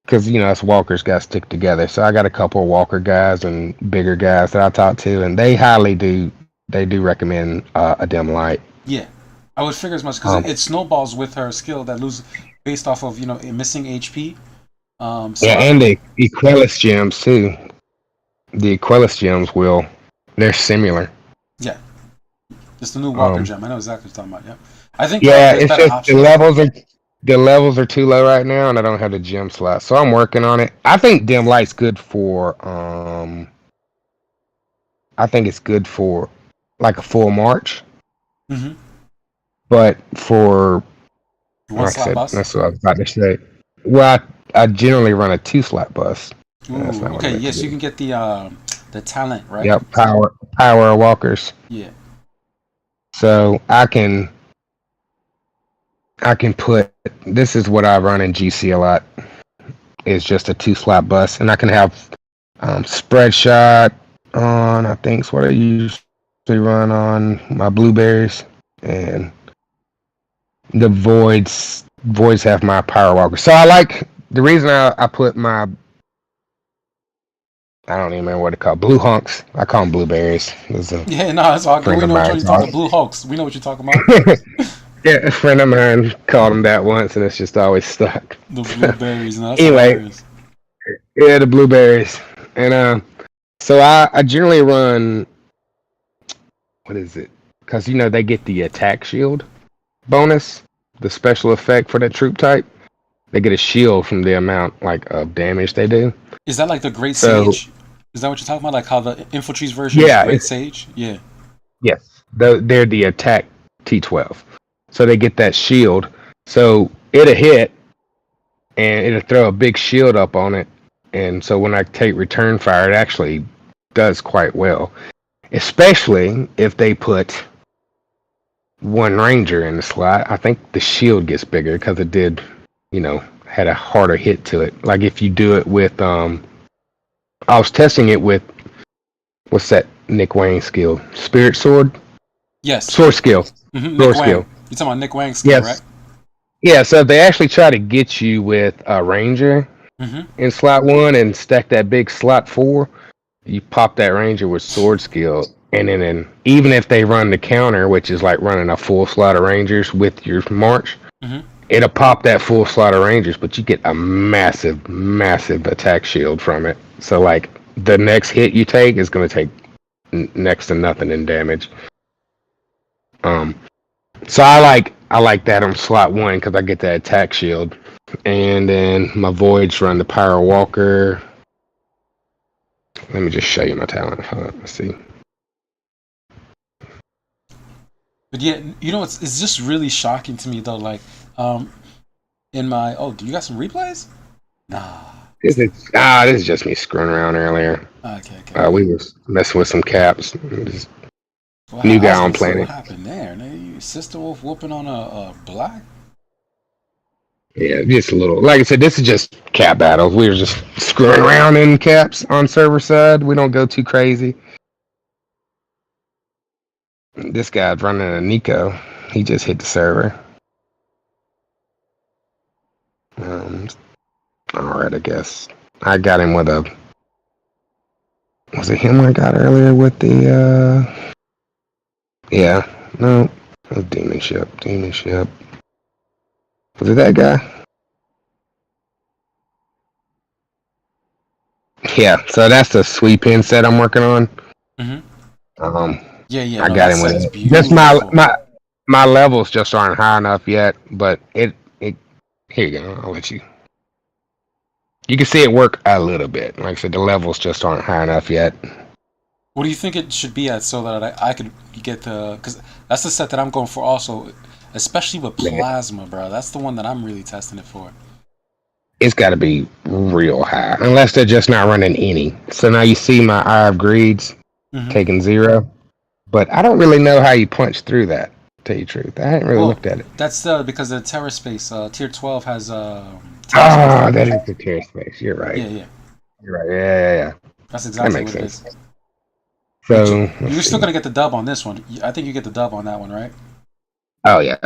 because us walkers got to stick together. So I got a couple of walker guys and bigger guys that I talk to, and they do recommend a dim light. Yeah, I would figure as much because it snowballs with her skill that loses based off of missing HP. And the Equalis gems too. The Equalis gems they're similar. Yeah, it's the new walker gem. I know exactly what you're talking about. Yeah, I think it's just the levels are too low right now, and I don't have the gem slot, so I'm working on it. I think dim light's good for I think it's good for like a full march. Mm-hmm. But for that's what I was about to say. Well, I generally run a 2-slot bus. Ooh, okay, yes, you can get the talent, right? Yep, power walkers. Yeah. So I can put, this is what I run in GC a lot. It's just a 2-slot bus, and I can have spread shot on, I think it's what I usually run on my blueberries, and the voids have my power walker. So I like, the reason I put my, I don't even remember what they call blue hunks. I call them blueberries. That's all good. We know what you're talking about. Blue hunks. We know what you're talking about. Yeah, a friend of mine called them that once, and it's just always stuck. The blueberries. No, anyway, yeah, the blueberries. And so I generally run, what is it? Because, they get the attack shield bonus, the special effect for that troop type. They get a shield from the amount, of damage they do. Is that like the Great Sage? Is that what you're talking about? Like how the Infantry's version is Great Sage? Yeah. Yes. They're the attack T12. So they get that shield. So it'll hit, and it'll throw a big shield up on it. And so when I take return fire, it actually does quite well. Especially if they put one ranger in the slot. I think the shield gets bigger because it did, had a harder hit to it. Like if you do it with, I was testing it with, what's that Nick Wayne skill? Spirit Sword? Yes. Sword skill. Mm-hmm. Sword skill. You're talking about Nick Wang's skill, right? Yeah, so if they actually try to get you with a ranger in slot 1 and stack that big slot 4, you pop that ranger with sword skill, and then even if they run the counter, which is like running a full slot of rangers with your march, it'll pop that full slot of rangers, but you get a massive, massive attack shield from it. So the next hit you take is going to take next to nothing in damage. So I like that on slot 1 because I get that attack shield, and then my voids run the power walker. Let me just show you my talent. Let's see. But yeah, it's just really shocking to me though. In my do you got some replays? Nah. This is just me screwing around earlier. Okay. We was messing with some caps. New guy on planet. What happened there? Sister Wolf whooping on a black? Yeah, just a little. Like I said, this is just cap battles. We were just screwing around in caps on server side. We don't go too crazy. This guy's running a Nico. He just hit the server. Alright, I guess. I got him with a... Was it him I got earlier with the... Yeah, no. It was Demon Ship. Was it that guy? Yeah, so that's the sweep in set I'm working on. Yeah. I got him with it. Just my levels just aren't high enough yet, but it here you go, I'll let you. You can see it work a little bit. Like I said, the levels just aren't high enough yet. What do you think it should be at so that I could get the... Because that's the set that I'm going for also, especially with Plasma, bro. That's the one that I'm really testing it for. it's got to be real high, unless they're just not running any. So now you see my Eye of Greeds taking 0, but I don't really know how you punch through that. To tell you the truth, I hadn't really looked at it. That's because the Terror Space tier 12 has that is the Terror Space. You're right. Yeah. You're right. Yeah. That's exactly that makes what sense. it is. So You're still gonna get the dub on this one. I think you get the dub on that one, right? Oh yeah.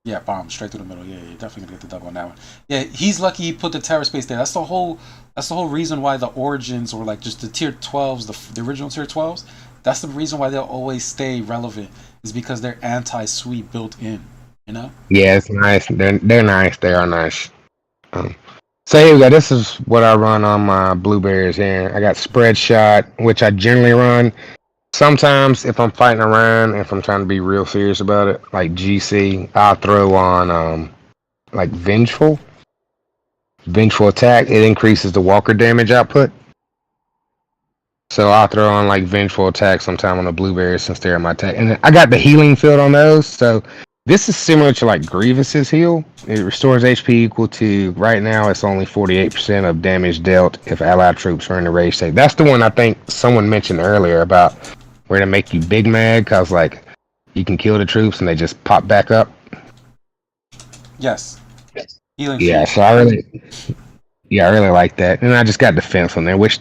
Yeah, bomb straight through the middle. Yeah, you're definitely gonna get the dub on that one. Yeah, he's lucky he put the Terror Space there. That's the whole reason why the Origins or like just the tier 12s, the original tier 12s. That's the reason why they'll always stay relevant, is because they're anti-sweep built in. You know? Yeah, it's nice. They're nice. They are nice. So here we go. This is what I run on my blueberries here. I got Spread Shot, which I generally run. Sometimes if I'm fighting around, if I'm trying to be real serious about it, like GC, I'll throw on like Vengeful Attack. It increases the walker damage output. So I'll throw on like Vengeful Attack sometime on the blueberries since they're in my attack. And I got the healing field on those, so this is similar to like Grievous's heal. It restores HP equal to, right now it's only 48% of damage dealt if allied troops are in the rage state. That's the one I think someone mentioned earlier about where to make you big mad, cause like you can kill the troops and they just pop back up. Yes. Healing. Yeah, so I really like that. And I just got defense on there, which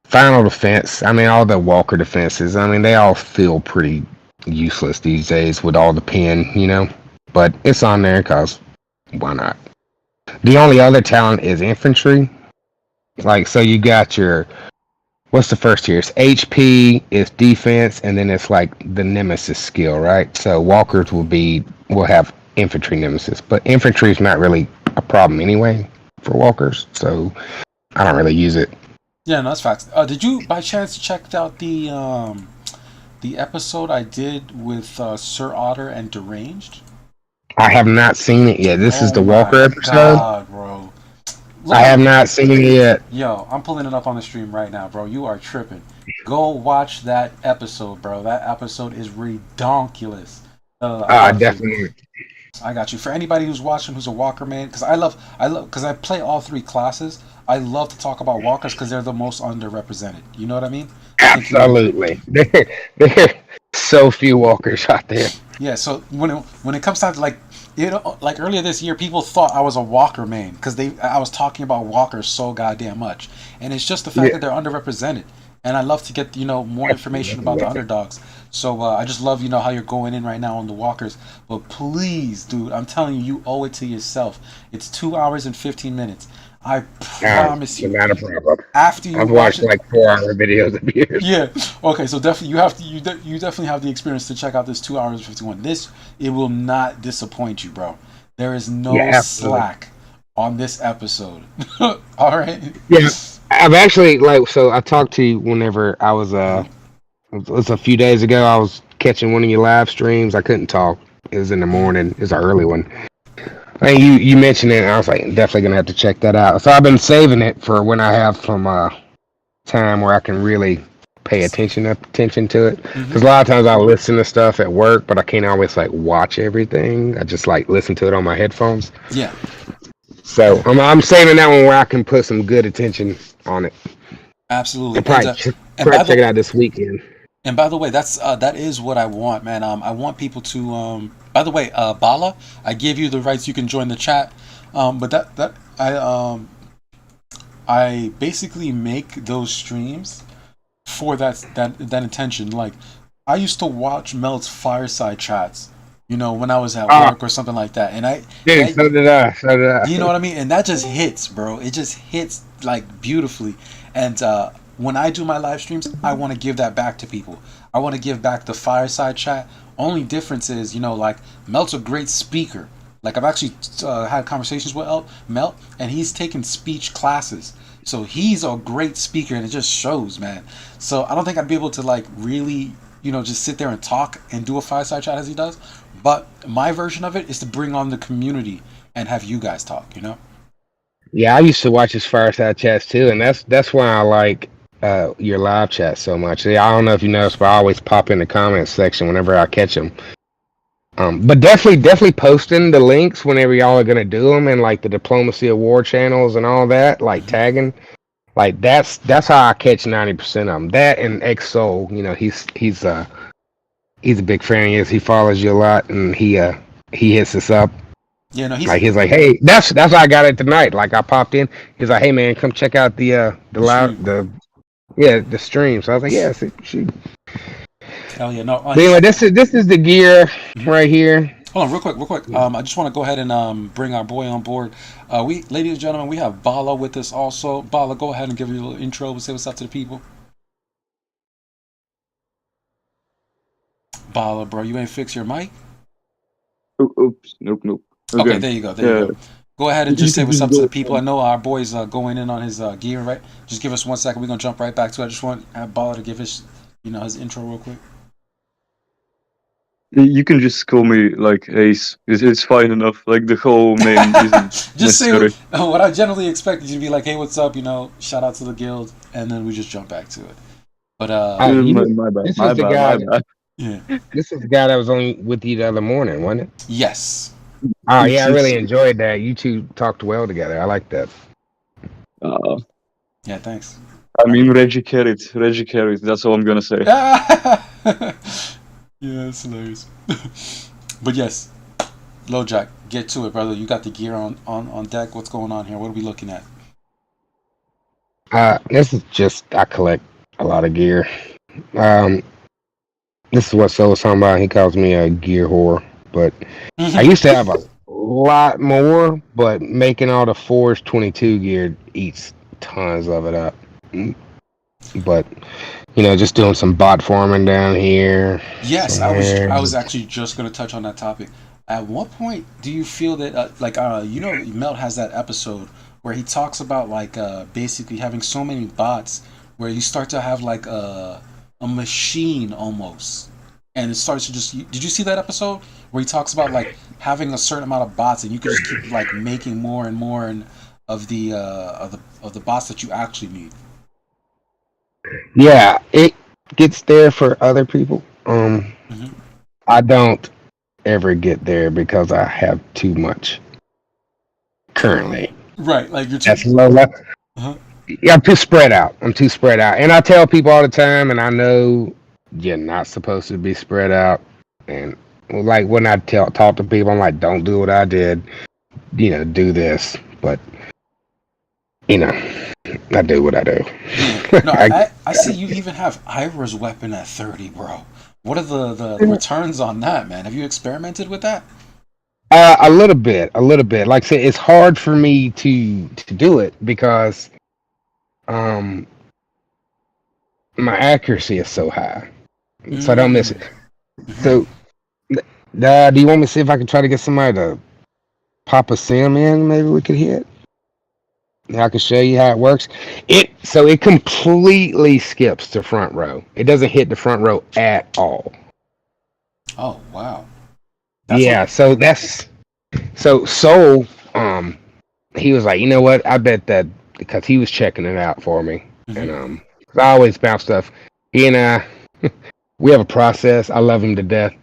final defense, I mean all the walker defenses, I mean they all feel pretty useless these days with all the pin, you know, but it's on there because why not? The only other talent is infantry. Like, so you got your, what's the first tier? It's HP, it's defense, and then it's like the nemesis skill, right? So walkers will have infantry nemesis, but infantry is not really a problem anyway for walkers, so I don't really use it. Yeah, no, that's facts. Did you by chance check out the episode I did with Sir Otter and Deranged? I have not seen it yet. This is the Walker episode? God, bro. Look, I have not seen it yet. Yo, I'm pulling it up on the stream right now, bro. You are tripping. Go watch that episode, bro. That episode is redonkulous. Definitely. I got you. For anybody who's watching who's a Walker man, because because I play all 3 classes, I love to talk about Walkers because they're the most underrepresented. You know what I mean? Absolutely. There are so few Walkers out there. Yeah, so when it comes down to like earlier this year, people thought I was a Walker man because I was talking about Walkers so goddamn much, and it's just the fact that they're underrepresented, and I love to get more information about the underdogs. So I just love how you're going in right now on the Walkers, but please, dude, I'm telling you, you owe it to yourself. It's 2 hours and 15 minutes. I promise you. Not a problem. After you I've watched like 4-hour videos of yours. Yeah. Okay. So definitely you definitely have the experience to check out this 2 hours and 51. It will not disappoint you, bro. There is no slack on this episode. All right. Yeah. I've actually I talked to you whenever I was it was a few days ago. I was catching one of your live streams. I couldn't talk. It was in the morning. It was an early one. And you mentioned it, and I was like, definitely gonna have to check that out. So I've been saving it for when I have some time where I can really pay attention to it. Because a lot of times I listen to stuff at work, but I can't always watch everything. I just listen to it on my headphones. Yeah. So I'm saving that one where I can put some good attention on it. Absolutely. And probably check it out this weekend. And by the way, that is what I want, man. I want people to. By the way, Bala, I gave you the rights. You can join the chat. But I basically make those streams for that intention. Like, I used to watch Melt's fireside chats, when I was at work or something like that. And so did I. You know what I mean? And that just hits, bro. It just hits beautifully. And when I do my live streams, I want to give that back to people. I want to give back the fireside chat. Only difference is, Melt's a great speaker. Like, I've actually had conversations with Melt, and he's taken speech classes. So he's a great speaker, and it just shows, man. So I don't think I'd be able to, really, just sit there and talk and do a fireside chat as he does. But my version of it is to bring on the community and have you guys talk, Yeah, I used to watch his fireside chats, too, and that's why I like your live chat so much. Yeah, I don't know if you noticed, but I always pop in the comments section whenever I catch them. But definitely posting the links whenever y'all are gonna do them, and like the Diplomacy of War channels and all that, like tagging. Like that's how I catch 90% of them. That and Xsoul, he's a big fan. He follows you a lot, and he hits us up. Yeah, no, he's like, hey, that's how I got it tonight. Like I popped in, he's like, hey man, come check out the stream. So I was like, yeah, shoot. Hell yeah, no. But anyway, this is the gear right here. Hold on, real quick. I just want to go ahead and bring our boy on board. Ladies and gentlemen, we have Bala with us also. Bala, go ahead and give you a little intro and say what's up to the people. Bala, bro, you ain't fix your mic? Oops, nope. Okay, there you go. Go ahead and just say what's up to the people. I know our boy's going in on his gear, right? Just give us 1 second. We're gonna jump right back to it. I just want to have Bala to give his intro real quick. You can just call me like Ace. It's fine enough. Like the whole name isn't just necessary. say what I generally expected you to be like. Hey, what's up? Shout out to the guild, and then we just jump back to it. But my bad. Yeah, this is the guy that was on with you the other morning, wasn't it? Yes. Oh yeah, I really enjoyed that. You two talked well together. I like that. Yeah, thanks. I mean, Reggie carried. That's all I'm gonna say. Yeah, it's hilarious. But yes, LowJack, get to it, brother. You got the gear on deck. What's going on here? What are we looking at? This is just, I collect a lot of gear. This is what Soul was talking about. He calls me a gear whore, but I used to have a lot more, but making all the Forge 22 gear eats tons of it up. But just doing some bot farming down here. Yes, I was actually just going to touch on that topic. At what point do you feel that Melt has that episode where he talks about basically having so many bots where you start to have like a machine almost, and it starts to just. Did you see that episode where he talks about like having a certain amount of bots and you can just keep like making more and more of the bots that you actually need? Yeah, it gets there for other people. I don't ever get there because I have too much currently. Right, like you're that's low level. Yeah, I'm too spread out. And I tell people all the time, and I know you're not supposed to be spread out. And like when I talk to people, I'm like, don't do what I did. Do this. But I do what I do. No, I see you even have Ira's weapon at 30, bro. What are the returns on that, man? Have you experimented with that? A little bit. Like I said, it's hard for me to do it because my accuracy is so high. So I don't miss it. So do you want me to see if I can try to get somebody to pop a sim in? Maybe we could hit. I can show you how it works. It completely skips the front row. It doesn't hit the front row at all. Oh wow. So Soul, he was like, you know what? I bet that because he was checking it out for me, and I always bounce stuff. He and I, we have a process. I love him to death.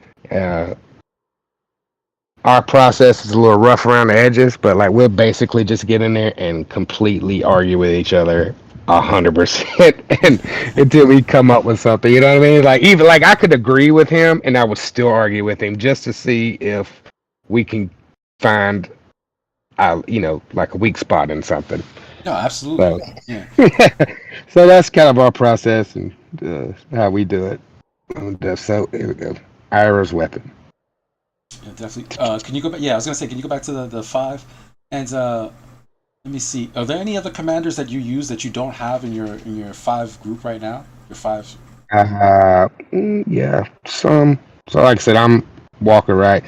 Our process is a little rough around the edges, but like we'll basically just get in there and completely argue with each other 100% and until we come up with something. You know what I mean? Like even like I could agree with him and I would still argue with him just to see if we can find like a weak spot in something. No, absolutely. So, yeah. So that's kind of our process and how we do it. So here we go. Ira's weapon. Yeah, definitely. Can you go back? Yeah, I was gonna say, can you go back to the 5? And let me see. Are there any other commanders that you use that you don't have in your 5 group right now? Your 5. Yeah, some. So like I said, I'm Walker, right?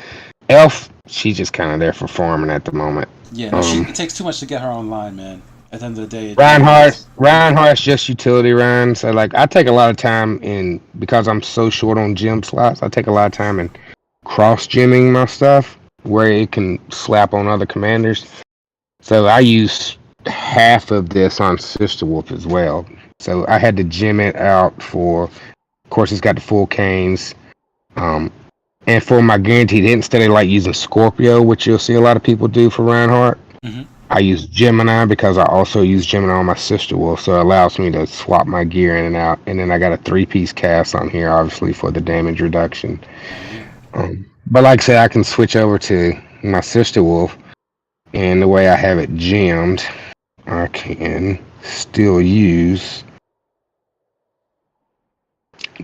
Elf, she's just kind of there for farming at the moment. Yeah, no, it takes too much to get her online, man. At the end of the day, Reinhardt's just utility Ryan. So like, I take a lot of time because I'm so short on gym slots. I take a lot of time in cross gymming my stuff where it can slap on other commanders. So I use half of this on Sister Wolf as well. So I had to gym it out for. Of course, it's got the full canes. And for my guaranteed hit, instead of like using Scorpio, which you'll see a lot of people do for Reinhardt, I use Gemini because I also use Gemini on my Sister Wolf, so it allows me to swap my gear in and out. And then I got a 3-piece cast on here, obviously, for the damage reduction. But like I said, I can switch over to my Sister Wolf, and the way I have it gemmed, I can still use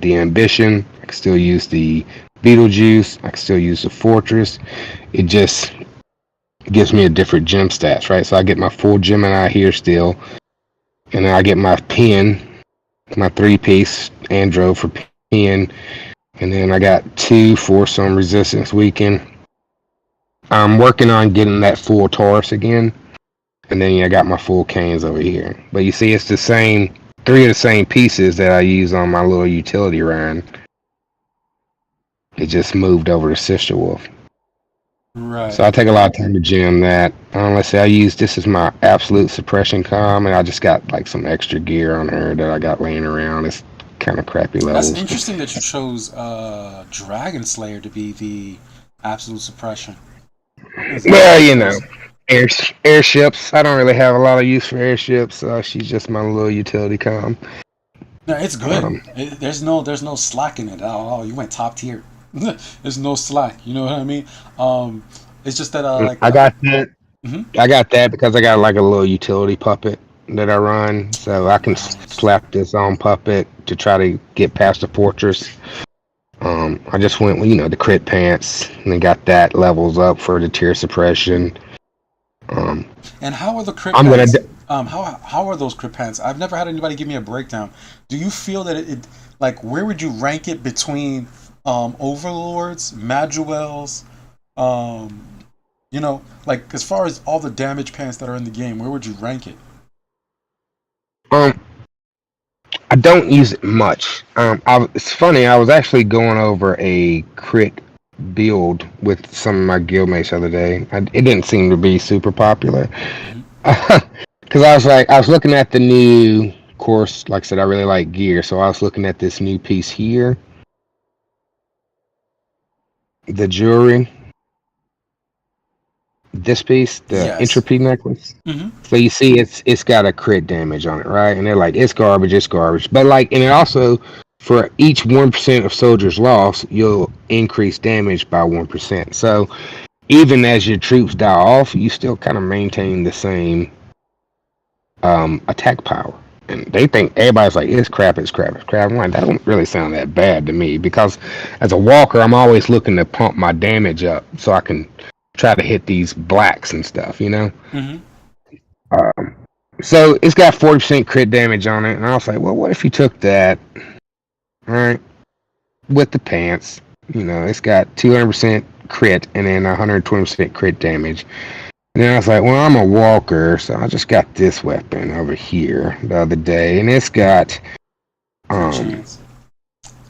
the Ambition, I can still use the Beetlejuice, I can still use the Fortress. It just gives me a different gem stats, right? So I get my full Gemini here still, and then I get my pin, my 3-piece Andro for pin, and then I got 2 for some resistance weaken. I'm working on getting that full Taurus again, and then I got my full Canes over here. But you see, it's the same 3 of the same pieces that I use on my little utility run. It just moved over to Sister Wolf. Right. So I take a lot of time to gem that. Let's say I use this as my absolute suppression comm, and I just got like some extra gear on her that I got laying around. It's kind of crappy levels. That's interesting that you chose Dragon Slayer to be the absolute suppression. Well, you know, airships. I don't really have a lot of use for airships. She's just my little utility comm. No, it's good. There's no slack in it. Oh, you went top tier. There's no slack. You know what I mean? It's just that like I got that. I got that because I got like a little utility puppet that I run, so I can slap this on puppet to try to get past the fortress. I just went with the crit pants and then got that levels up for the tier suppression. And how are the crit pants? How are those crit pants? I've never had anybody give me a breakdown. Do you feel that it like where would you rank it between Overlords, Maduels, like as far as all the damage pants that are in the game, where would you rank it? I don't use it much. It's funny, I was actually going over a crit build with some of my guildmates the other day. It didn't seem to be super popular. Because I was looking at the new course, like I said, I really like gear, so I was looking at this new piece here. The jewelry. This piece, the entropy necklace. So you see it's got a crit damage on it, right? And they're like, it's garbage. But like, and it also, for each 1% of soldiers lost, you'll increase damage by 1%. So even as your troops die off, you still kind of maintain the same attack power. And they think, everybody's like, it's crap. I'm like, that don't really sound that bad to me, because as a walker, I'm always looking to pump my damage up so I can try to hit these blacks and stuff, So it's got 40% crit damage on it, and I was like, well, what if you took that, all right, with the pants? It's got 200% crit and then 120% crit damage. And then I was like, well, I'm a walker, so I just got this weapon over here the other day, and it's got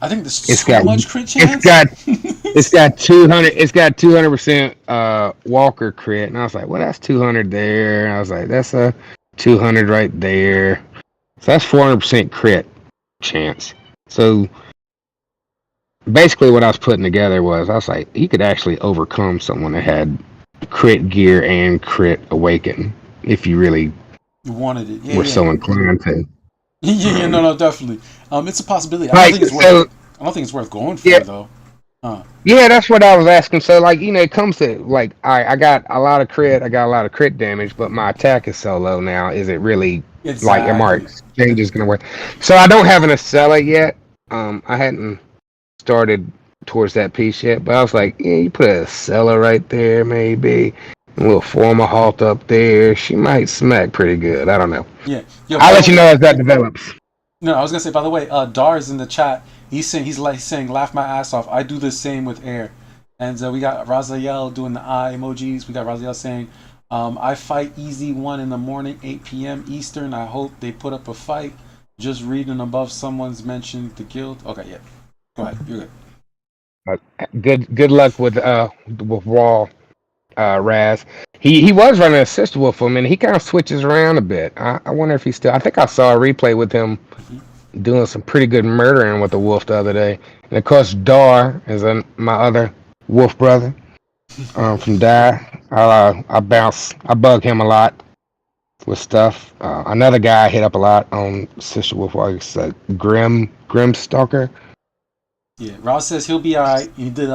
I think there's so much crit chance. It's got 200% walker crit, and I was like, well, that's 200 there. And I was like, that's a 200 right there. So that's 400% crit chance. So basically what I was putting together was, I was like, you could actually overcome someone that had crit gear and crit awaken if you really wanted it. Were so inclined to. No, definitely. It's a possibility. I don't think it's worth going for though. Yeah, that's what I was asking. So, like, it comes to like, I got a lot of crit damage, but my attack is so low now. Is it really like, am our exchanges gonna work? So I don't have an Asgeda yet. I hadn't started towards that piece yet, but I was like, yeah, you put a Asgeda right there, maybe. A little form of halt up there. She might smack pretty good. I don't know. Yeah. I'll let you know as that develops. No, I was gonna say, by the way, Dar's in the chat. He's saying, laugh my ass off. I do the same with air. And we got Raziel doing the eye emojis. We got Raziel saying, I fight easy 1 in the morning, 8 p.m. Eastern. I hope they put up a fight. Just reading above, someone's mentioned the guild. Okay, yeah. Go ahead. You're good. Good luck with Raw, Raz. He was running a Sister Wolf for a minute. He kind of switches around a bit. I wonder if he's still. I think I saw a replay with him doing some pretty good murdering with the wolf the other day. And of course, Dar is my other wolf brother from Die. I bug him a lot with stuff. Another guy I hit up a lot on Sister Wolf Walkers, Grim Stalker. Yeah, Ross says he'll be alright. He did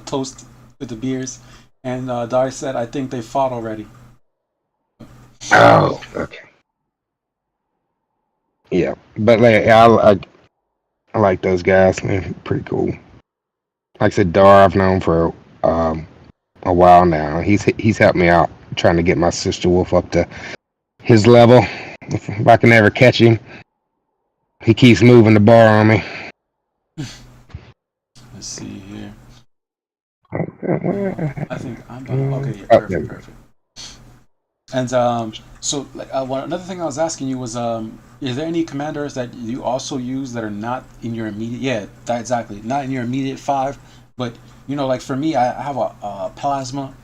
toast with the beers, and Dar said I think they fought already. Oh, okay. Yeah, but like I like those guys. Man, pretty cool. Like I said, Dar I've known for a while now. He's helped me out trying to get my Sister Wolf up to his level. If I can ever catch him, he keeps moving the bar on me. Let's see here. I think I'm done. Okay, yeah, perfect. And so like another thing I was asking you was is there any commanders that you also use that are not in your immediate? Yeah, exactly, not in your immediate 5, but you know, like for me, I have a plasma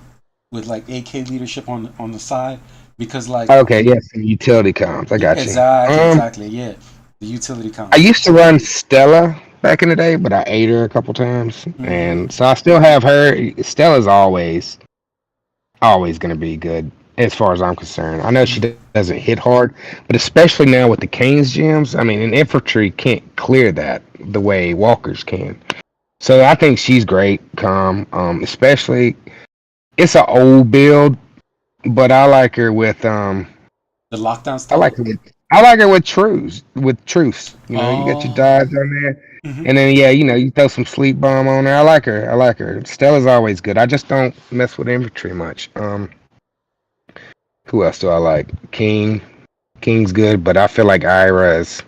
with like AK leadership on the side because like okay, yes, utility comms. I got you. Exactly, yeah, the utility comms. I used to run Stella back in the day, but I ate her a couple times, and so I still have her. Stella's always gonna be good. As far as I'm concerned, I know she doesn't hit hard, but especially now with the Kane's gems, I mean, an infantry can't clear that the way walkers can. So I think she's great, especially it's an old build, but I like her with the lockdown style. I like her with truce. You know, you got your dodge on there, and then you throw some sleep bomb on her. I like her. Stella's always good. I just don't mess with infantry much. Who else do I like? King's good, but I feel like Ira is.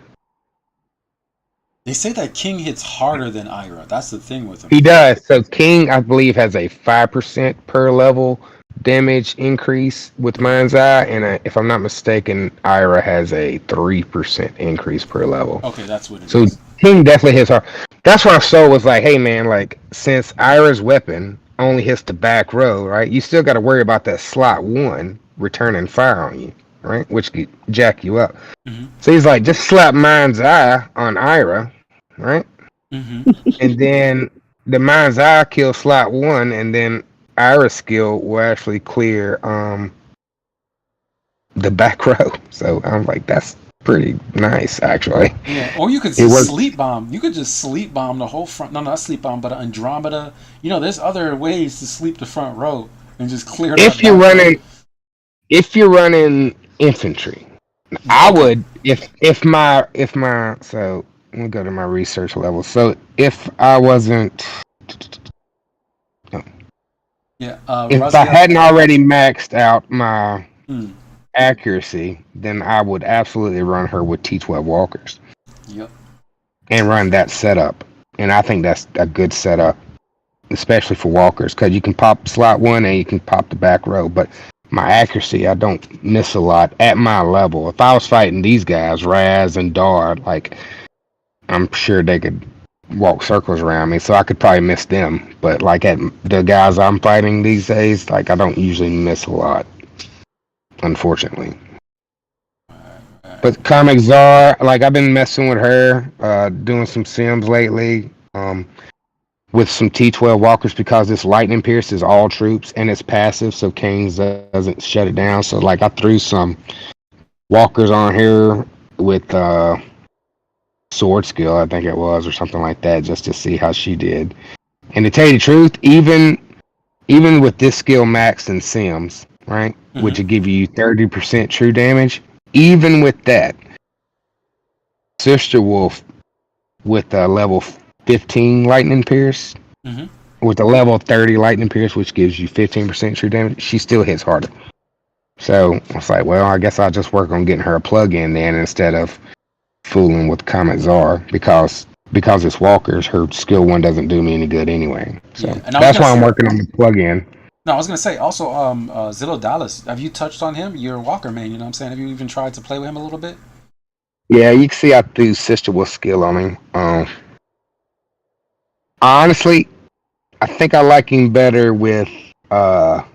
They say that King hits harder than Ira. That's the thing with him. He does. So King, I believe, has a 5% per level damage increase with Mind's Eye, and if I'm not mistaken, Ira has a 3% increase per level. Okay, that's what it is. So King definitely hits hard. That's why Soul was like, hey man, like since Ira's weapon only hits the back row, right? You still got to worry about that slot 1 returning fire on you, right? Which could jack you up. So he's like, just slap Mind's Eye on Ira, right? And then the Mind's Eye kills slot 1, and then Ira's skill will actually clear the back row. So I'm like, that's pretty nice, actually. Yeah, or you could sleep bomb. You could just sleep bomb the whole front. No, not sleep bomb, but Andromeda. You know, there's other ways to sleep the front row and just clear it up. If you're running infantry, I would if my so let me go to my research level. So if I wasn't if I hadn't already maxed out my accuracy, then I would absolutely run her with T12 walkers. Yep. And run that setup. And I think that's a good setup, especially for walkers, because you can pop slot 1 and you can pop the back row. But my accuracy, I don't miss a lot at my level. If I was fighting these guys, Raz and Dar, like I'm sure they could walk circles around me, so I could probably miss them. But like at the guys I'm fighting these days, like I don't usually miss a lot, unfortunately. But Comic Czar, like I've been messing with her, doing some sims lately, with some T12 walkers because this lightning pierce is all troops and it's passive, so Kings doesn't shut it down. So like I threw some walkers on here with sword skill, I think it was, or something like that, just to see how she did. And to tell you the truth, even with this skill maxed in sims, right, which would give you 30% true damage, even with that, Sister Wolf with a level 15 lightning pierce, with a level 30 lightning pierce, which gives you 15% true damage, she still hits harder. So I was like, well, I guess I'll just work on getting her a plug-in then instead of fooling with Comet Czar, because it's walkers, her skill 1 doesn't do me any good anyway. So that's why I'm working on the plug-in. No, I was gonna say also, Zillow Dallas. Have you touched on him? You're a walker man, you know what I'm saying? Have you even tried to play with him a little bit? Yeah, you can see I threw Sister Wolf skill on him. Honestly, I think I like him better with I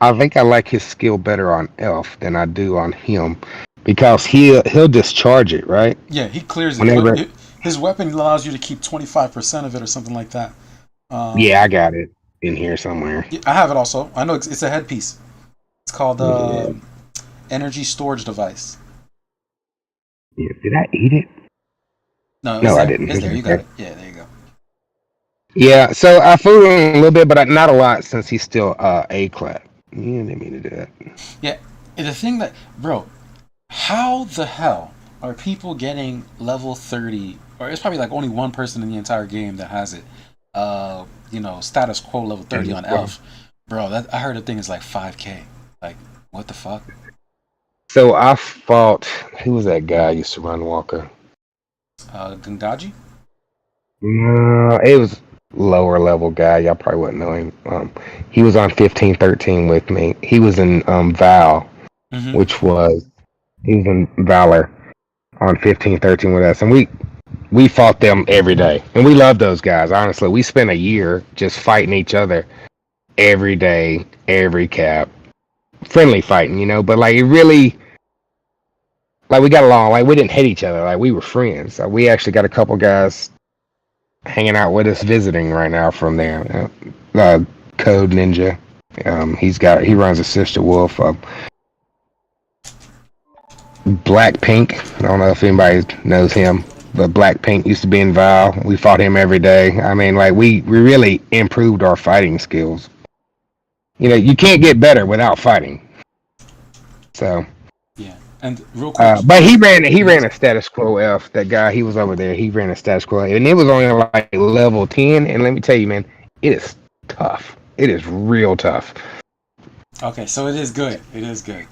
think I like his skill better on Elf than I do on him, because he'll discharge it, right? Yeah, he clears it. Whenever. But his weapon allows you to keep 25% of it or something like that. Yeah, I got it in here somewhere. Yeah, I have it also. I know it's a headpiece. It's called Yeah. energy storage device. Yeah, did I eat it? No, No, I there. didn't. It's there. You got it. Yeah, there you go. Yeah, so I fooled him a little bit, but not a lot since he's still A-class. You didn't mean to do that. Yeah, and the thing that, bro, how the hell are people getting level 30? Or it's probably like only one person in the entire game that has it. Status quo level 30 on Elf. Bro, I heard the thing is like 5K. Like, what the fuck? So I fought. Who was that guy I used to run Walker? Gundaji? No, it was lower level guy. Y'all probably wouldn't know him. He was on 15-13 with me. He was in Val, Mm-hmm. he was in Valor on 15-13 with us, and we fought them every day, and we love those guys. Honestly, we spent a year just fighting each other every day, every cap, friendly fighting, but like it really. Like we got along, like we didn't hate each other, like we were friends. We actually got a couple guys hanging out with us visiting right now from there. Code Ninja, he runs a Sister Wolf. Blackpink, I don't know if anybody knows him, but Blackpink used to be in Val. We fought him every day. I mean, like we really improved our fighting skills. You can't get better without fighting. So. Yeah. And real quick, but he ran a status quo F. That guy, he was over there. He ran a status quo, and it was only like level 10. And let me tell you, man, it is tough. It is real tough. Okay, so it is good. It is good.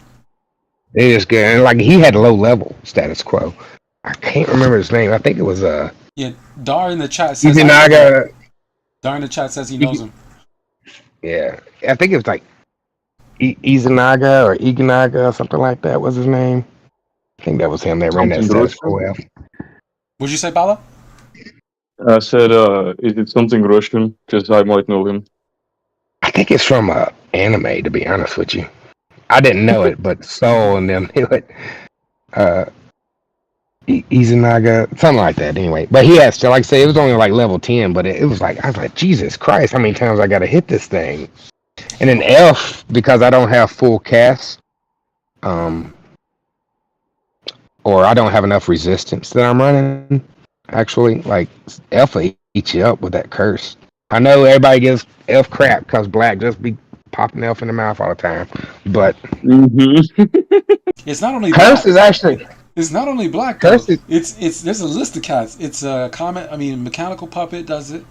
It is good, and like he had low level status quo. I can't remember his name. I think it was Yeah, Dar in the chat says. Dar in the chat says he knows him. Yeah, I think it was like Izanaga or Iganaga or something like that was his name. I think that was him that ran that status quo. What'd you say, Bala? I said, is it something Russian? Because I might know him. I think it's from anime, to be honest with you. I didn't know it, but Soul and them knew it. Izanaga, something like that anyway. But he has to, like I say, it was only like level 10, but it was like, I was like, Jesus Christ, how many times I got to hit this thing? And then Elf, because I don't have full cast, or I don't have enough resistance that I'm running, actually, like, Elf will eat you up with that curse. I know everybody gives Elf crap because Black just be popping Elf in the mouth all the time, but it's not only curse Black. is actually... It's not only Black, though. It's there's a list of cats. It's Mechanical Puppet does it.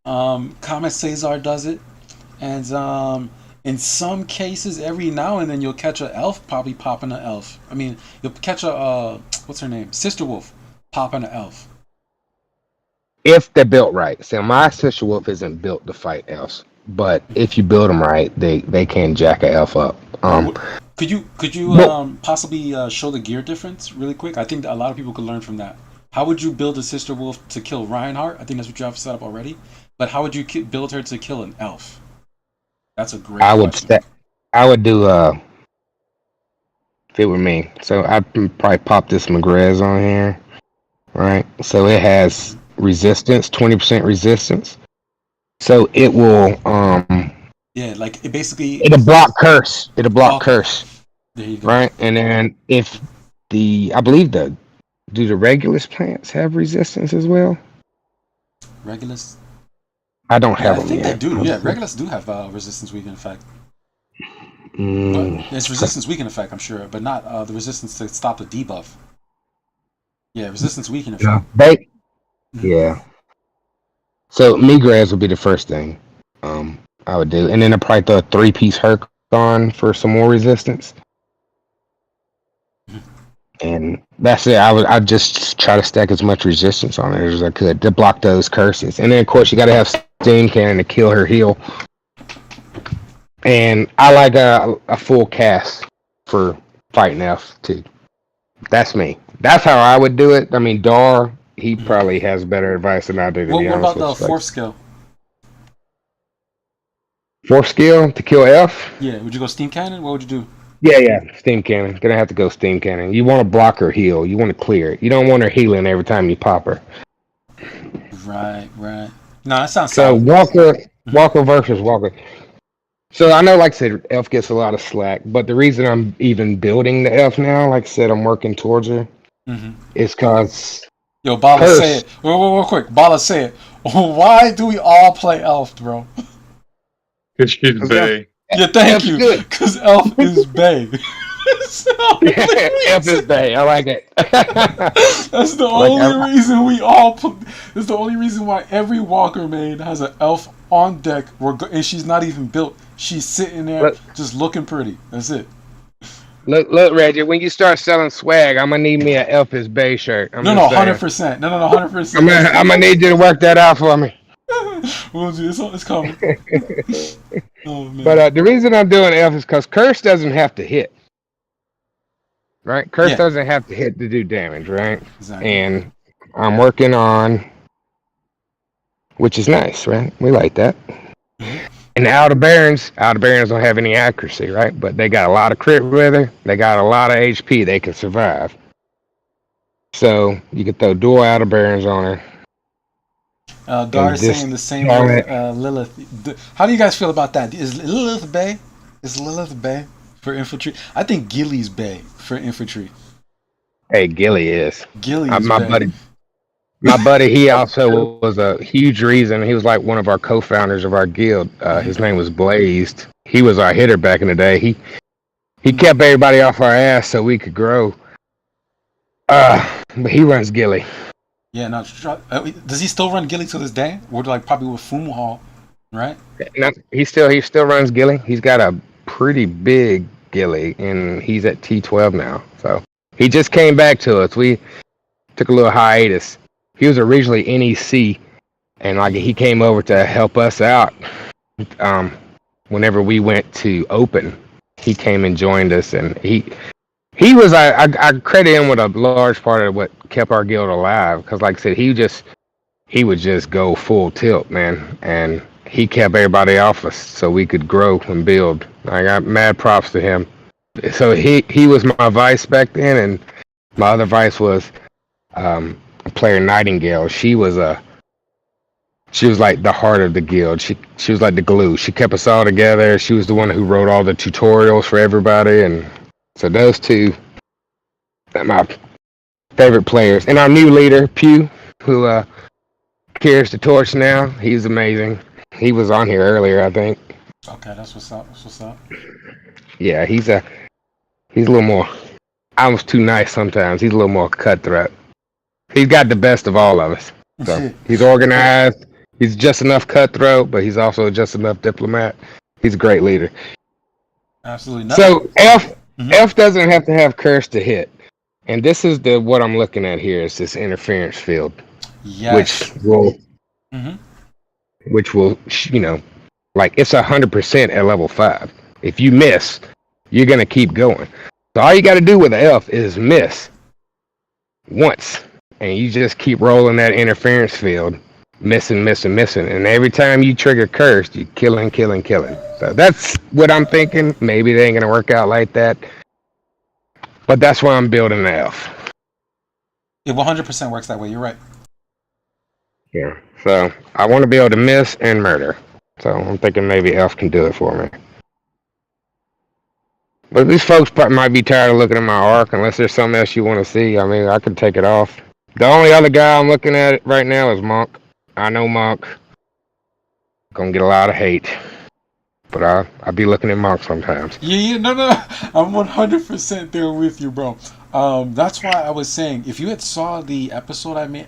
Comet Cesar does it. And in some cases, every now and then you'll catch an elf probably popping an elf. I mean, you'll catch a what's her name, Sister Wolf, popping an elf. If they're built right. So my Sister Wolf isn't built to fight elves, but if you build them right, they can jack an elf up. Could you possibly show the gear difference really quick? I think that a lot of people could learn from that. How would you build a Sister Wolf to kill Reinhardt? I think that's what you have set up already. But how would you build her to kill an elf? That's a great question. I would do if it were me. So I'd probably pop this McGrez on here, right? So it has resistance, 20% resistance. So it will yeah, like it basically it'll block curse. It'll block curse. There you go. Right? And then if I believe do the Regulus plants have resistance as well? Regulus? I don't have them I think yet. they do. Yeah, Regulus do have resistance weaken effect. But it's resistance weaken effect, I'm sure, but not the resistance to stop the debuff. Yeah, resistance weaken effect. Yeah. So Migraz would be the first thing I would do, and then I'd probably throw a 3-piece Herc on for some more resistance. And that's it. I'd just try to stack as much resistance on it as I could to block those curses. And then, of course, you got to have Steam Cannon to kill her heal. And I like a full cast for fighting F, too. That's me. That's how I would do it. I mean, Dar, he probably has better advice than I do, to be honest. What about the fourth skill? Fourth skill to kill F? Yeah, would you go Steam Cannon? What would you do? Yeah. Steam cannon. Gonna have to go steam cannon. You want to block her heal. You want to clear it. You don't want her healing every time you pop her. Right. No, that sounds So solid. Walker versus Walker. So I know, like I said, Elf gets a lot of slack, but the reason I'm even building the Elf now, like I said, I'm working towards her, is because Yo, Bala, say it. Real quick. Bala, say it. Why do we all play Elf, bro? Because she's bae. Yeah, thank you. Because Elf is bae. Elf is bae. I like it. That's the only reason we all. That's the only reason why every Walker main has an Elf on deck, and she's not even built. She's sitting there just looking pretty. That's it. Look, Reggie. When you start selling swag, I'm gonna need me an Elf is bae shirt. No, 100%. No, 100%. I'm gonna need you to work that out for me. We'll do this. It's coming. Oh, man. But the reason I'm doing Elf is because Curse doesn't have to hit. Right? Curse doesn't have to hit to do damage, right? Exactly. And I'm working on, which is nice, right? We like that. And the Outer Barons don't have any accuracy, right? But they got a lot of crit with her. They got a lot of HP. They can survive. So you can throw dual Outer Barons on her. Dar's saying the same with Lilith. How do you guys feel about that? Is Lilith bae? For infantry? I think Gilly's bae for infantry. Hey, Gilly is. Gilly's My buddy, he also was a huge reason. He was like one of our co-founders of our guild. His name was Blazed. He was our hitter back in the day. He kept everybody off our ass so we could grow. But he runs Gilly. Yeah, no. Does he still run Gilly to this day? Or like probably with Fumuhal, right? No, he still runs Gilly. He's got a pretty big Gilly, and he's at T12 now. So he just came back to us. We took a little hiatus. He was originally NEC, and like he came over to help us out. Whenever we went to Open, he came and joined us, and he was I credit him with a large part of what kept our guild alive. Because like I said, he would just go full tilt, man, and he kept everybody off us so we could grow and build. I got mad props to him. So he was my vice back then, and my other vice was player Nightingale. She was like the heart of the guild. She was like the glue. She kept us all together. She was the one who wrote all the tutorials for everybody, and so those two are my favorite players. And our new leader, Pew, who carries the torch now. He's amazing. He was on here earlier, I think. Okay, that's what's up. Yeah, he's a little more. I was too nice sometimes. He's a little more cutthroat. He's got the best of all of us. So he's organized. He's just enough cutthroat, but he's also just enough diplomat. He's a great leader. Absolutely. So Elf doesn't have to have curse to hit, and this is what I'm looking at here is this interference field, which will like it's 100% at level 5. If you miss, you're gonna keep going. So all you got to do with the Elf is miss once. And you just keep rolling that interference field, missing. And every time you trigger curse, you killing. So that's what I'm thinking. Maybe they ain't going to work out like that. But that's why I'm building the Elf. It 100% works that way. You're right. Yeah. So I want to be able to miss and murder. So I'm thinking maybe Elf can do it for me. But these folks might be tired of looking at my arc unless there's something else you want to see. I mean, I could take it off. The only other guy I'm looking at right now is Monk. I know Monk. Gonna get a lot of hate. But I'll be looking at Monk sometimes. Yeah, no. I'm 100% there with you, bro. That's why I was saying, if you had saw the episode I made,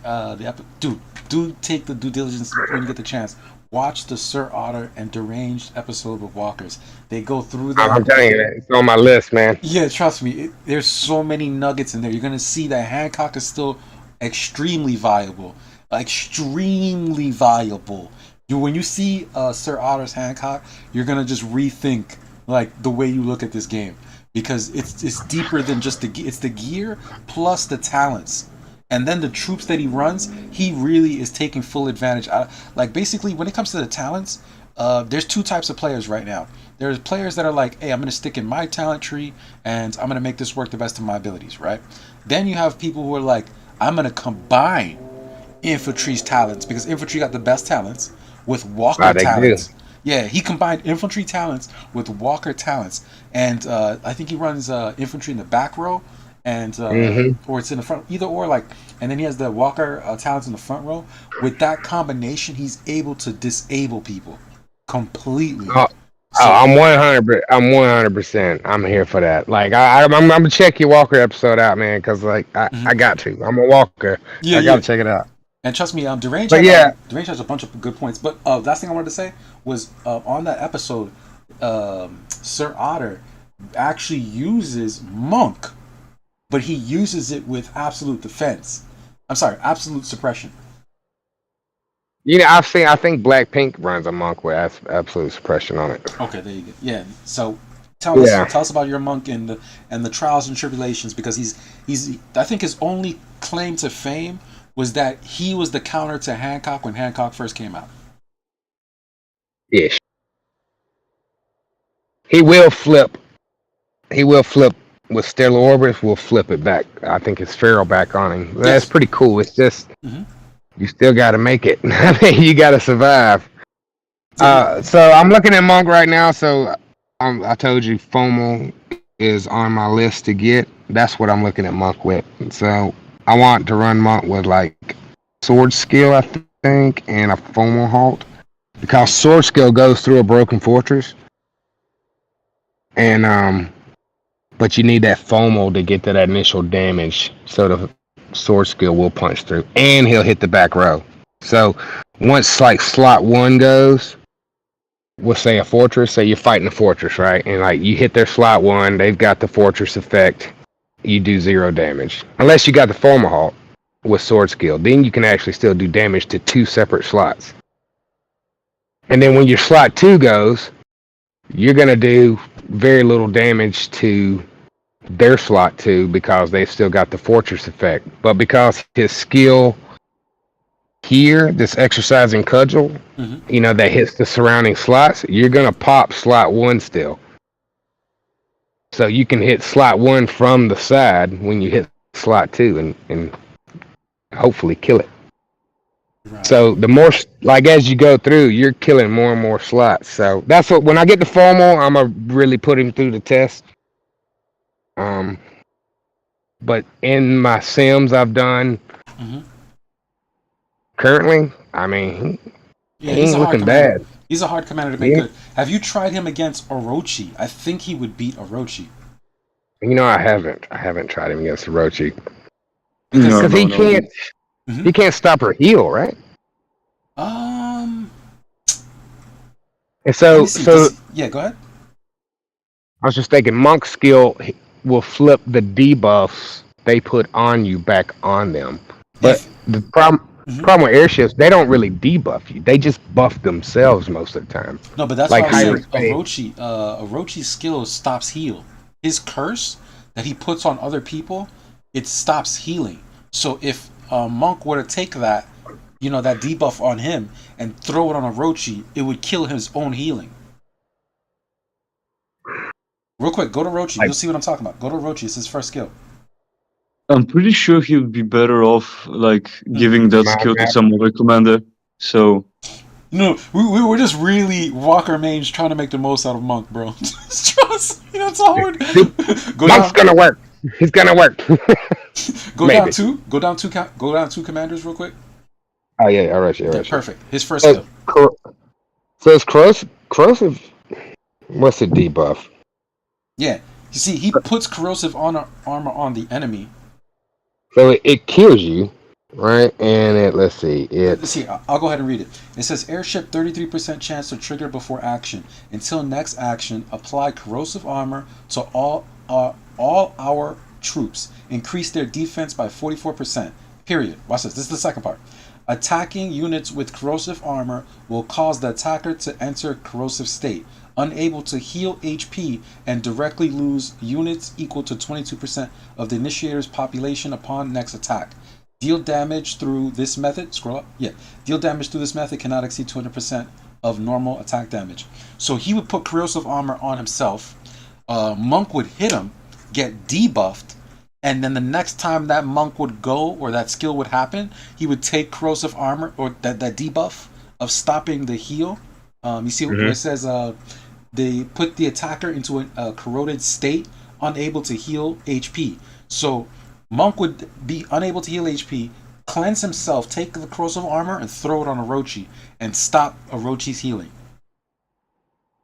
do take the due diligence when you get the chance. Watch the Sir Otter and Deranged episode with Walkers. They go through that. I'm telling you, it's on my list, man. Yeah, trust me. There's so many nuggets in there. You're going to see that Hancock is still extremely viable. Extremely viable. When you see Sir Otter's Hancock, you're going to just rethink like the way you look at this game. Because it's deeper than just it's the gear plus the talents. And then the troops that he runs, he really is taking full advantage. Like basically, when it comes to the talents, there's two types of players right now. There's players that are like, hey, I'm going to stick in my talent tree and I'm going to make this work the best of my abilities, right? Then you have people who are like, I'm going to combine infantry's talents because infantry got the best talents with walker talents. Do. Yeah, he combined infantry talents with walker talents. And I think he runs infantry in the back row and or it's in the front, either or, like, and then he has the walker talents in the front row. With that combination, he's able to disable people completely. I'm 100%. I'm here for that. Like, I'm gonna check your Walker episode out, man, because like I got to. I'm a Walker. I gotta check it out. And trust me, Deranged has a bunch of good points. But last thing I wanted to say was on that episode, Sir Otter actually uses Monk, but he uses it with absolute defense. I'm sorry, absolute suppression. You know, I think Blackpink runs a Monk with absolute suppression on it. Okay, there you go. Yeah. So tell us about your Monk and the trials and tribulations, because he's I think his only claim to fame was that he was the counter to Hancock when Hancock first came out. Ish. He will flip with Stellar Orbits. Will flip it back. I think it's Feral back on him. Yes. That's pretty cool. It's just. You still got to make it. I mean, you got to survive. So I'm looking at Monk right now. So I told you FOMO is on my list to get. That's what I'm looking at Monk with. So I want to run Monk with like sword skill, I think, and a FOMO halt. Because sword skill goes through a broken fortress. And but you need that FOMO to get to that initial damage. So the sword skill will punch through, and he'll hit the back row. So once like slot 1 goes, we'll say a fortress, say you're fighting a fortress, right? And like you hit their slot 1, they've got the fortress effect, you do 0 damage. Unless you got the FOMO halt with sword skill, then you can actually still do damage to 2 separate slots. And then when your slot 2 goes, you're gonna do very little damage to their slot 2 because they've still got the fortress effect. But because his skill here, this exercising cudgel, you know, that hits the surrounding slots, you're gonna pop slot 1 still. So you can hit slot 1 from the side when you hit slot 2 and hopefully kill it. Right. So the more, like, as you go through, you're killing more and more slots. So that's what, when I get the FOMO, I'm gonna really put him through the test. But in my sims I've done currently, I mean, he ain't looking bad. He's a hard commander to make good. Have you tried him against Orochi? I think he would beat Orochi. You know, I haven't tried him against Orochi because he can't stop her heal, right? And so yeah, go ahead. I was just thinking, Monk skill will flip the debuffs they put on you back on them. But the problem with airships, they don't really debuff you. They just buff themselves most of the time. No, but that's like why I'm saying Orochi's skill stops heal. His curse that he puts on other people, it stops healing. So if Monk were to take that, you know, that debuff on him and throw it on Orochi, it would kill his own healing. Real quick, go to Orochi. You'll see what I'm talking about. Go to Orochi. It's his first skill. I'm pretty sure he would be better off, like, giving that skill to some other commander. So. No, we're just really Walker mains trying to make the most out of Monk, bro. Just trust. You know, it's hard. Monk's gonna work. He's gonna work. Go down two commanders real quick. Oh yeah, all right. Perfect. His first skill. So it's corrosive. What's the debuff? Yeah, you see, he puts corrosive armor on the enemy. So it kills you, right? And let's see. I'll go ahead and read it. It says, airship 33% chance to trigger before action. Until next action, apply corrosive armor to all our troops. Increase their defense by 44%. Period. Watch this. This is the second part. Attacking units with corrosive armor will cause the attacker to enter corrosive state, unable to heal HP, and directly lose units equal to 22% of the initiator's population upon next attack. Deal damage through this method. Scroll up. Yeah. Deal damage through this method cannot exceed 200% of normal attack damage. So he would put corrosive armor on himself. Monk would hit him, get debuffed, and then the next time that monk would go or that skill would happen, he would take corrosive armor or that debuff of stopping the heal. You see where it says they put the attacker into a corroded state, unable to heal HP. So monk would be unable to heal HP, cleanse himself, take the corrosive armor, and throw it on Orochi and stop Orochi's healing.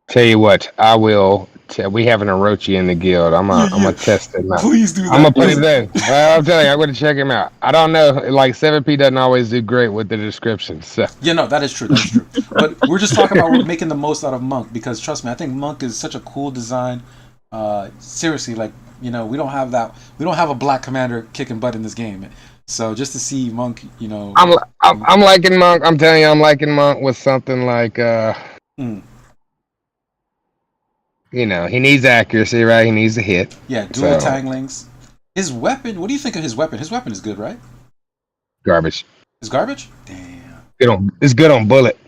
Tell you what, I will. We have an Orochi in the guild. I'm gonna test it out. Please do that. I'm gonna put him in. I'm telling you, I'm gonna check him out. I don't know, like 7P doesn't always do great with the descriptions. So. Yeah, no, that is true. That's true. But we're just talking about making the most out of Monk because trust me, I think Monk is such a cool design. Seriously, like we don't have that. We don't have a black commander kicking butt in this game. So just to see Monk, I'm liking Monk. I'm telling you, I'm liking Monk with something like he needs accuracy, right? He needs a hit. Yeah, dual tanglings. His weapon, what do you think of his weapon? His weapon is good, right? Garbage. It's garbage? Damn. It's good on bullet.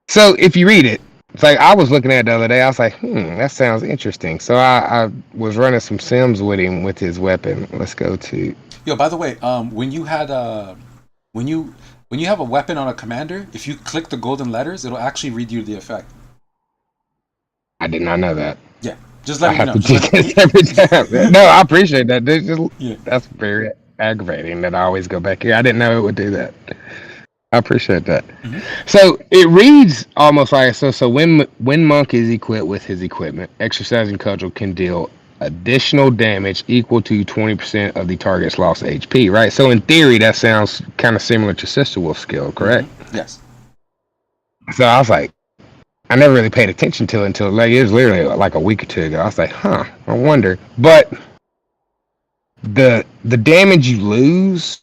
So if you read it, it's like I was looking at it the other day, I was like, that sounds interesting. So I was running some sims with him with his weapon. Let's go to Yo, by the way, when you had when you have a weapon on a commander, if you click the golden letters, it'll actually read you the effect. I did not know that. Yeah, just let me know. Every time. No, I appreciate that. That's very aggravating that I always go back here. I didn't know it would do that. I appreciate that. Mm-hmm. So it reads almost like so. When Monk is equipped with his equipment, exercising cudgel can deal additional damage equal to 20% of the target's lost HP. Right. So in theory, that sounds kind of similar to Sister Wolf's skill, correct? Mm-hmm. Yes. So I was like, I never really paid attention to it until like it was literally like a week or two ago. I was like, I wonder. But the damage you lose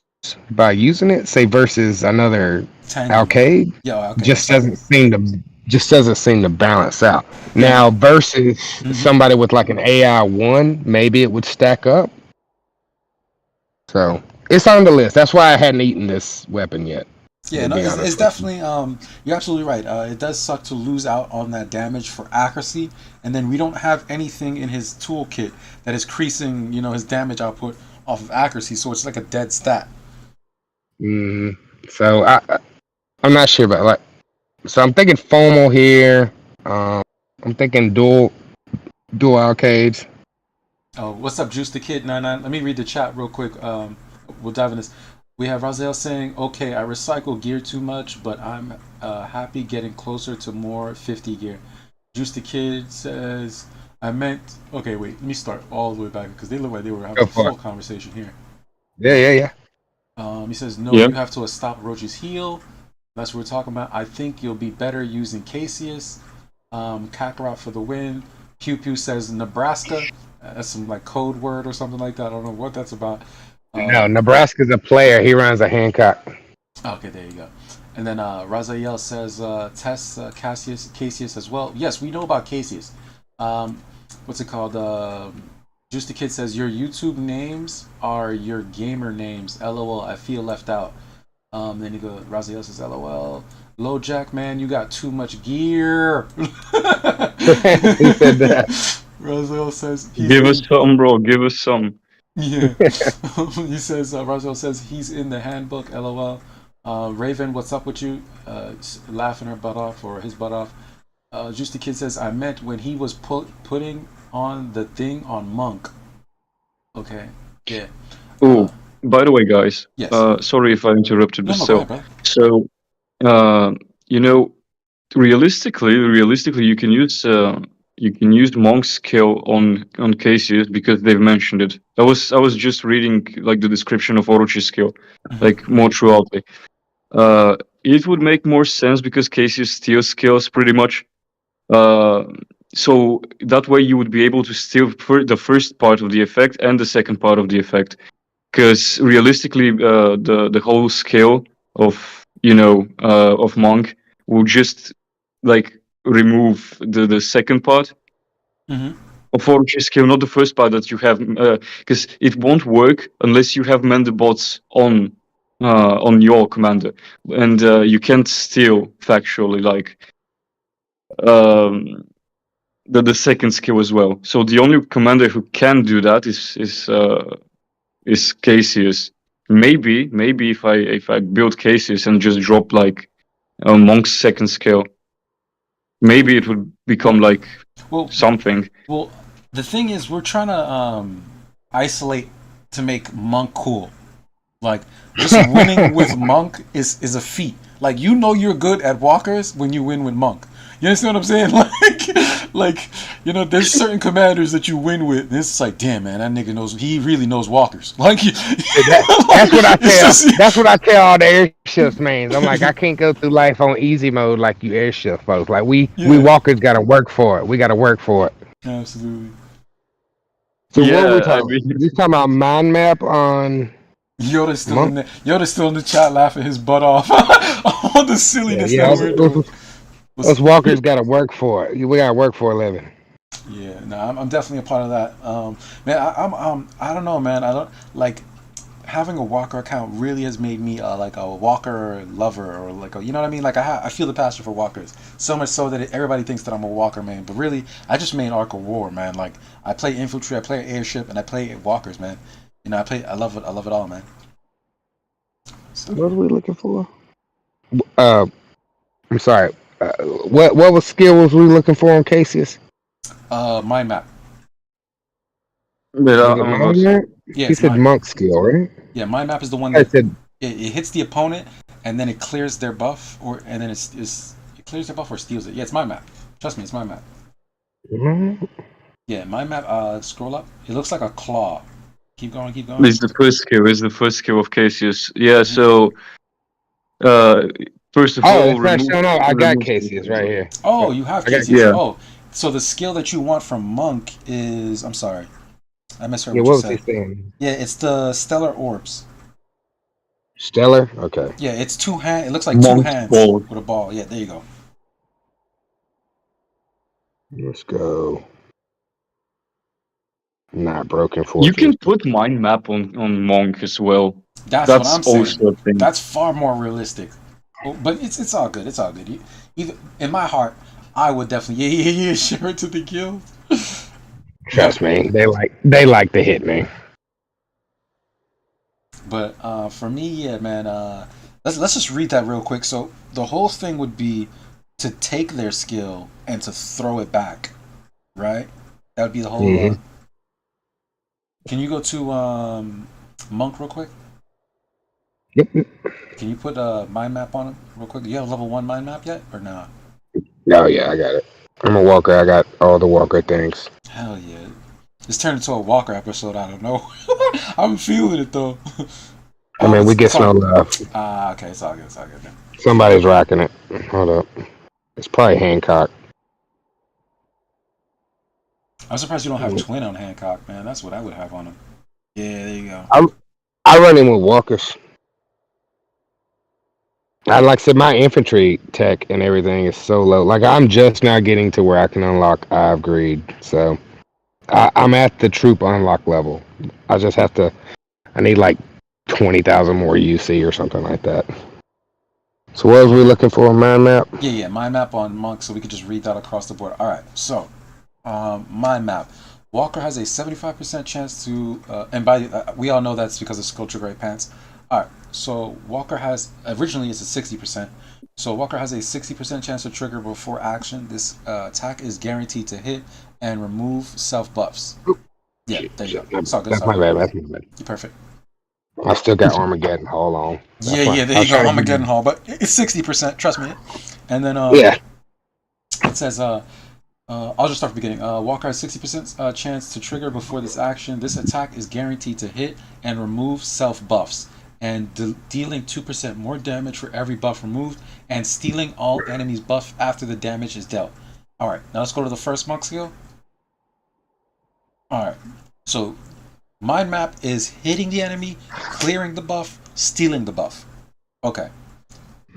by using it, say versus another arcade, just doesn't seem to balance out. Now versus somebody with like an AI 1, maybe it would stack up. So it's on the list. That's why I hadn't eaten this weapon yet. Yeah, no, it's definitely, you're absolutely right. It does suck to lose out on that damage for accuracy, and then we don't have anything in his toolkit that is increasing, his damage output off of accuracy, so it's like a dead stat. So I'm not sure about so I'm thinking Fomal here. I'm thinking dual arcades. Oh, what's up, Juice the Kid 99? Let me read the chat real quick. We'll dive in this. We have Raziel saying, okay, I recycle gear too much, but I'm happy getting closer to more 50 gear. Juice the Kid says, okay, wait, let me start all the way back because they look like they were having a full conversation here. Yeah. He says, no, you have to stop Rochi's heal. That's what we're talking about. I think you'll be better using Cassius. Kakarot for the win. Pew Pew says Nebraska. That's some like code word or something like that. I don't know what that's about. No, Nebraska's a player. He runs a Hancock. Okay, there you go. And then Raziel says test Cassius as well. Yes, we know about Cassius. What's it called? Juice the Kid says your YouTube names are your gamer names. LOL, I feel left out. Then you go, Raziel says LOL. LowJack, man, you got too much gear. He said that. Raziel says give us some, bro. Give us some. Yeah. He says, Raziel says he's in the handbook, LOL. Raven, what's up with you? Laughing her butt off or his butt off. Juice the Kid says, I meant when he was putting on the thing on Monk. Okay. Yeah. Oh, by the way, guys. Yes. Sorry if I interrupted, but go ahead, so, realistically, you can use Monk's skill on Cassius because they've mentioned it. I was just reading like the description of Orochi's skill, like more throughoutly. It would make more sense because Cassius steals skills pretty much. So that way you would be able to steal the first part of the effect and the second part of the effect. Because realistically, the whole skill of Monk will just like remove the second part of Orochi's skill, not the first part that you have, because it won't work unless you have Menderbots on on your commander, and you can't steal factually like the second skill as well. So the only commander who can do that is Cassius. Maybe if I build Cassius and just drop like a Monk's second skill, maybe it would become like something. Well, the thing is, we're trying to isolate to make Monk cool. Like, just winning with Monk is a feat. Like, you know you're good at walkers when you win with Monk. You understand what I'm saying? Like, you know, there's certain commanders that you win with. And it's like, damn, man, that nigga knows. He really knows walkers. Like, that's what I tell. That's what I tell all the airships mains. I'm like, I can't go through life on easy mode like you airship folks. Like we walkers got to work for it. We got to work for it. Absolutely. So what are we talking about? We talking about mind map on. Yoda's still in the chat laughing his butt off on the silliness that we're doing. Those walkers got to work for it. We got to work for a living. Yeah, no, I'm definitely a part of that. Man, I don't know, man. I don't like having a walker account. Really has made me like a walker lover, or like you know what I mean. Like I feel the passion for walkers so much so that everybody thinks that I'm a walker man. But really, I just main Arc of War, man. Like I play infantry, I play airship, and I play walkers, man. You know, I love it. I love it all, man. So. What are we looking for? I'm sorry. What skill was we looking for on Cassius? Mind map. Yeah, he said monk skill, right? Yeah, mind map is the one that it hits the opponent and then it clears their buff, and then it clears their buff or steals it. Yeah, it's mind map. Trust me, it's mind map. Mm-hmm. Yeah, mind map. Scroll up. It looks like a claw. Keep going. It's the first skill of Cassius. Yeah, so first of all, I got Cassius right here. Oh, you have Cassius. Yeah. Oh, so the skill that you want from Monk is, I'm sorry, I misheard what you said. He saying? Yeah, it's the Stellar Orbs. Stellar? Okay. Yeah, it's 2 hands. It looks like Monk's 2 hands ball. With a ball. Yeah, there you go. Let's go. Not broken fortress. You can put mind map on Monk as well. That's what I'm saying. That's far more realistic. But it's all good. It's all good. Either in my heart, I would definitely share it to the guild. Trust me, they like to hit me. But for me, yeah, man. Let's just read that real quick. So the whole thing would be to take their skill and to throw it back, right? That would be the whole. Mm-hmm. Can you go to Monk real quick? Yep. Can you put a mind map on it real quick? Do you have level 1 mind map yet, or nah? Oh yeah, I got it. I'm a walker. I got all the walker things. Hell yeah! This turned into a walker episode. I don't know. I'm feeling it though. I mean, we get no love. Okay, it's all good. It's all good. Man. Somebody's rocking it. Hold up. It's probably Hancock. I'm surprised you don't have Twin on Hancock, man. That's what I would have on him. Yeah, there you go. I run him with walkers. Like I said, my infantry tech and everything is so low. Like I'm just now getting to where I can unlock I've Greed. So I'm at the troop unlock level. I just have to. I need like 20,000 more UC or something like that. So what was we looking for? Mind map? Yeah, mind map on Monk, so we could just read that across the board. All right, so mind map. Walker has a 75% chance to, and we all know that's because of Sculpture Great Pants. All right, so Walker has, originally it's a 60%. So Walker has a 60% chance to trigger before action. This attack is guaranteed to hit and remove self buffs. Yeah, there you go. That's all good. That's my bad. That's my bad. You're perfect. I still got Armageddon Hall on. Yeah, there you go, Armageddon Hall. But it's 60%, trust me. And then yeah, it says I'll just start from the beginning. Walker has 60% chance to trigger before this action. This attack is guaranteed to hit and remove self buffs, and dealing 2% more damage for every buff removed, and stealing all enemies' buff after the damage is dealt. Alright, now let's go to the first monk skill. Alright, so mind map is hitting the enemy, clearing the buff, stealing the buff. Okay.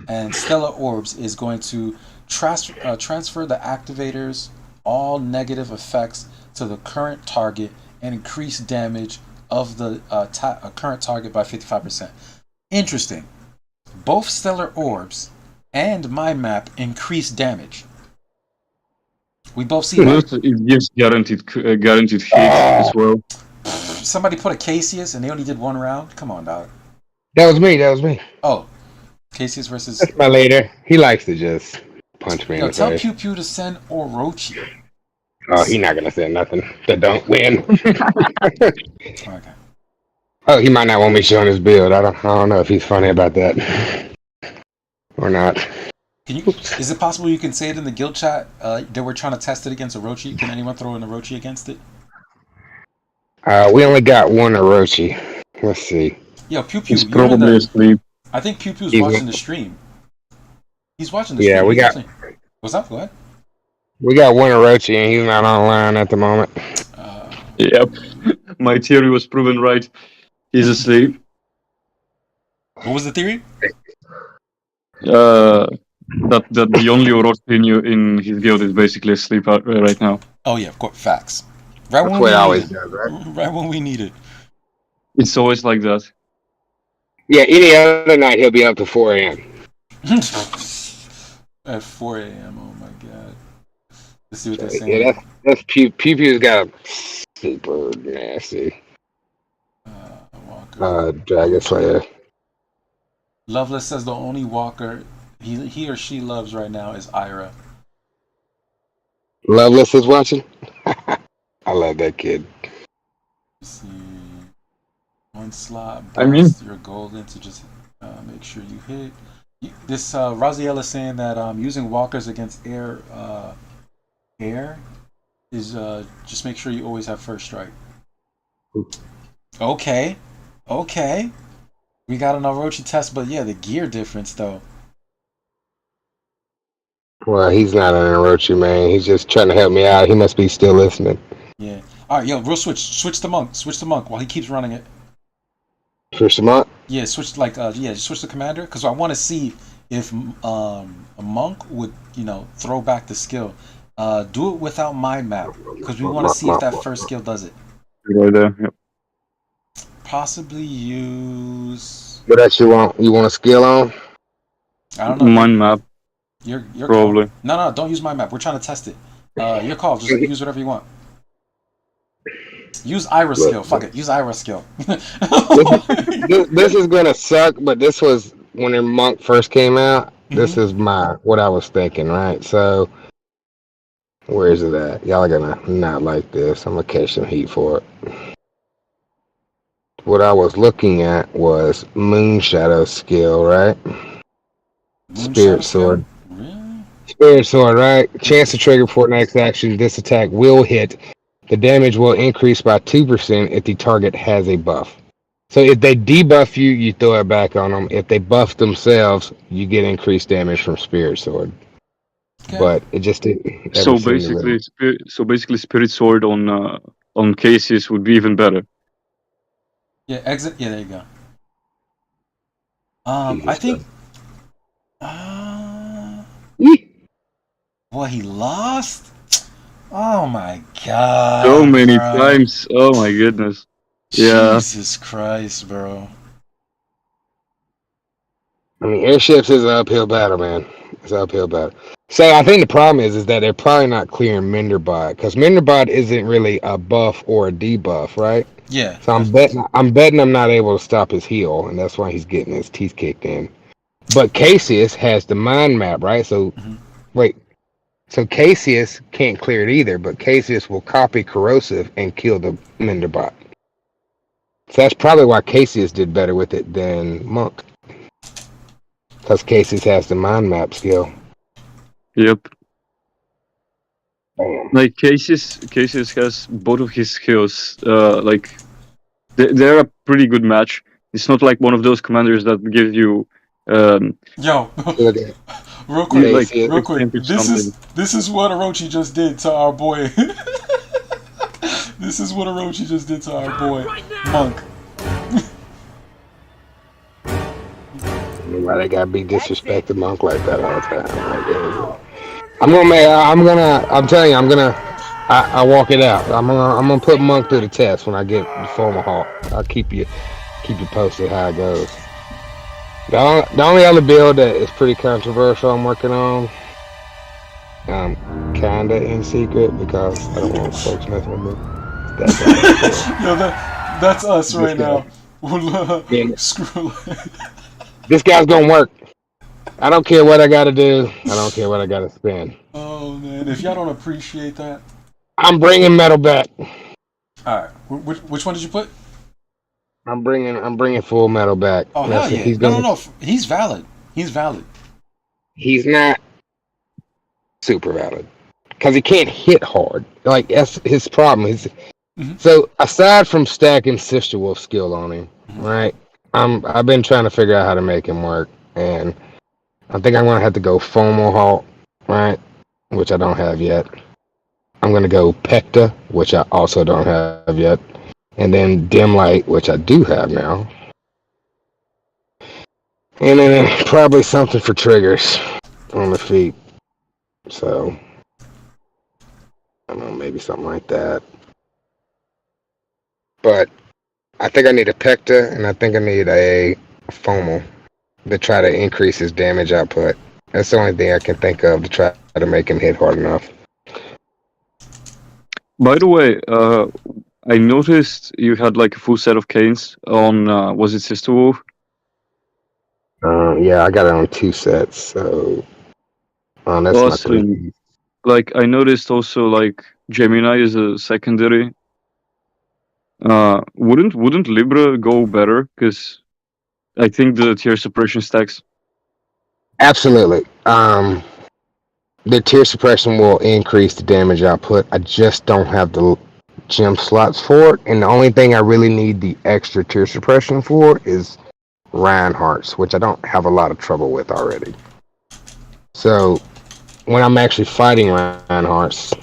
And Stellar Orbs is going to transfer the activator's all negative effects to the current target and increase damage of the current target by 55%. Interesting. Both stellar orbs and mind map increase damage. We both see that. It gives guaranteed hit as well. Somebody put a Cassius and they only did one round? Come on, dog. That was me. Oh. Cassius versus... That's my leader. He likes to just punch me in the tell face. Pew Pew to send Orochi. Oh, he's not going to say nothing that don't win. Okay. Oh, he might not want me showing his build. I don't know if he's funny about that. Or not. Is it possible you can say it in the guild chat that we're trying to test it against Orochi? Can anyone throw an Orochi against it? We only got one Orochi. Let's see. Yo, Pew Pew. He's probably asleep. I think Pew Pew's watching the stream. He's watching the stream. Yeah, we got... What's up? Go ahead. We got one Orochi and he's not online at the moment. Yep. My theory was proven right. He's asleep. What was the theory? That the only Orochi in his guild is basically asleep right now. Oh yeah, of course, facts. Right That's what it always does, right? Right when we need it. It's always like that. Yeah, any other night he'll be up to 4 a.m. At 4 a.m. Oh my god. Let's see what they're saying. Yeah, that's Pew Pew's got a super nasty Dragon Slayer. Loveless says the only walker he or she loves right now is Ira. Loveless is watching? I love that kid. Let's see. One slot. You're golden to just make sure you hit. This Raziel is saying that using walkers against air is just make sure you always have first strike. Okay. We got an Orochi test, but yeah, the gear difference though. Well, he's not an Orochi, man. He's just trying to help me out. He must be still listening. Yeah. All right, yo, real switch the monk. Switch the monk while he keeps running it. Switch the monk? Yeah, switch switch the commander because I want to see if a monk would throw back the skill. Do it without mind map because we want to see if that first skill does it. Right there. Yep. Possibly use. What else you want? You want a skill on? I don't know. Mind map. Your probably. Call. No, don't use mind map. We're trying to test it. Your call. Just use whatever you want. Use Ira skill. Fuck it. Use Ira skill. This is gonna suck, but this was when the monk first came out. Mm-hmm. This is what I was thinking, right? So where is it at? Y'all are gonna not like this. I'm gonna catch some heat for it. What I was looking at was Moonshadow skill, right? Spirit Sword. Really? Spirit Sword, right? Chance to trigger before next action. This attack will hit. The damage will increase by 2% if the target has a buff. So if they debuff you, you throw it back on them. If they buff themselves, you get increased damage from Spirit Sword. Okay. But it just didn't. So basically, Spirit Sword on Cassius would be even better. Yeah, exit. Yeah, there you go. I think. Boy, he lost. Oh my god! So many times. Oh my goodness. Yeah. Jesus Christ, bro. I mean, airships is an uphill battle, man. It's an uphill battle. So I think the problem is that they're probably not clearing Minderbot because Minderbot isn't really a buff or a debuff, right? Yeah. So I'm betting I'm not able to stop his heal, and that's why he's getting his teeth kicked in. But Cassius has the mind map, right? So wait. So Cassius can't clear it either, but Cassius will copy Corrosive and kill the Minderbot. So that's probably why Cassius did better with it than Monk. Because Cassius has the mind map skill. Yep. Damn. Like Cassius has both of his skills. They're a pretty good match. It's not like one of those commanders that give you. Yo. Real quick. This is what Orochi just did to our boy. This is what Orochi just did to our boy Monk. Why they gotta be disrespected Monk like that all the time? I walk it out. I'm gonna put Monk through the test when I get the formal halt. I'll keep you posted how it goes. The only other build that is pretty controversial I'm working on, kinda in secret because I don't want folks messing with me. Yo, that's us right now. Yeah. Screw. This guy's gonna work. I don't care what I gotta do. I don't care what I gotta spend. Oh man, if y'all don't appreciate that. I'm bringing metal back. All right, which one did you put? I'm bringing full metal back. Oh hell yeah! No. He's valid. He's not super valid because he can't hit hard. Like that's his problem. So aside from stacking Sister Wolf skill on him, right? I've been trying to figure out how to make him work, and I think I'm gonna have to go Fomal Halt, right? Which I don't have yet. I'm gonna go Pecta, which I also don't have yet. And then Dim Light, which I do have now. And then probably something for triggers on the feet. So, I don't know, maybe something like that. But I think I need a Pecta, and I think I need a Fomal to try to increase his damage output. That's the only thing I can think of to try to make him hit hard enough. By the way, I noticed you had like a full set of canes on, was it Sister Wolf? Yeah, I got it on 2 sets, so that's Awesome. not good. Like I noticed also like Gemini is a secondary. Wouldn't Libra go better? Because I think the tier suppression stacks. Absolutely. The tier suppression will increase the damage output. I just don't have the gem slots for it, and the only thing I really need the extra tier suppression for is Reinhardt's, which I don't have a lot of trouble with already. So when I'm actually fighting Reinhardt's,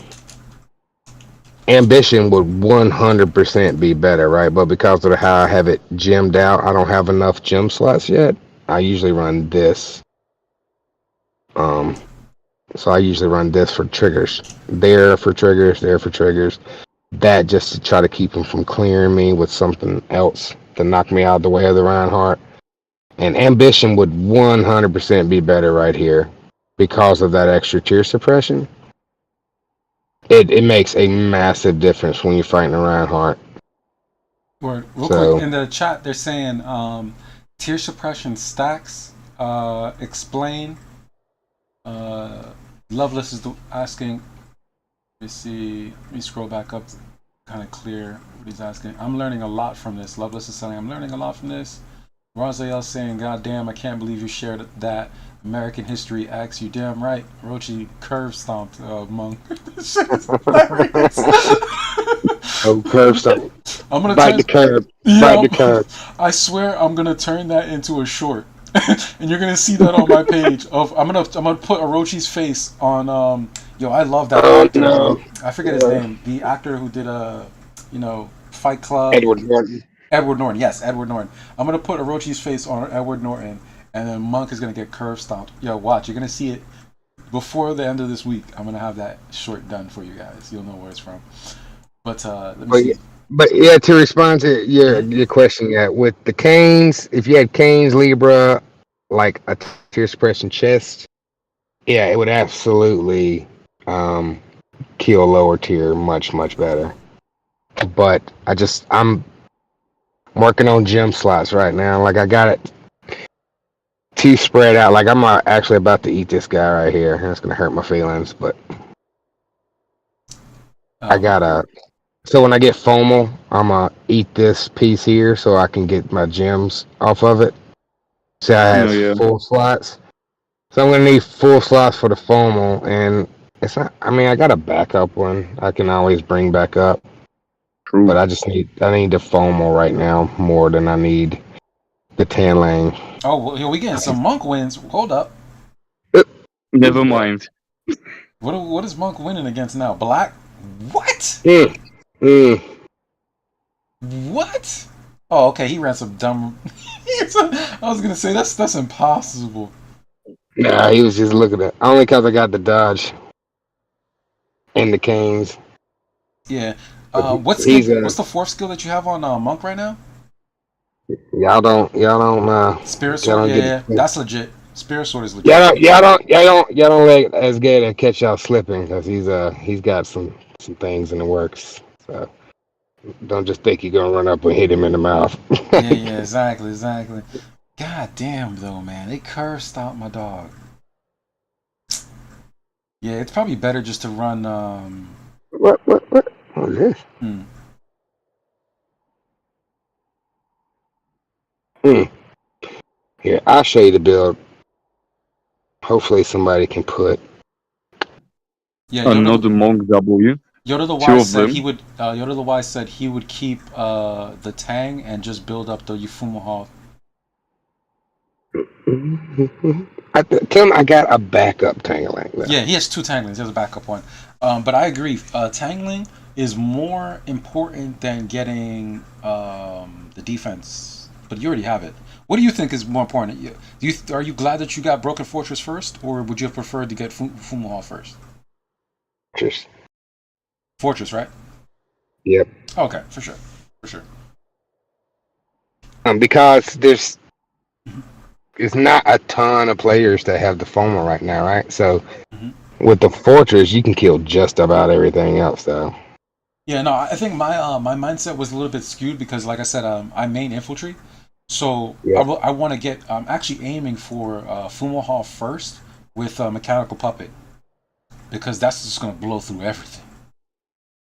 Ambition would 100% be better, right? But because of how I have it gemmed out, I don't have enough gem slots yet. I usually run this. So I usually run this for triggers. There for triggers. That just to try to keep him from clearing me with something else to knock me out of the way of the Reinhardt. And Ambition would 100% be better right here because of that extra tier suppression. It makes a massive difference when you're fighting a Reinhardt. Real quick, in the chat, they're saying tier suppression stacks. Explain. Loveless is asking. Let me see. Let me scroll back up to kind of clear what he's asking. I'm learning a lot from this. Loveless is saying, I'm learning a lot from this. Raziel saying, God damn, I can't believe you shared that. American History X. You damn right. Rochi curve stomped Monk. Oh, curve stomp. I'm gonna bite the curb. Bite the curb. I swear I'm gonna turn that into a short. And you're gonna see that on my page. I'm gonna put Orochi's face on I love that actor. No. I forget his name. The actor who did Fight Club. Edward Norton. Edward Norton, yes, Edward Norton. I'm gonna put Orochi's face on Edward Norton, and then Monk is gonna get curve stomped. Yo, watch, you're gonna see it before the end of this week. I'm gonna have that short done for you guys. You'll know where it's from. But let me see. But yeah, to respond to your question, with the Canes, if you had Canes, Libra, like a tier suppression chest, it would absolutely kill lower tier much, much better. But I'm working on gem slots right now. Like I got it too spread out. Like I'm actually about to eat this guy right here. It's gonna hurt my feelings, but I gotta. So when I get Fomal, I'm gonna eat this piece here so I can get my gems off of it. So I have full slots. So I'm gonna need full slots for the Fomal, and it's not. I mean, I got a backup one I can always bring back up. True. But I need the Fomal right now more than I need the Tanlang. Oh, well, we getting some Monk wins. Hold up. Never mind. What is Monk winning against now? Black? What? What? Oh, okay. He ran some dumb. I was gonna say that's impossible. Nah, he was just looking at only because I got the dodge and the Canes. Yeah. What's the 4th skill that you have on Monk right now? Y'all don't Spirit y'all sword, don't get yeah, it. that's legit. Spirit sword is legit. Y'all don't let Asgeda catch y'all slipping because he's got some things in the works. So don't just think you're gonna run up and hit him in the mouth. Yeah, exactly. God damn, though, man, they cursed out my dog. Yeah, it's probably better just to run. What is this? Hmm. Here, I'll show you the build. Hopefully somebody can put. Yeah, Another Monk W. Two Yodadawise of said them. he would. Yodadawise said he would keep the Tang and just build up the Yufumo Hall. Tell him I got a backup Tangling. Yeah, he has 2 Tanglings. He has a backup one. But I agree. Tangling is more important than getting the defense. But you already have it. What do you think is more important? Are you glad that you got Broken Fortress first, or would you have preferred to get Fumo Hall first? Fortress, right? Yep. Okay, for sure. Because there's not a ton of players that have the Foma right now, right? So with the Fortress, you can kill just about everything else, though. Yeah, no, I think my mindset was a little bit skewed because, like I said, I main infantry, so Yeah. I want to get. I'm actually aiming for Fumo Hall first with Mechanical Puppet because that's just gonna blow through everything.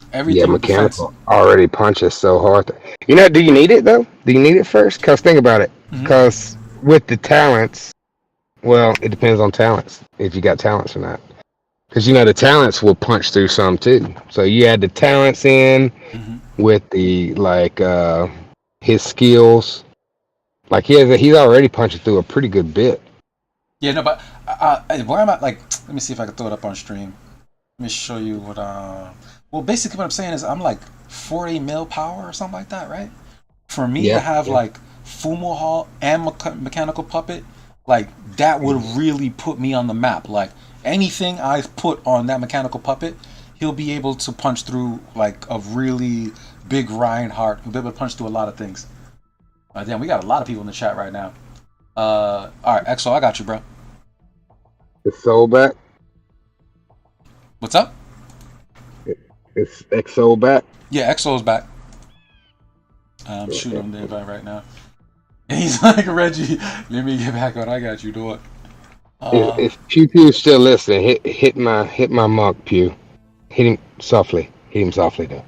Yeah, Everything mechanical defensive. already punches so hard. Do you need it though? Do you need it first? Because think about it. Because with the talents, well, it depends on talents. If you got talents or not. Because the talents will punch through some too. So you add the talents in with the his skills. Like he's already punching through a pretty good bit. Yeah, no, but where I'm at, like, let me see if I can throw it up on stream. Let me show you what. Well, basically, what I'm saying is I'm like 40 mil power or something like that, right? For me to have like Fumo Hall and Mechanical Puppet, like that would really put me on the map. Like anything I put on that Mechanical Puppet, he'll be able to punch through like a really big Reinhardt. He'll be able to punch through a lot of things. Damn, we got a lot of people in the chat right now. All right, Xsoul, I got you, bro. The Soul back. What's up? It's Xsoul back. Yeah, Xsoul's back. I'm shooting him the invite right now. And he's like, Reggie, let me get back on. I got you, dog. If Pew Pew's still listening, hit my monk, Pew. Hit him softly. Hit him softly, though.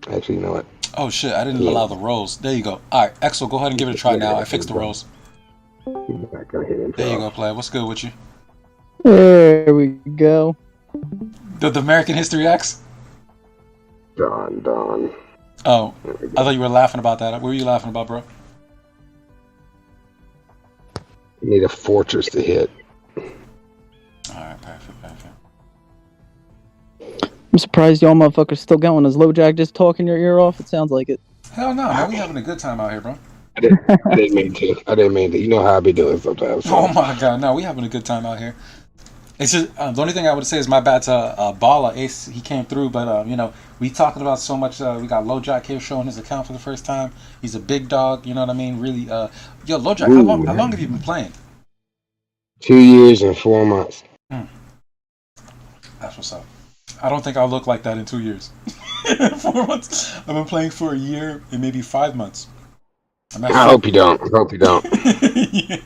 Actually, you know what? Oh shit, I didn't allow the rolls. There you go. Alright, Xsoul, go ahead and give it a try now. I fixed the rolls. He's not gonna hit him. There you go, player. What's good with you? There we go. The American History X? Don. Oh, I thought you were laughing about that. What were you laughing about, bro? You need a fortress to hit. Alright, perfect. I'm surprised y'all motherfuckers still going. Is LowJack just talking your ear off? It sounds like it. Hell no, man. We having a good time out here, bro. I didn't mean to. You know how I be doing sometimes. So. Oh my god, no, we having a good time out here. It's just the only thing I would say is my bad to Bala Ace. He came through, but we talking about so much. We got LowJack here showing his account for the first time. He's a big dog. You know what I mean? Really, yo, LowJack, how long have you been playing? 2 years and 4 months. That's what's up. I don't think I'll look like that in 2 years. 4 months. I've been playing for a year and maybe 5 months. I hope you don't. Yeah.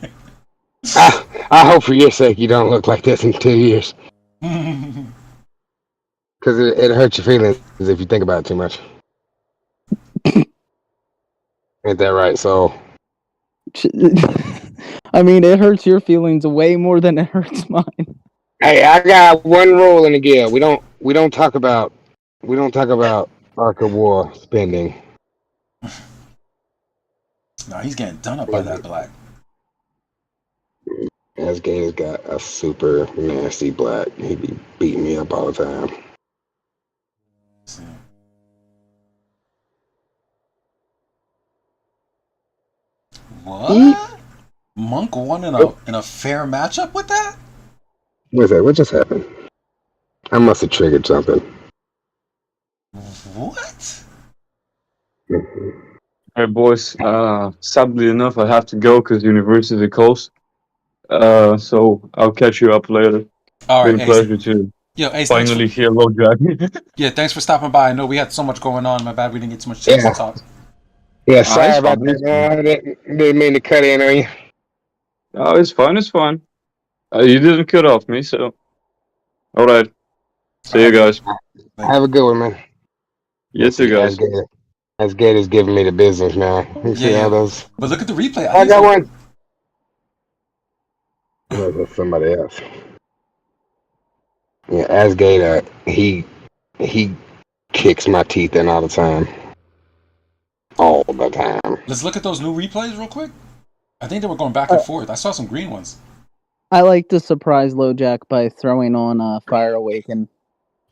I hope for your sake you don't look like this in 2 years. Because it hurts your feelings if you think about it too much. Ain't that right, so? I mean, it hurts your feelings way more than it hurts mine. Hey, I got one rule in the guild. We don't talk about Arc of War spending. No, he's getting done up by that black. Asgeda's got a super nasty black. He be beating me up all the time. See. What? Monk won in a fair matchup with that? What's that? What just happened? I must have triggered something. What? Hey boys, sadly enough, I have to go because university calls. So I'll catch you up later. All right, Been a Ace. pleasure to Yo, Ace, thanks for, finally hear LowJack. yeah, thanks for stopping by. I know we had so much going on. My bad, we didn't get too much chance to Yeah. talk. Yeah, It's sorry about fine. that, It's fine. man. I didn't mean to cut in on you. Oh, it's fine. It's fine. You didn't cut off me, so all right. See you guys. Have a good one, man. You too, guys. Asgeda's giving me the business now. You see Yeah. how those? But look at the replay. I got one. That's somebody else. Yeah, Asgeda, he kicks my teeth in all the time. All the time. Let's look at those new replays real quick. I think they were going back and forth. I saw some green ones. I like to surprise LowJack by throwing on Fire Awaken.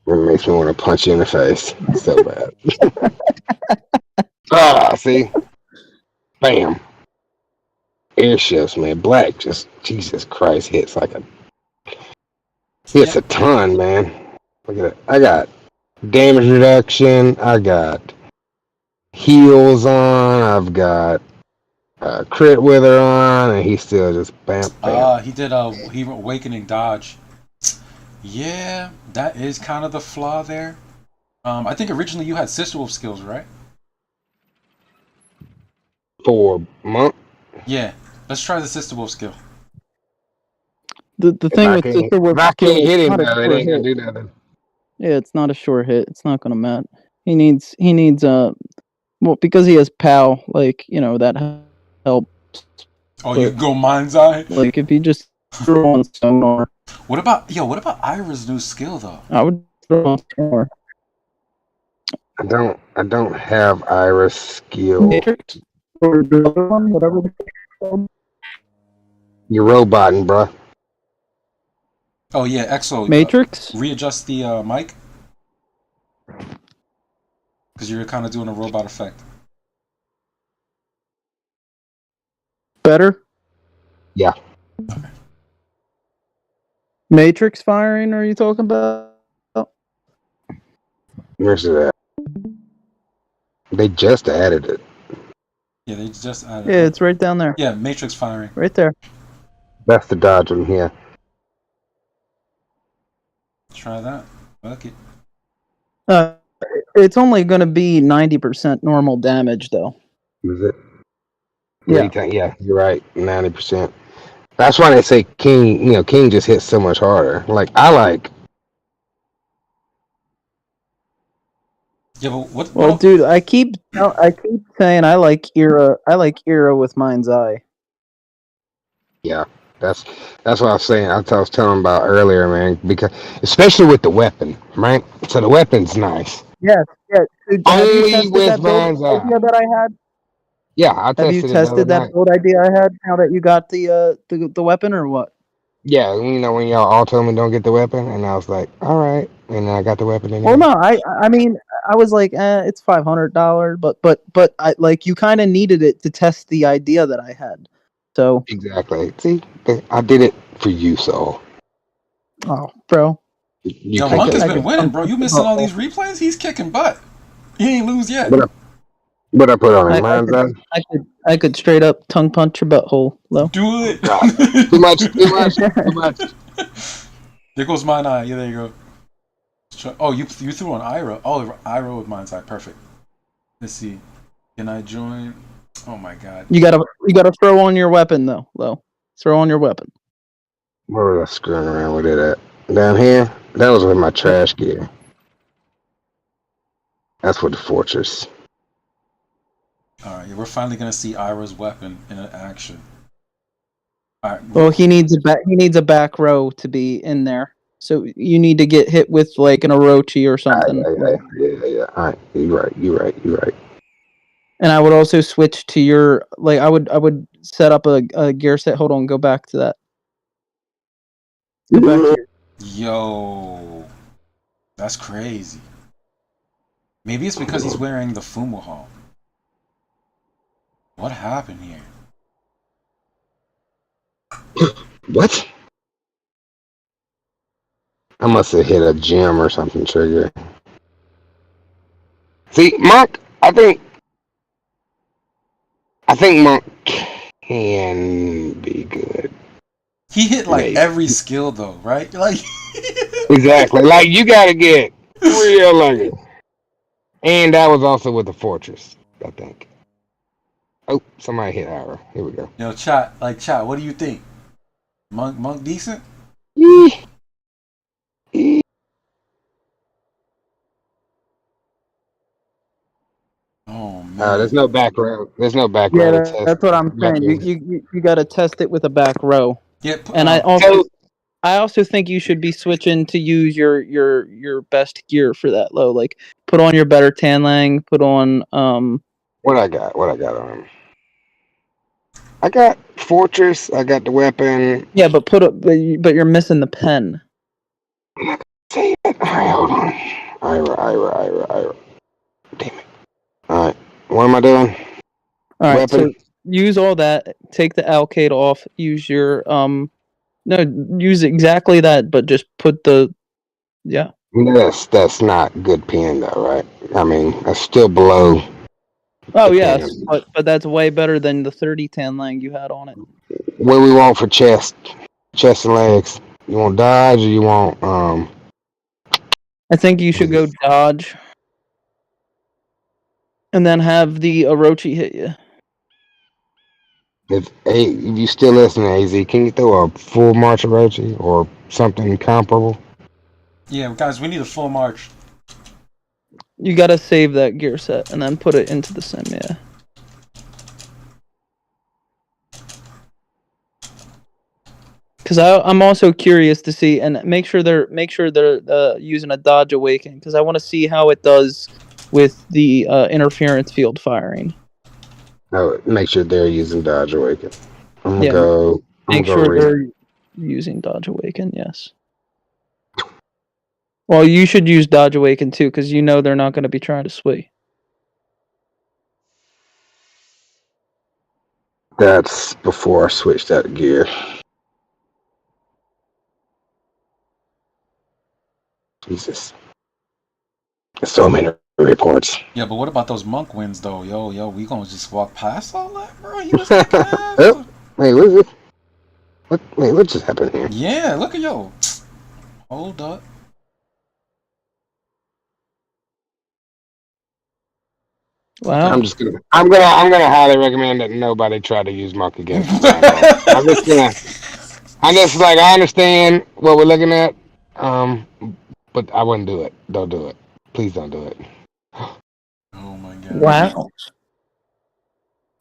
It makes me want to punch you in the face. So bad. See? Bam. Air shifts, man. Black just, Jesus Christ, hits like a... Hits a ton, man. Look at it. I got damage reduction. I got heals on. I've got crit wither on. And he still just bam, bam. He did he Awakening Dodge. Yeah, that is kind of the flaw there. I think originally you had Sister Wolf skills, right? For month. Yeah, let's try the Sister Wolf skill. The thing with Sister Wolf, if I can't hit him, it's not a though, it sure ain't gonna hit. do nothing. Yeah, it's not a sure hit. It's not gonna matter. He needs well, because he has POW, like, you know, that helps. Oh, you go Mind's Eye? Like, if you just throw on Sonar. What about Ira's new skill though? I would throw on Sonar. I don't have Iris skill. Matrix? Or the other one, whatever the called. You're roboting, bruh. Oh yeah, Xsoul. Matrix? Readjust the mic. Because you're kind of doing a robot effect. Better? Yeah. Okay. Matrix firing, are you talking about? Where's it at? They just added it. Yeah, they just added Yeah, it's right down there. Yeah, Matrix firing. Right there. That's the dodge one here. Try that. Fuck it. It's only going to be 90% normal damage, though. Is it? Yeah. Yeah, you're right. 90%. That's why they say King, King just hits so much harder. Like, I like... Yeah, but what? Well, dude, I keep saying I like Era with Mind's Eye. Yeah, that's what I was saying. I was telling about earlier, man, because especially with the weapon, right? So the weapon's nice. Yes. Dude, Only with Mind's Eye. Idea that I had? Yeah, I tested it. Have you tested that build idea I had now that you got the weapon, or what? Yeah, when y'all all told me don't get the weapon, and I was like, all right, and then I got the weapon anyway. Well, no, I mean, I was like, it's $500, but I like, you kind of needed it to test the idea that I had. So exactly. See, I did it for you, so. Oh, bro. Yo, Monk has been winning, bro. You missing all these replays? He's kicking butt. He ain't lose yet. What I put on it? Mind's Eye? I could straight up tongue punch your butthole, though. Do it. Too much. There goes Mind Eye. Yeah, there you go. Oh, you threw on Ira. Oh, Ira with Mind's Eye. Perfect. Let's see. Can I join? Oh my god. You gotta throw on your weapon though. Throw on your weapon. Where was I screwing around with it at? Down here? That was with my trash gear. That's with the fortress. Alright, yeah, we're finally gonna see Ira's weapon in action. Alright. Well, he needs a back row to be in there. So you need to get hit with like an Orochi or something. Yeah. All right, you're right. And I would also switch to your I would set up a gear set. Hold on, go back to that. Go back to Yo, that's crazy. Maybe it's because he's wearing the Fumuhal. What happened here? What? I must have hit a gem or something trigger. See, Mark, I think I think Monk can be good. He hit like Maybe. every skill though, right? Like Exactly. Like you gotta get real lucky. And that was also with the Fortress, I think. Oh, somebody hit Ira. Here we go. Yo, chat, what do you think? Monk decent? Eeh. Oh man. There's no back row. There's no back Yeah, row to test. that's what I'm saying. You got to test it with a back row. Yeah, And I also think you should be switching to use your best gear for that low. Like put on your better Tanlang, put on What I got on him? I got Fortress. I got the weapon. yeah, but but you're missing the pen. See it? Alright, hold on. Ira. Damn it. Alright. What am I doing? All right, Weapon. so use all that. Take the alcade off. Use your use exactly that, but just put the yeah. That's not good pen though, right? I mean, that's still below. Oh the yes, pen. but that's way better than the 30 Tanlang you had on it. What we want for chest and legs? You want dodge or you want I think you should go dodge, and then have the Orochi hit you. If you still listening, AZ, can you throw a full march Orochi or something comparable? Yeah, guys, we need a full march. You gotta save that gear set and then put it into the sim. Yeah. Because I'm also curious to see and make sure they're using a dodge awaken because I want to see how it does with the interference field firing. No, make sure they're using dodge awaken. I'm gonna Yeah, go. Make sure they're using dodge awaken. Yes. Well, you should use dodge awaken too because you know they're not going to be trying to sway. That's before I switch that gear. Jesus. There's so many reports. Yeah, but what about those monk wins though? Yo, we gonna just walk past all that, bro? He was kicking ass. Oh, wait, what is it? What just happened here? Yeah, look at yo. Hold up. Wow. I'm gonna highly recommend that nobody try to use monk against me. I understand what we're looking at, but I wouldn't do it. Don't do it. Please don't do it. Oh my god. Wow.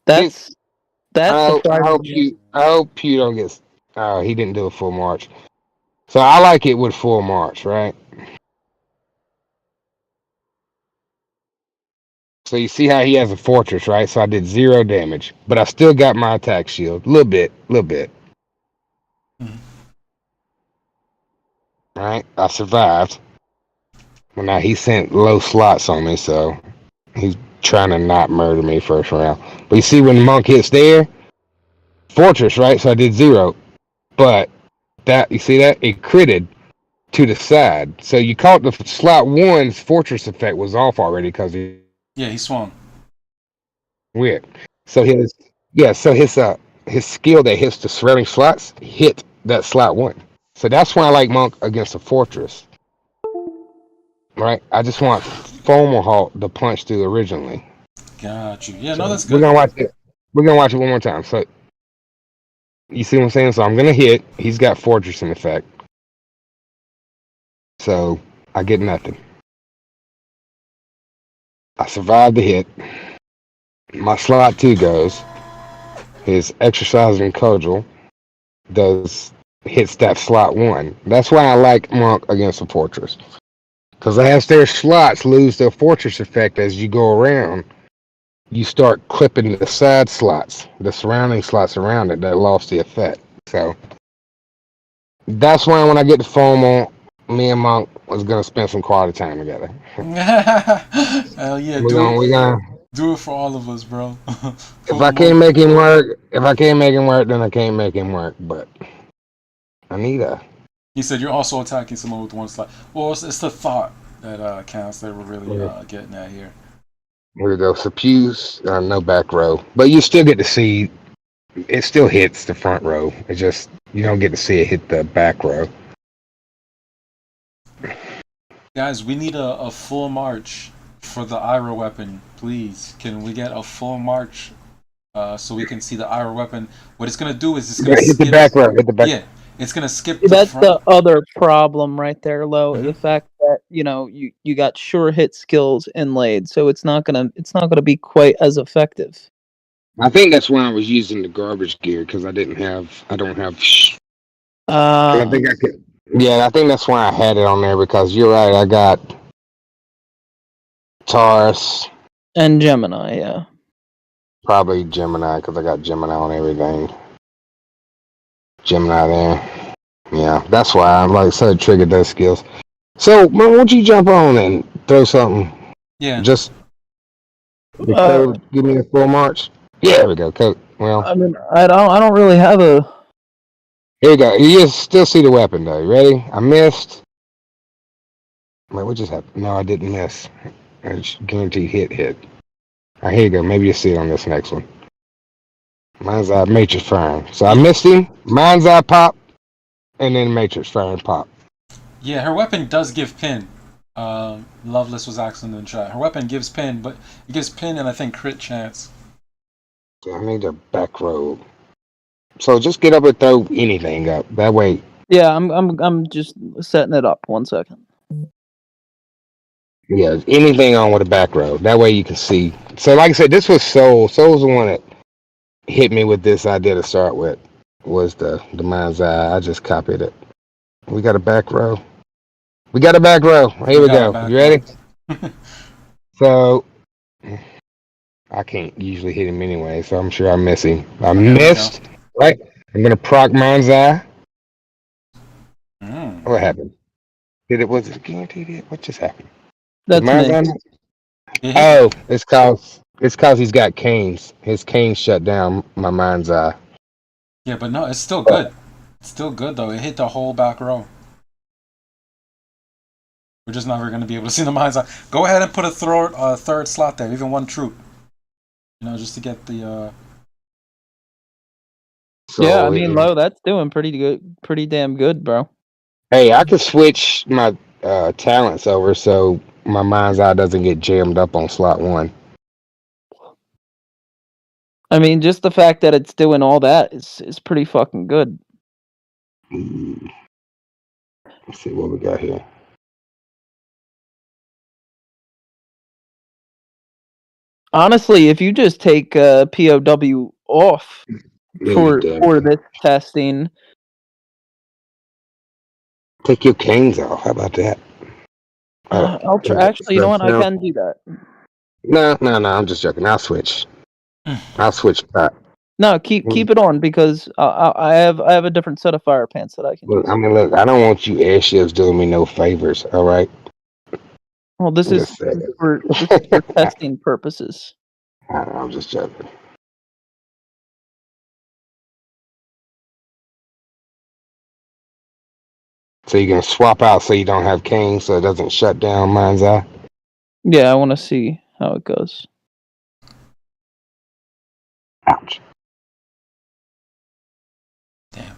That's I hope you don't get. He didn't do a full march. So I like it with full march, right? So you see how he has a fortress, right? So I did 0 damage, but I still got my attack shield, little bit. Mhm. All right, I survived. Well, now he sent low slots on me, so he's trying to not murder me first round. But you see when Monk hits there, fortress, right? So I did 0, but you see that it critted to the side. So you caught the slot 1's fortress effect was off already because he Yeah, he swung. weird. So his skill that hits the surrounding slots hit that slot 1. So that's why I like Monk against a fortress. Right? I just want Fomalhaut to punch through originally. Got you. Yeah, So no, that's good. We're gonna watch it. We're gonna watch it one more time. So you see what I'm saying? So I'm gonna hit. He's got fortress in effect. So I get nothing. I survived the hit. My slot 2 goes. His exercising cudgel hits that slot 1. That's why I like Monk against a fortress. Because as their slots lose their fortress effect as you go around, you start clipping the side slots, the surrounding slots around it that lost the effect. So that's why when I get to FOMO, me and Monk was gonna spend some quality time together. Hell yeah, do it for all of us, bro. If I can't make him work, then I can't make him work. But I need a. He said you're also attacking someone with 1 slot. Well, it's the thought that counts that we're really getting at here. Here we go. Suppuse, no back row. But you still get to see, it still hits the front row. It's just, you don't get to see it hit the back row. Guys, we need a full march for the Ira weapon, please. Can we get a full march so we can see the Ira weapon? What it's gonna do is it's gonna hit the back row. Hit the back. Yeah, it's gonna skip. That's front. the other problem right there, Lo. Mhm. The fact that you got sure hit skills inlaid, so it's not gonna be quite as effective. I think that's why I was using the garbage gear because I don't have. I think I could. Yeah, I think that's why I had it on there because you're right. I got Taurus and Gemini, yeah. Probably Gemini because I got Gemini on everything. Gemini there. Yeah, that's why I like said trigger those skills. So, man, why don't you jump on and throw something? Yeah. Just the code, give me a full march. Yeah, there we go. Code. Well, I mean, I don't really have a. Here we go. You still see the weapon though. You ready? I missed. Wait, what just happened? No, I didn't miss. I just guaranteed hit. All right, here you go. Maybe you'll see it on this next one. Mind's Eye Matrix Firing. So I missed him. Mind's Eye pop, and then Matrix Firing pop. Yeah, her weapon does give pin. Loveless was asking in the chat. Her weapon gives pin, but it gives pin and I think crit chance. So I need a back row. So just get up and throw anything up. That way. Yeah, I'm just setting it up. 1 second. Yeah, anything on with a back row. That way you can see. So like I said, this was Xsoul. Xsoul's the one that hit me with this idea to start with. Was the Mind's Eye. I just copied it. We got a back row. We got a back row. Here we go. You ready? So I can't usually hit him anyway, so I'm sure I miss him. I missed. Right? I'm gonna proc Mind's Eye. What happened? Was it guaranteed hit? What just happened? That's me. Oh, it's cause he's got canes. His canes shut down my Mind's Eye. Yeah, but no, it's still good. It's still good though. It hit the whole back row. We're just never going to be able to see the Mind's Eye. Go ahead and put a third slot there, even one troop. Just to get the. So, yeah, I mean, Lo, that's doing pretty damn good, bro. Hey, I could switch my talents over so my Mind's Eye doesn't get jammed up on slot 1. I mean, just the fact that it's doing all that is pretty fucking good. Let's see what we got here. Honestly, if you just take POW off for this testing, take your canes off. How about that? Actually, you know what? I can do that. No. I'm just joking. I'll switch. Back. No, keep it on because I have a different set of fire pants that I can. Look, look. I don't want you airships doing me no favors. All right. Well, this is for testing purposes. I'm just joking. So you're gonna swap out so you don't have canes, so it doesn't shut down Mind's Eye. Yeah, I want to see how it goes. Ouch. Damn.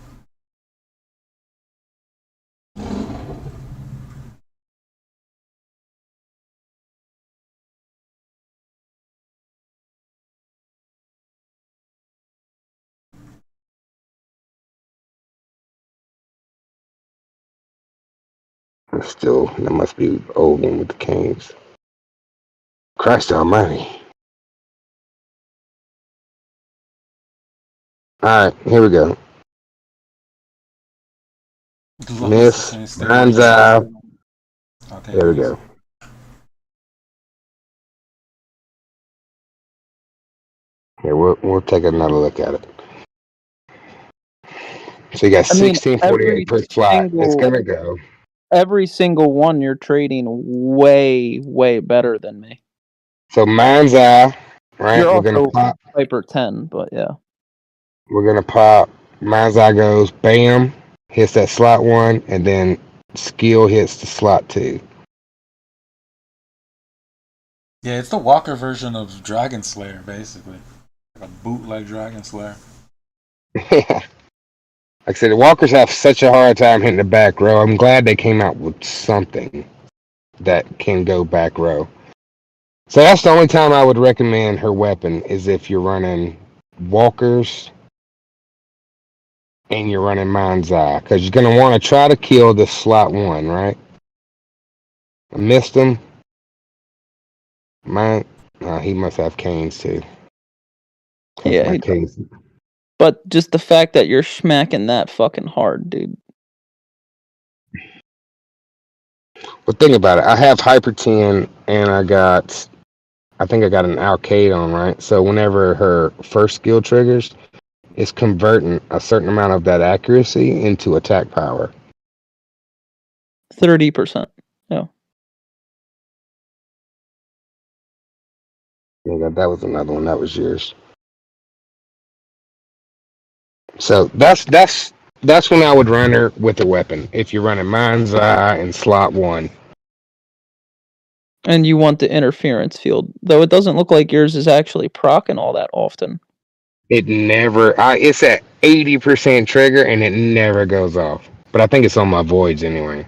Still, that must be old one with the canes. Christ almighty. Alright, here we go. Miss, Mind's Eye. Okay, there we go. Here, we'll take another look at it. So you got 1648 per slot. It's gonna go. Every single one you're trading way, way better than me. So Mind's Eye, right? You're gonna pop Hyper 10, but yeah. We're gonna pop. Mind's Eye goes, bam, hits that slot 1, and then skill hits the slot 2. Yeah, it's the Walker version of Dragon Slayer, basically. Like a bootleg Dragon Slayer. Like I said, the walkers have such a hard time hitting the back row. I'm glad they came out with something that can go back row. So that's the only time I would recommend her weapon is if you're running walkers and you're running Mind's Eye, because you're going to want to try to kill the slot 1, right? I missed him. He must have canes too. Yeah, canes. but just the fact that you're smacking that fucking hard, dude. Well, think about it. I have Hyper 10 and I think I got an arcade on, right? So whenever her first skill triggers, it's converting a certain amount of that accuracy into attack power. 30%. Yeah. Yeah, that was another one. That was yours. So that's when I would run her with a weapon. If you're running Mind's Eye and slot 1. And you want the interference field, though it doesn't look like yours is actually proccing all that often. It never. It's at 80% trigger and it never goes off. But I think it's on my voids anyway.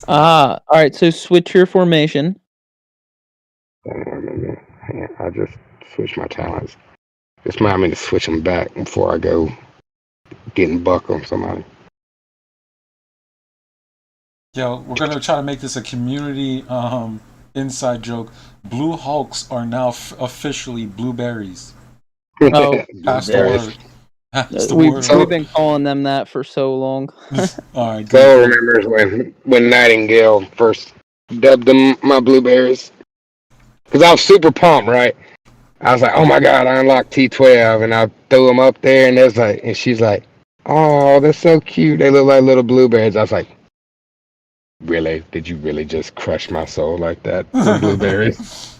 All right. So switch your formation. I just switched my talents. Just remind me to switch them back before I go getting buck on somebody. Yo, we're gonna try to make this a community inside joke. Blue Hulks are now officially blueberries. Oh, Pass the word. Pass the we've word. been calling them that for so long. All right, Phil good. remembers when Nightingale first dubbed them my blueberries. Because I was super pumped, right? I was like, oh my god, I unlocked T12, and I threw them up there, and she's like, oh, they're so cute. They look like little blueberries. I was like, really? Did you really just crush my soul like that? Blueberries?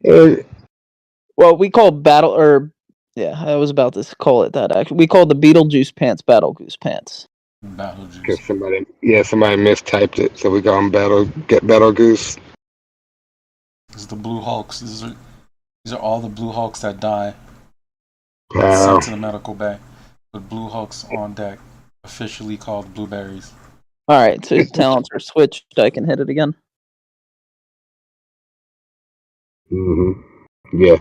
Well, we call I was about to call it that. Actually, we call the Beetlejuice pants Battle Goose pants. Battle Juice. Because somebody mistyped it, so we call them Battle Goose. This is the Blue Hulks. These are all the Blue Hulks that die. Wow. Sent to the medical bay. The Blue Hulks on deck, officially called blueberries. All right, so talents are switched. I can hit it again. Mm-hmm. Yeah.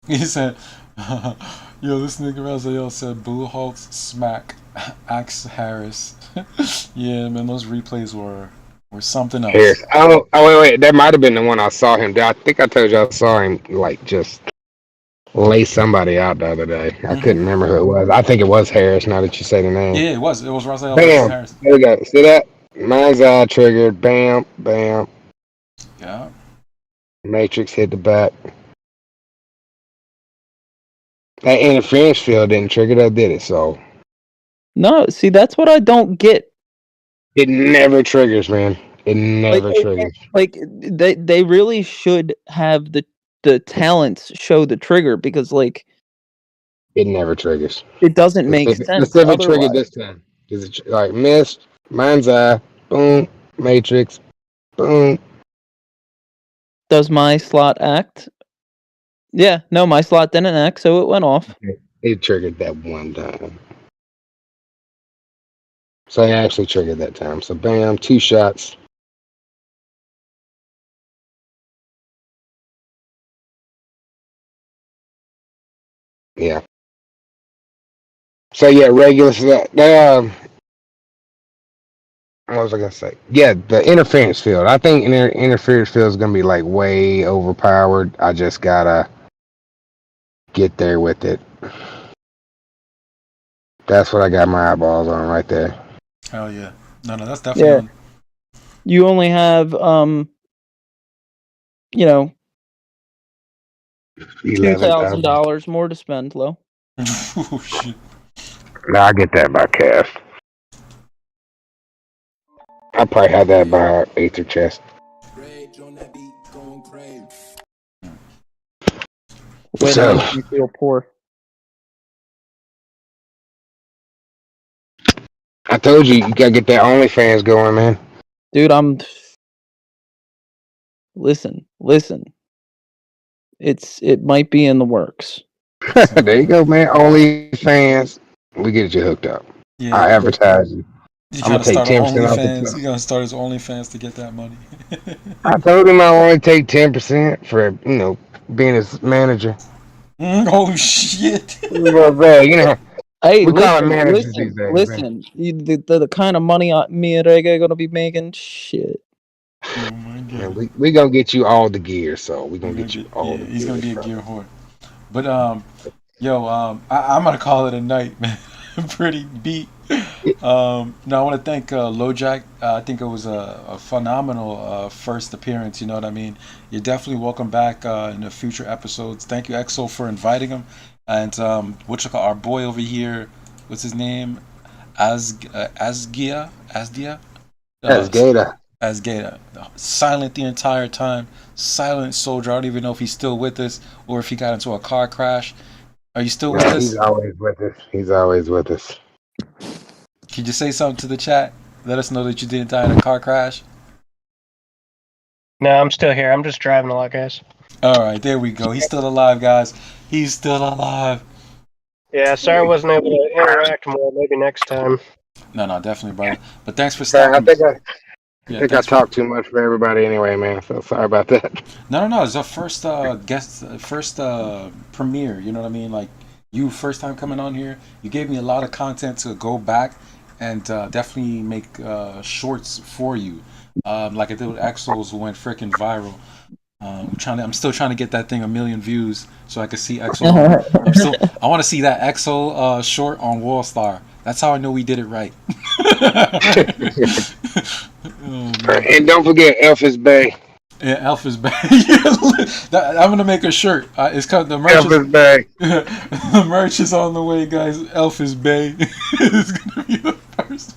He said, yo, this nigga Raziel said Blue Hulks smack Axe Harris. Yeah, man, those replays were something else. Harris. Oh, wait. That might have been the one I saw him do. I think I told you I saw him, like, just lay somebody out the other day. I couldn't remember who it was. I think it was Harris, now that you say the name. Yeah, it was. It was Raziel Bam! Harris. There we go. See that? Mind's Eye triggered. Bam, bam. Yeah. Matrix hit the back. That interference field didn't trigger that, did it? So No, see, that's what I don't get. it never triggers, man. It never triggers. Like they really should have the talents show the trigger, because like It never triggers. it doesn't make sense. Let's see if it triggered this time. Is it like missed? Mind's Eye, boom, Matrix, boom. Does my slot act? Yeah, no, my slot didn't act, so it went off. It triggered that one time. So I actually triggered that time. So bam, 2 shots. Yeah. So yeah, regular. What was I gonna say? Yeah, the interference field. I think interference field is gonna be like way overpowered. I just gotta get there with it. That's what I got my eyeballs on right there. Hell yeah. No, that's definitely. Yeah. You only have $2,000 more to spend, Lo. Oh shit. Nah, I get that by cash. I probably have that by our Aether chest. Wait, So- makes me feel poor. I told you, you gotta get that OnlyFans going, man. Dude, listen. It might be in the works. There you go, man. OnlyFans. We get you hooked up. Yeah, I advertise you. he's I'm trying gonna to take start 10% off the OnlyFans. top. He's gonna start his OnlyFans to get that money. I told him I only take 10% for being his manager. Oh shit! Well, man, Hey, we call it managers these days. listen. The kind of money me and Reggae are gonna be making, shit. Oh my god! Man, we gonna get you all the gear, so we gonna get you all. Yeah, the he's gear, gonna be a bro. gear whore. But I'm gonna call it a night, man. Pretty beat. No, I want to thank LowJack. I think it was a phenomenal first appearance. You know what I mean? You're definitely welcome back in the future episodes. Thank you, Xsoul, for inviting him. And our boy over here, what's his name? Asgeda. Asgeda. Asgeda. Silent the entire time. Silent soldier. I don't even know if he's still with us or if he got into a car crash. Are you still with us? He's always with us. He's always with us. Can you say something to the chat? Let us know that you didn't die in a car crash. No, I'm still here. I'm just driving a lot, guys. All right, there we go. He's still alive, guys. He's still alive. Yeah, sorry I wasn't able to interact more. Maybe next time. No, definitely, brother. But thanks for Sorry, I stopping. think I talked too much for everybody anyway, man. So sorry about that. No. It's our first premiere. You know what I mean? Like, you first time coming on here. You gave me a lot of content to go back and definitely make shorts for you. Like I did with Xsoul's, who went freaking viral. I'm still trying to get that thing 1 million views so I can see Xsoul. I want to see that Xsoul short on Wallstar. That's how I know we did it right. And don't forget Elphis Bay. Yeah, Elphis Bay. I'm gonna make a shirt. It's called the merch. Elphis Bay. The merch is on the way, guys. Elphis Bay is gonna be the first.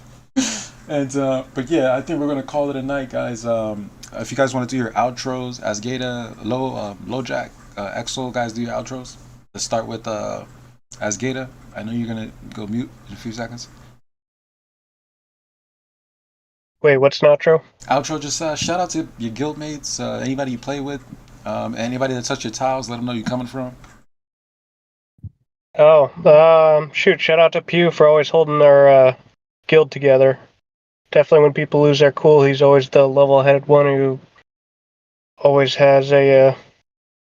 And but yeah, I think we're gonna call it a night, guys. If you guys want to do your outros, Asgeda, LowJack, Xsoul, guys, do your outros. Let's start with Asgeda. I know you're gonna go mute in a few seconds. Wait, what's an outro? Outro, just shout out to your guildmates, anybody you play with, anybody that touched your tiles. Let them know you're coming from. Shoot! Shout out to Pew for always holding their guild together. Definitely, when people lose their cool, he's always the level-headed one who always has a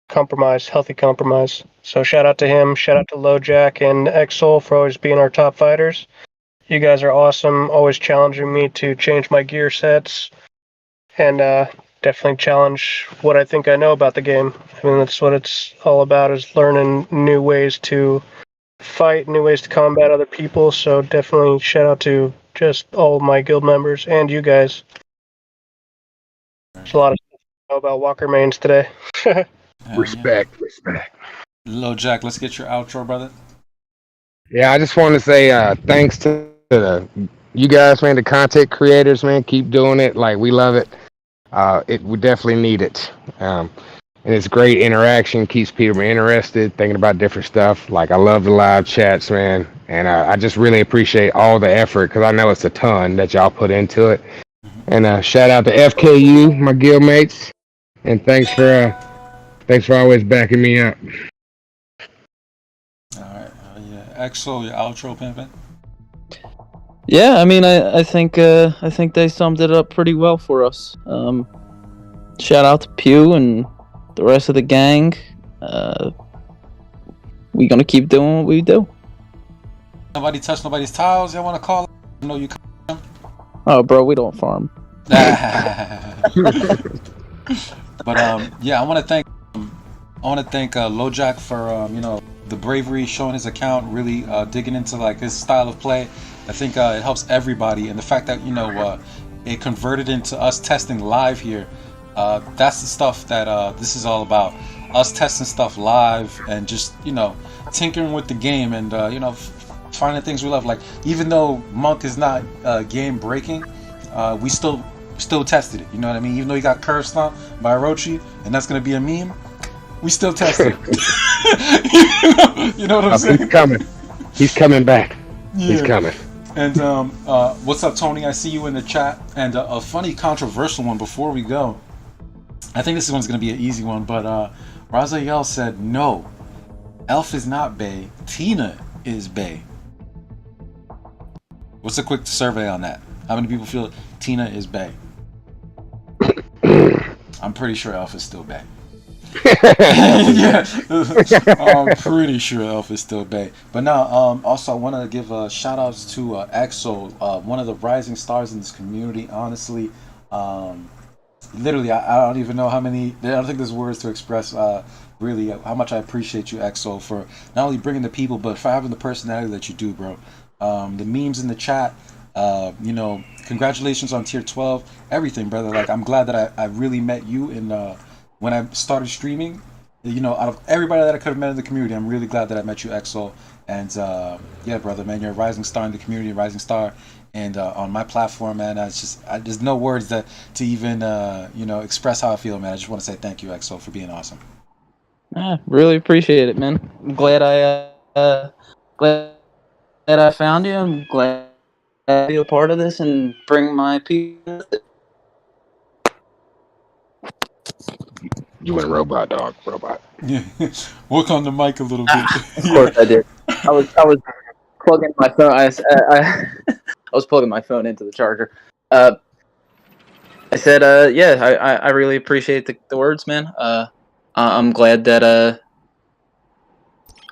healthy compromise. So shout out to him. Shout out to LowJack and Xsoul for always being our top fighters. You guys are awesome, always challenging me to change my gear sets, and definitely challenge what I think I know about the game. I mean, that's what it's all about, is learning new ways to fight, new ways to combat other people. So definitely shout out to just all of my guild members and you guys. There's a lot of stuff to know about Walker mains today. Respect. LowJack, let's get your outro, brother. Yeah, I just want to say thanks to you guys, man, the content creators, man. Keep doing it. Like, we love it. We definitely need it. And it's great interaction, keeps people interested, thinking about different stuff. Like, I love the live chats, man. And I just really appreciate all the effort, because I know it's a ton that y'all put into it. And shout out to FKU, my guildmates. And thanks for always backing me up. All right, Xsoul, your outro, pimpin'. Yeah, I mean, I think they summed it up pretty well for us. Shout out to Pew and the rest of the gang. We gonna keep doing what we do. Nobody touched nobody's tiles. Y'all want to call? I know you. Oh, bro, we don't farm. But yeah, I want to thank LowJack for the bravery, showing his account, really digging into like his style of play. I think it helps everybody, and the fact that it converted into us testing live here. That's the stuff that this is all about. Us testing stuff live and just tinkering with the game and finding things we love. Like, even though Monk is not game breaking, we still tested it. You know what I mean? Even though he got curve stomped by Orochi, and that's gonna be a meme, we still tested it. you know what I'm saying? He's coming. He's coming back. Yeah. He's coming. And what's up, Tony? I see you in the chat. And a funny, controversial one before we go. I think this one's going to be an easy one, but Raziel said, no, Elf is not bae. Tina is bae. What's a quick survey on that? How many people feel Tina is bae? I'm pretty sure Elf is still bae. Yeah, I'm pretty sure Elf is still bae. But now, also I want to give shout outs to Xsoul, one of the rising stars in this community. Honestly, literally, I don't even know how many. I don't think there's words to express really how much I appreciate you, Xsoul, for not only bringing the people, but for having the personality that you do, bro. The memes in the chat, congratulations on tier 12, everything, brother. Like, I'm glad that I really met you in when I started streaming. Out of everybody that I could have met in the community, I'm really glad that I met you, Xsoul. And yeah, brother, man, you're a rising star in the community, a rising star. And on my platform, man, there's no words to even express how I feel, man. I just want to say thank you, Xsoul, for being awesome. Really appreciate it, man. I'm glad glad that I found you. I'm glad to be a part of this and bring my people. You went robot, dog. Robot. Yeah, work on the mic a little bit. Of course I did. I was plugging my phone. I was plugging my phone into the charger. I said, I really appreciate the words, man. I'm glad that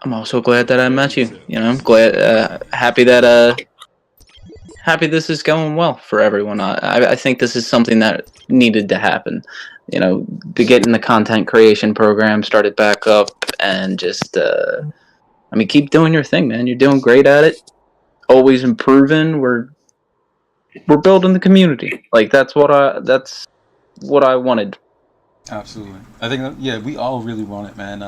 I'm also glad that I met you. I'm glad, happy this is going well for everyone. I think this is something that needed to happen. To get in the content creation program started back up, and just keep doing your thing, man. You're doing great at it. Always improving. We're building the community. Like, that's what I wanted. Absolutely. I think we all really want it, man.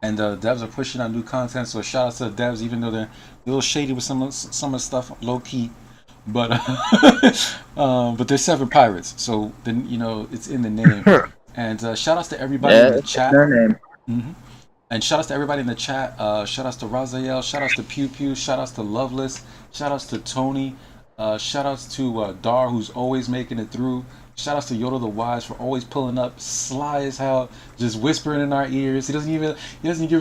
And devs are pushing out new content, so shout out to the devs, even though they're a little shady with some of the stuff, low key. But but they're 7 pirates, so then it's in the name. And shout outs to everybody in the chat. Their name. Mm-hmm. And shout outs to everybody in the chat. Shout outs to Raziel. Shout outs to Pew Pew. Shout outs to Loveless. Shout outs to Tony. Shout outs to Dar, who's always making it through. Shout outs to Yodadawise for always pulling up, sly as hell, just whispering in our ears. He doesn't give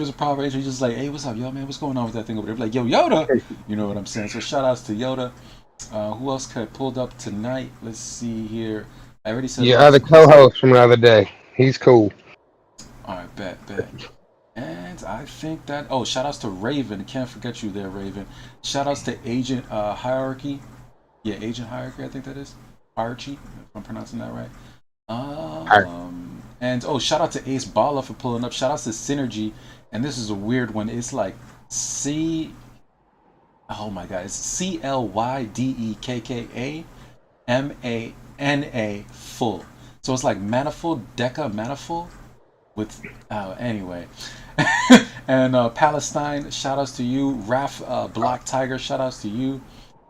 us a proper intro. He's just like, hey, what's up, yo, man? What's going on with that thing over there? Like, yo, Yoda. You know what I'm saying? So shout outs to Yoda. Who else could have pulled up tonight? Let's see here. I already said. Your other co-host from the other day. He's cool. All right, bet. And I think that. Oh, shout outs to Raven. Can't forget you there, Raven. Shout outs to Agent Hierarchy. Yeah, Agent Hierarchy. I think that is Archie. If I'm pronouncing that right. And shout out to Ace Bala for pulling up. Shout outs to Synergy. And this is a weird one. It's like oh my god, it's CLYDEKKAMANA full. So it's like manifold, deca manifold with anyway. And Palestine, shout outs to you. Raf Black Tiger, shout outs to you.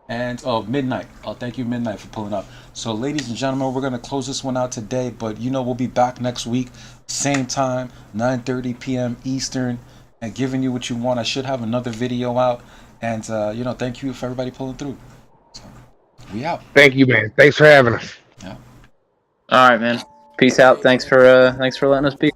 And Midnight. Thank you, Midnight, for pulling up. So ladies and gentlemen, we're gonna close this one out today, but we'll be back next week, same time, 9:30 p.m. Eastern, and giving you what you want. I should have another video out. And thank you for everybody pulling through. So, we out. Thank you, man. Thanks for having us. Yeah. All right, man. Peace out. Thanks for letting us be.